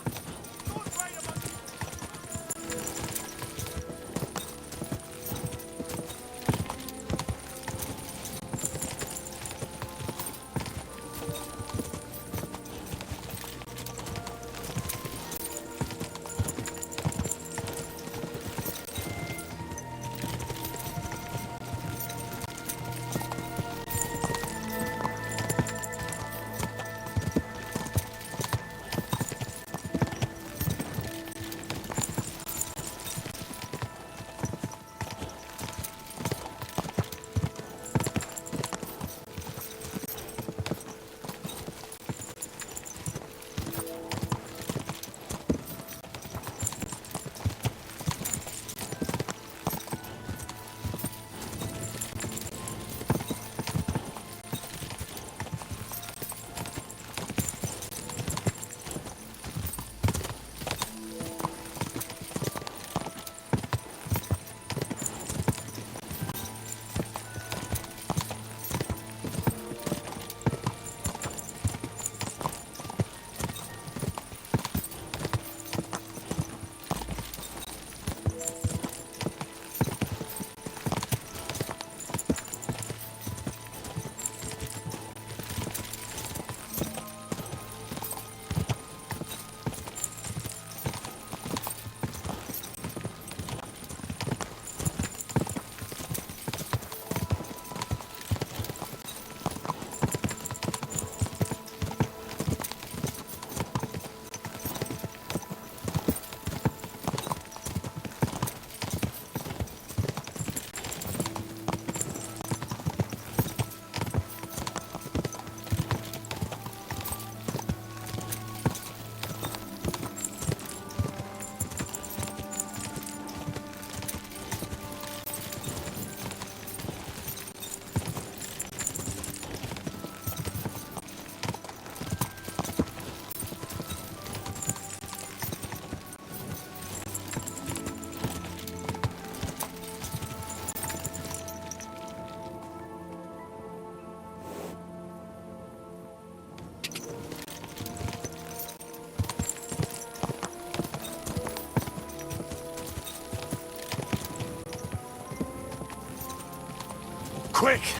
quick!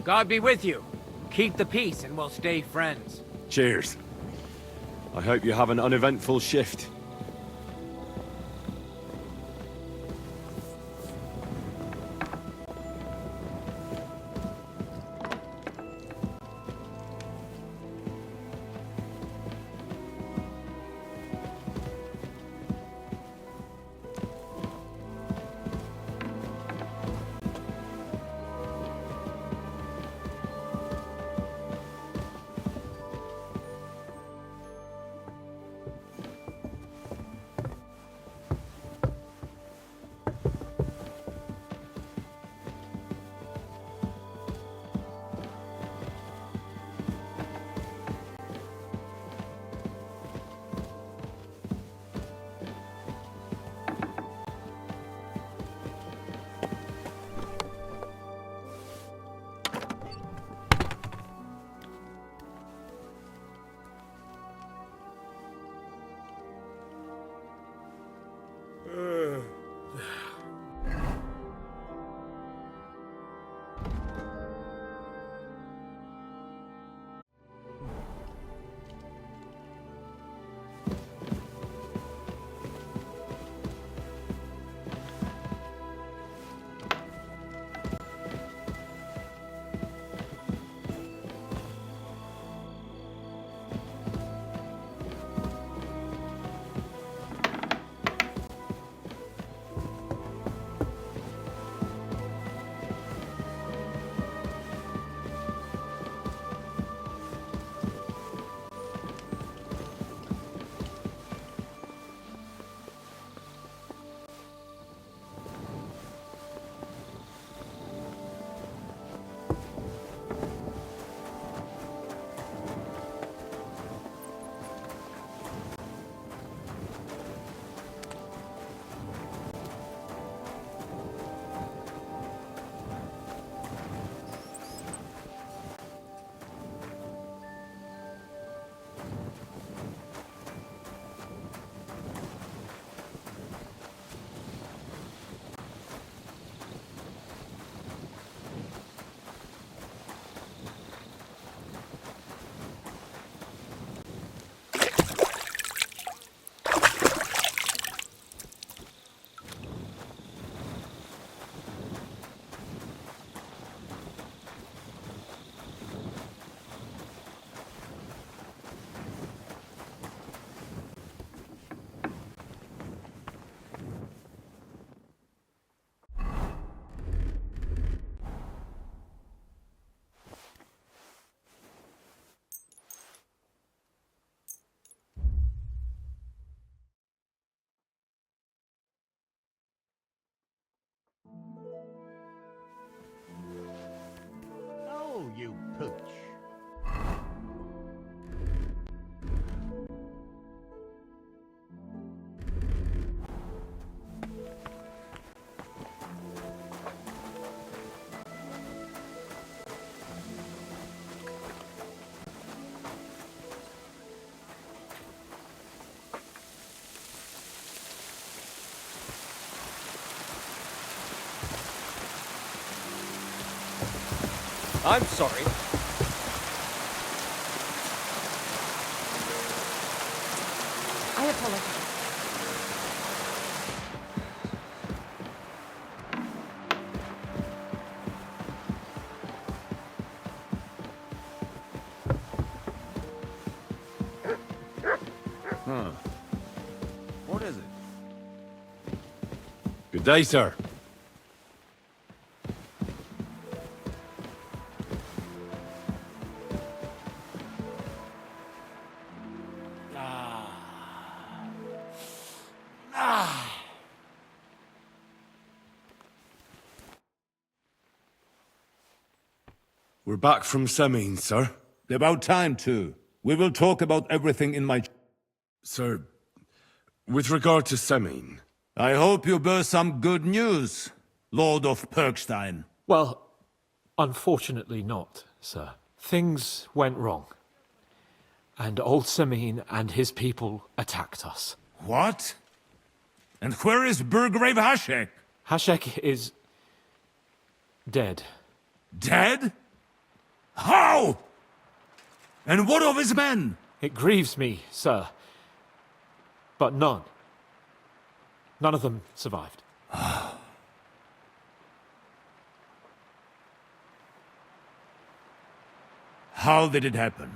God be with you. Keep the peace and we'll stay friends. Cheers. I hope you have an uneventful shift. I'm sorry. I apologize. Huh. What is it? Good day, sir. We're back from Semin, sir. About time, too. We will talk about everything in my... Sir, with regard to Semin... I hope you bear some good news, Lord of Perkstein. Well, unfortunately not, sir. Things went wrong. And old Semin and his people attacked us. What? And where is Burgrave Hashek? Hashek is... dead. Dead? How? And what of his men? It grieves me, sir. But none. None of them survived. How did it happen?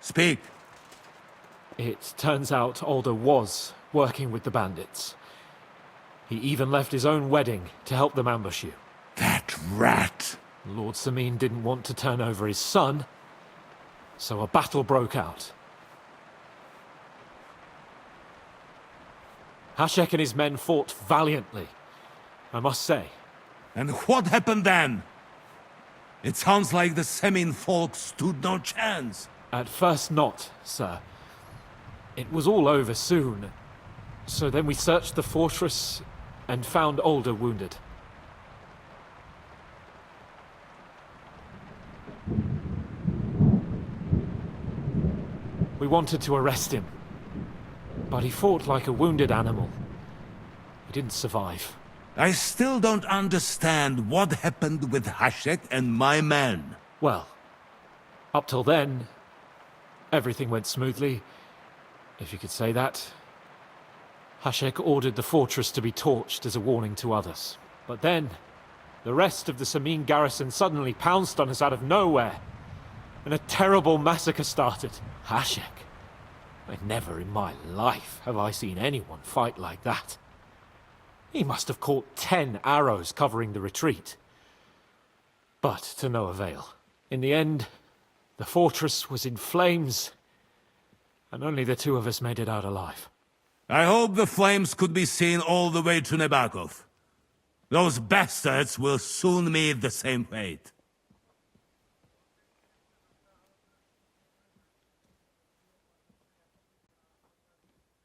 Speak. It turns out Alder was working with the bandits. He even left his own wedding to help them ambush you. That rat! Lord Semin didn't want to turn over his son, so a battle broke out. Hashek and his men fought valiantly, I must say. And what happened then? It sounds like the Semin folk stood no chance. At first not, sir. It was all over soon. So then we searched the fortress and found Alder wounded. We wanted to arrest him, but he fought like a wounded animal. He didn't survive. I still don't understand what happened with Hashek and my men. Well, up till then, everything went smoothly, if you could say that. Hashek ordered the fortress to be torched as a warning to others. But then, the rest of the Semin garrison suddenly pounced on us out of nowhere, and a terrible massacre started. Hashek. Never in my life have I seen anyone fight like that. He must have caught 10 arrows covering the retreat. But to no avail. In the end, the fortress was in flames, and only the two of us made it out alive. I hope the flames could be seen all the way to Nebakov. Those bastards will soon meet the same fate.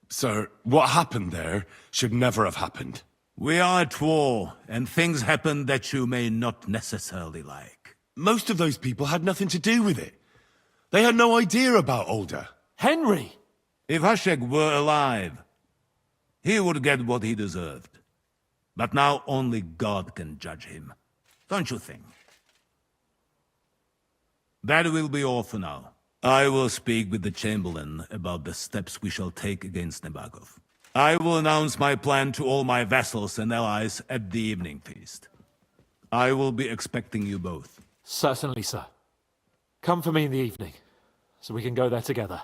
Sir, what happened there should never have happened. We are at war, and things happen that you may not necessarily like. Most of those people had nothing to do with it. They had no idea about Alder. Henry! If Hashek were alive, he would get what he deserved. But now only God can judge him. Don't you think? That will be all for now. I will speak with the Chamberlain about the steps we shall take against Nebakov. I will announce my plan to all my vassals and allies at the evening feast. I will be expecting you both. Certainly, sir. Come for me in the evening, so we can go there together.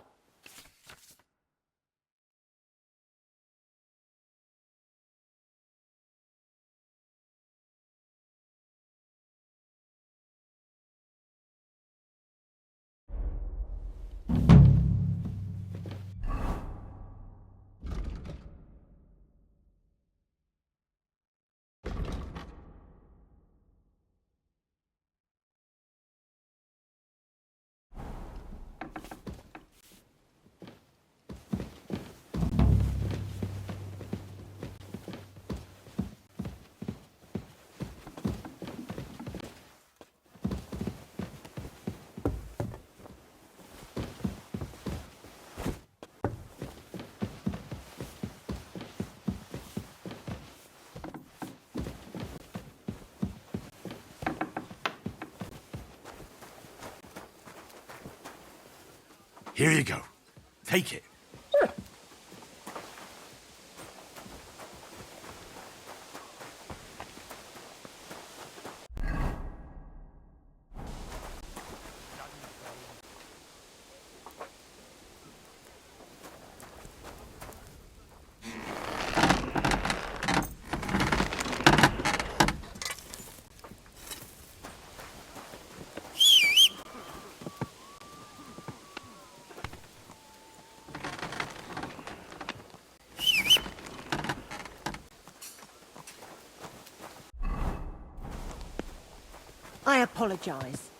Here you go. Take it. I apologize.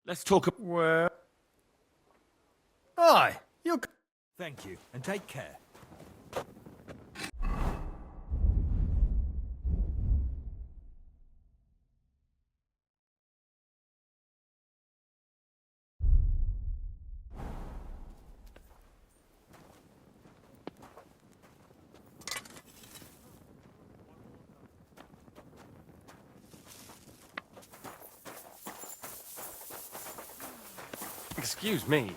Let's talk. Well. Aye, you. Thank you, and take care. Excuse me.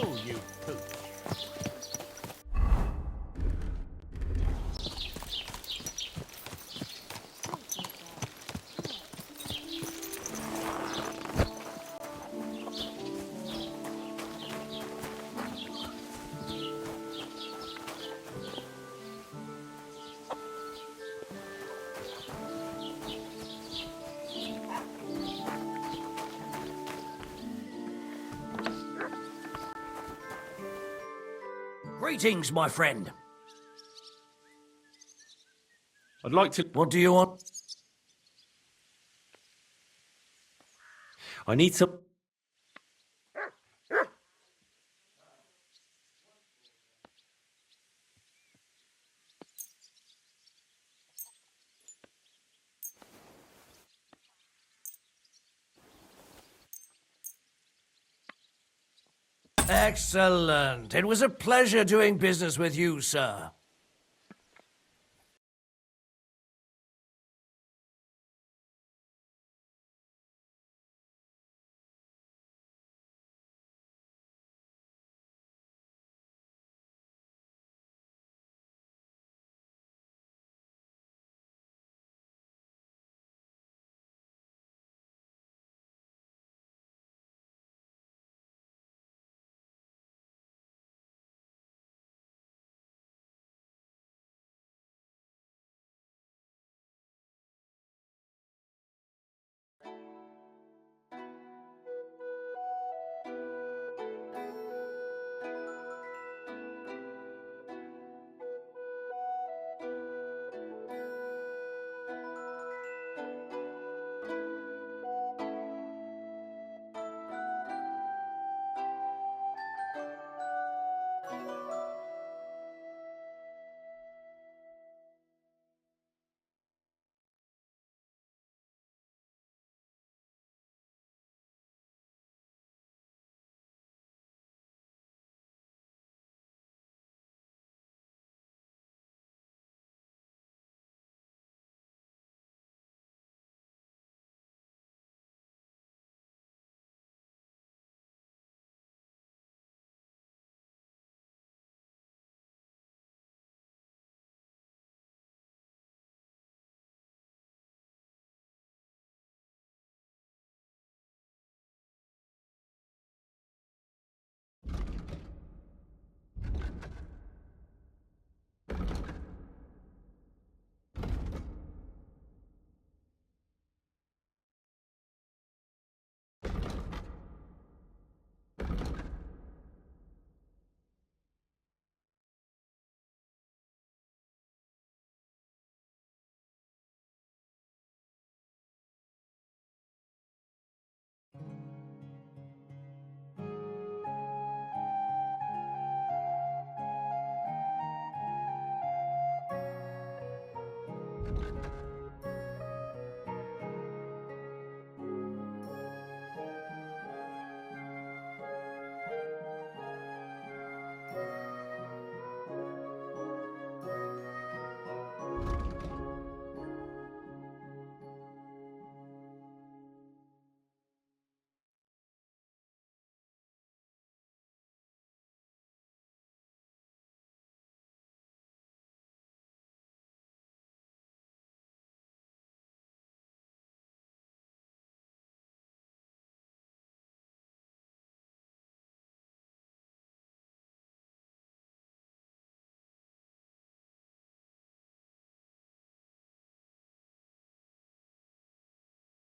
Oh, you pooch. Greetings, my friend. I'd like to... What do you want? I need some... Excellent. It was a pleasure doing business with you, sir.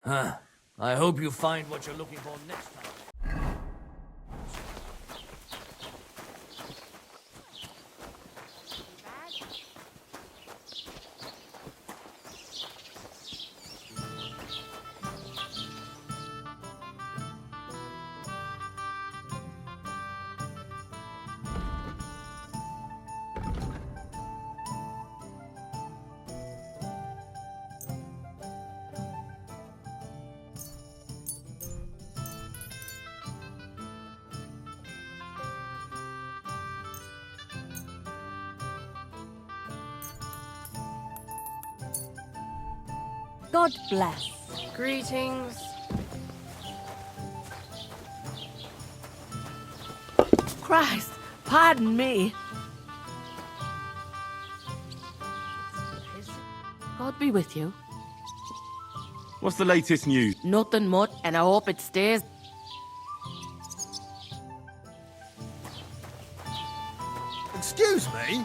Huh. I hope you find what you're looking for next time. God bless. Greetings. Christ, pardon me. God be with you. What's the latest news? Nothing much, and I hope it stays. Excuse me?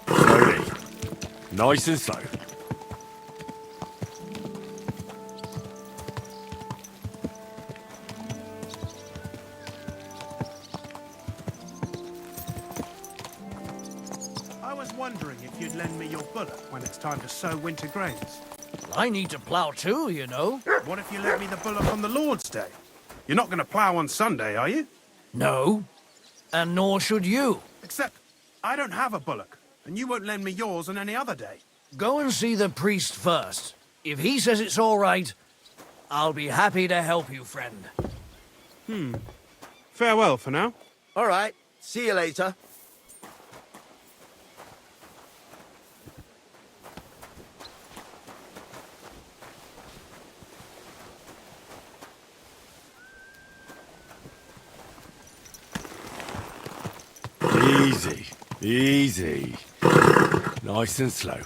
Slowly. Nice and slow. I was wondering if you'd lend me your bullock when it's time to sow winter grains. I need to plough too, you know. What if you lent me the bullock on the Lord's Day? You're not going to plough on Sunday, are you? No. And nor should you. Except, I don't have a bullock, and you won't lend me yours on any other day. Go and see the priest first. If he says it's all right, I'll be happy to help you, friend. Farewell for now. All right. See you later. Easy. Easy. Nice and slow.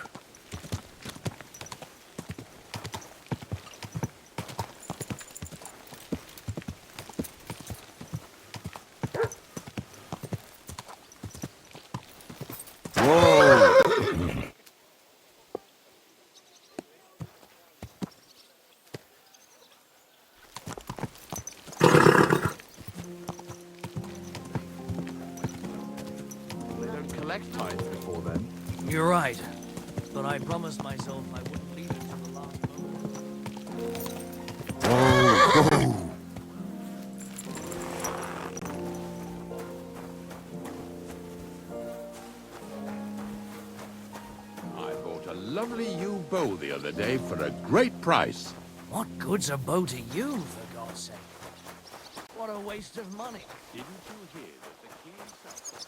Whoa! They don't collect tithes before then. You're right. But I promised myself I wouldn't leave it till the last moment. Whoa! I bought a lovely new bow the other day for a great price. What good's a bow to you, for God's sake? What a waste of money. Didn't you hear that the king himself...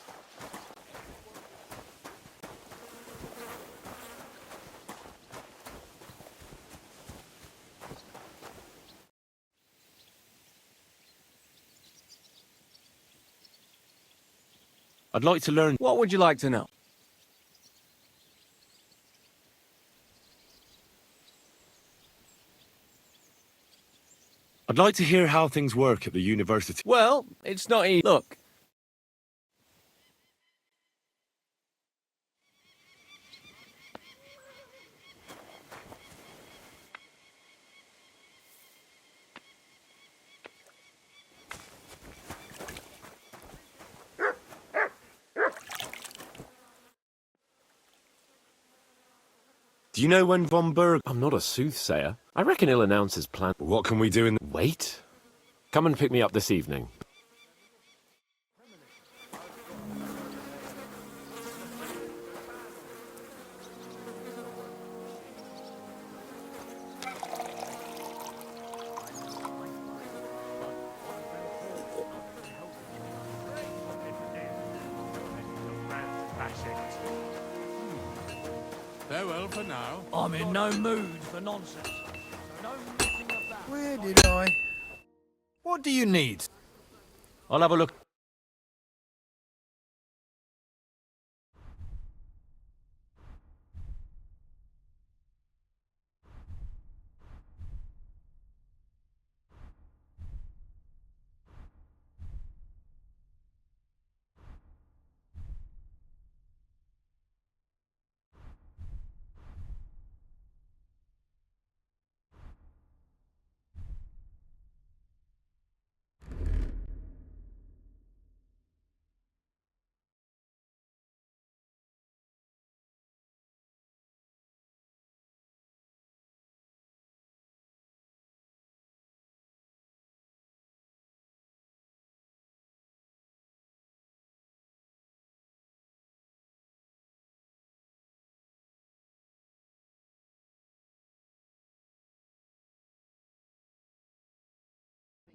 I'd like to learn. What would you like to know? I'd like to hear how things work at the university. Well, it's not easy. Look. Do you know when Von Berg... I'm not a soothsayer. I reckon he'll announce his plan. What can we do in... Wait. Come and pick me up this evening. Farewell for now. I'm in no mood for nonsense. So no messing about. Where did I? What do you need? I'll have a look.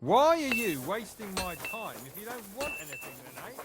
Why are you wasting my time if you don't want anything then, eh?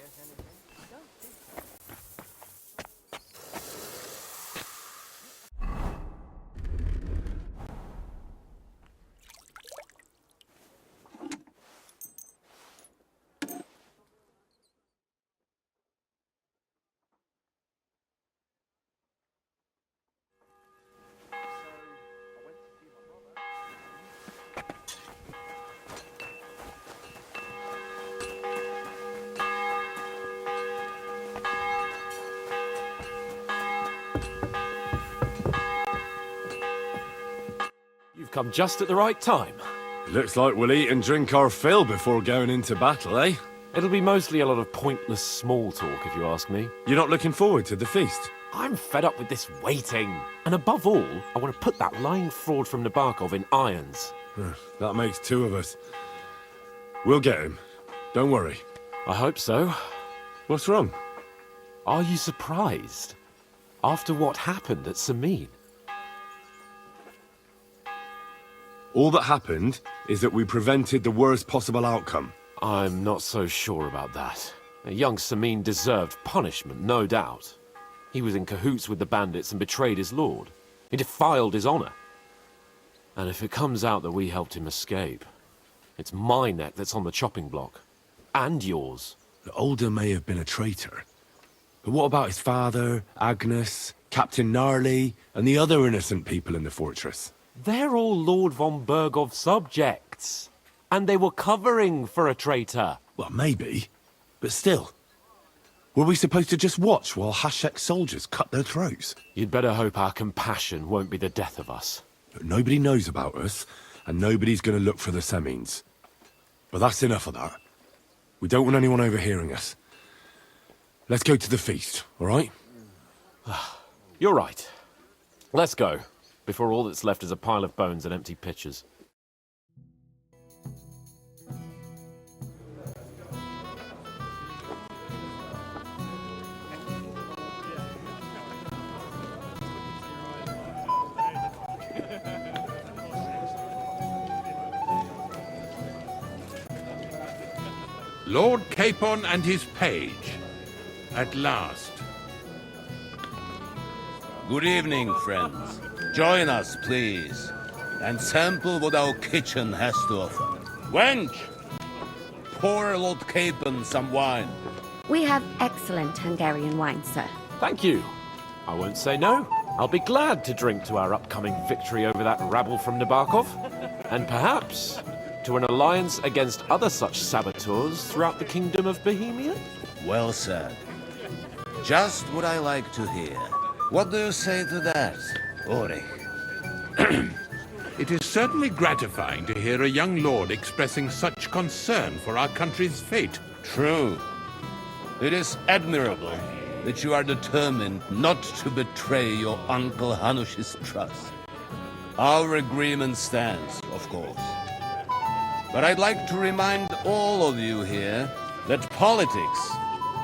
You've come just at the right time. Looks like we'll eat and drink our fill before going into battle, eh? It'll be mostly a lot of pointless small talk, if you ask me. You're not looking forward to the feast? I'm fed up with this waiting. And above all, I want to put that lying fraud from Nabokov in irons. That makes two of us. We'll get him. Don't worry. I hope so. What's wrong? Are you surprised? After what happened at Samin? All that happened is that we prevented the worst possible outcome. I'm not so sure about that. Young Samin deserved punishment, no doubt. He was in cahoots with the bandits and betrayed his lord. He defiled his honor. And if it comes out that we helped him escape, it's my neck that's on the chopping block. And yours. The Older may have been a traitor. But what about his father, Agnes, Captain Gnarly, and the other innocent people in the fortress? They're all Lord von Bergov's subjects. And they were covering for a traitor. Well, maybe. But still. Were we supposed to just watch while Hashek's soldiers cut their throats? You'd better hope our compassion won't be the death of us. But nobody knows about us, and nobody's going to look for the Semines. But that's enough of that. We don't want anyone overhearing us. Let's go to the feast, all right? You're right. Let's go, before all that's left is a pile of bones and empty pitchers. Lord Capon and his page. At last. Good evening, friends. Join us, please, and sample what our kitchen has to offer. Wench! Pour Lord Capon some wine. We have excellent Hungarian wine, sir. Thank you. I won't say no. I'll be glad to drink to our upcoming victory over that rabble from Nabokov. And perhaps to an alliance against other such saboteurs throughout the Kingdom of Bohemia? Well said. Just what I like to hear. What do you say to that, Ulrich? It is certainly gratifying to hear a young lord expressing such concern for our country's fate. True. It is admirable that you are determined not to betray your Uncle Hanush's trust. Our agreement stands, of course. But I'd like to remind all of you here that politics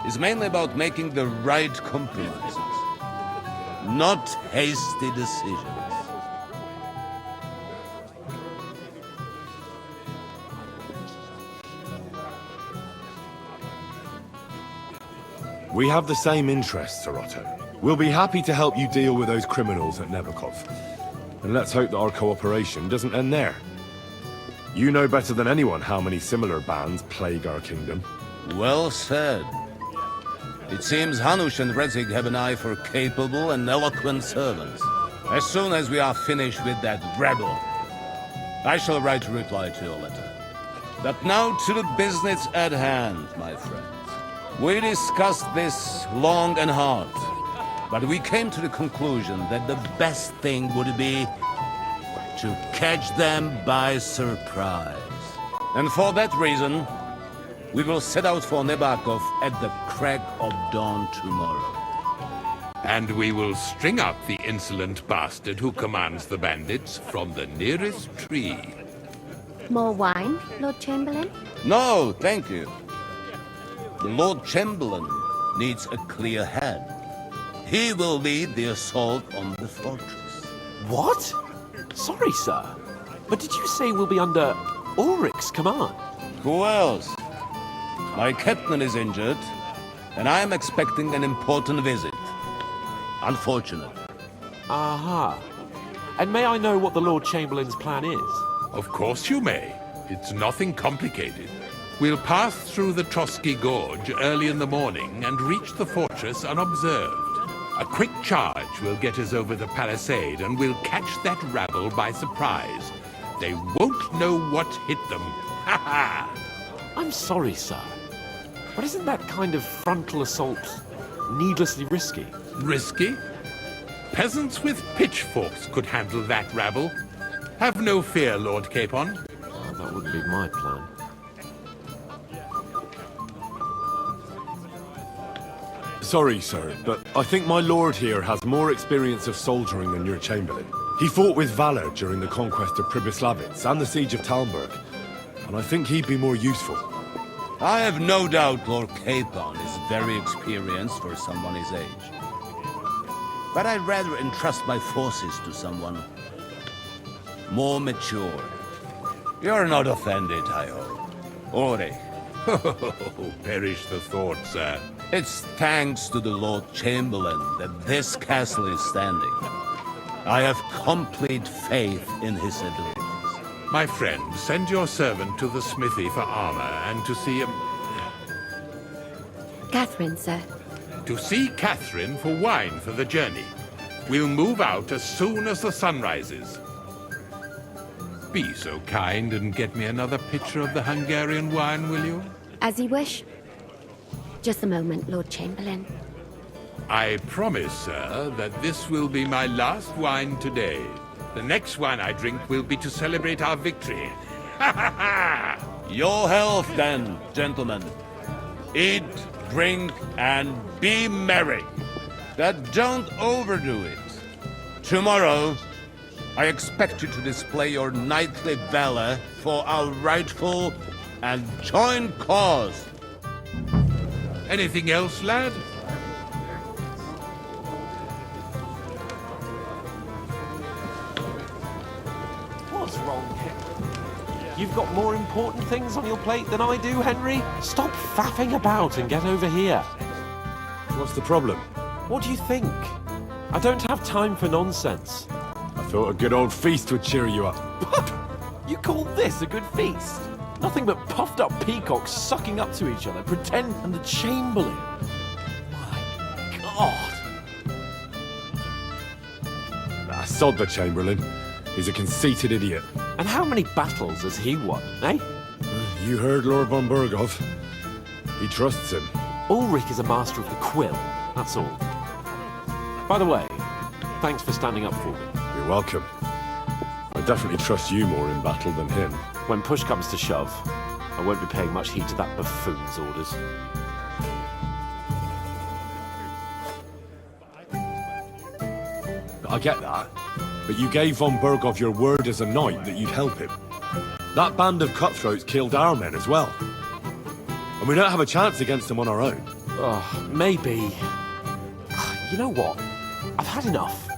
is mainly about making the right compromises, not hasty decisions. We have the same interests, Sir Otto. We'll be happy to help you deal with those criminals at Nebokov. And let's hope that our cooperation doesn't end there. You know better than anyone how many similar bands plague our kingdom. Well said. It seems Hanush and Rezig have an eye for capable and eloquent servants. As soon as we are finished with that rebel, I shall write a reply to your letter. But now to the business at hand, my friends. We discussed this long and hard, but we came to the conclusion that the best thing would be to catch them by surprise. And for that reason, we will set out for Nabokov at the crack of dawn tomorrow. And we will string up the insolent bastard who commands the bandits from the nearest tree. More wine, Lord Chamberlain? No, thank you. The Lord Chamberlain needs a clear head. He will lead the assault on the fortress. What? Sorry, sir. But did you say we'll be under Ulrich's command. Who else? My captain is injured, and I am expecting an important visit. Unfortunate. Aha. And may I know what the Lord Chamberlain's plan is? Of course you may. It's nothing complicated. We'll pass through the Trotsky Gorge early in the morning and reach the fortress unobserved. A quick charge will get us over the palisade and we'll catch that rabble by surprise. They won't know what hit them. Ha ha! I'm sorry, sir. But isn't that kind of frontal assault needlessly risky? Risky? Peasants with pitchforks could handle that rabble. Have no fear, Lord Capon. Oh, that wouldn't be my plan. Sorry, sir, but I think my lord here has more experience of soldiering than your chamberlain. He fought with valor during the conquest of Pribyslavitz and the siege of Talmberg, and I think he'd be more useful. I have no doubt Lord Capon is very experienced for someone his age. But I'd rather entrust my forces to someone more mature. You're not offended, I hope. Ulrich. Oh, perish the thought, sir. It's thanks to the Lord Chamberlain that this castle is standing. I have complete faith in his abilities. My friend, send your servant to the smithy for armor and to see Catherine, sir. To see Catherine for wine for the journey. We'll move out as soon as the sun rises. Be so kind and get me another pitcher of the Hungarian wine, will you? As you wish. Just a moment, Lord Chamberlain. I promise, sir, that this will be my last wine today. The next wine I drink will be to celebrate our victory. Ha ha ha! Your health, then, gentlemen. Eat, drink, and be merry. But don't overdo it. Tomorrow, I expect you to display your knightly valor for our rightful and joint cause. Anything else, lad? What's wrong here? You've got more important things on your plate than I do, Henry? Stop faffing about and get over here. What's the problem? What do you think? I don't have time for nonsense. I thought a good old feast would cheer you up. You call this a good feast? Nothing but puffed up peacocks sucking up to each other, pretend I'm the Chamberlain. My God. Sod the Chamberlain. He's a conceited idiot. And how many battles has he won, eh? You heard Lord von Burgov. He trusts him. Ulrich is a master of the quill, that's all. By the way, thanks for standing up for me. You're welcome. I definitely trust you more in battle than him. When push comes to shove, I won't be paying much heed to that buffoon's orders. I get that, but you gave von Burgov your word as a knight that you'd help him. That band of cutthroats killed our men as well. And we don't have a chance against them on our own. Oh, maybe. You know what? I've had enough.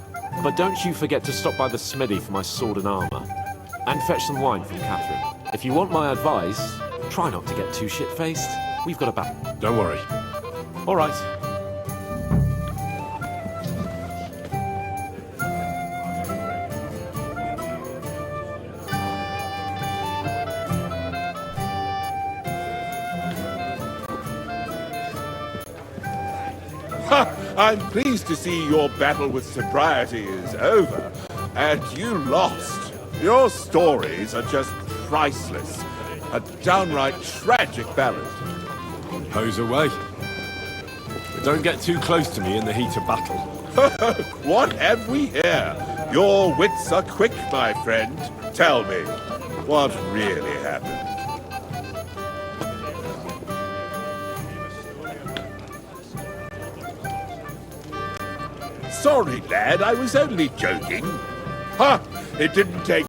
But don't you forget to stop by the smithy for my sword and armor. And fetch some wine from Catherine. If you want my advice, try not to get too shit-faced. We've got a battle. Don't worry. All right. I'm pleased to see your battle with sobriety is over, and you lost. Your stories are just priceless. A downright tragic ballad. Hose away. But don't get too close to me in the heat of battle. What have we here? Your wits are quick, my friend. Tell me, what really happened? Sorry, lad, I was only joking. Ha! It didn't take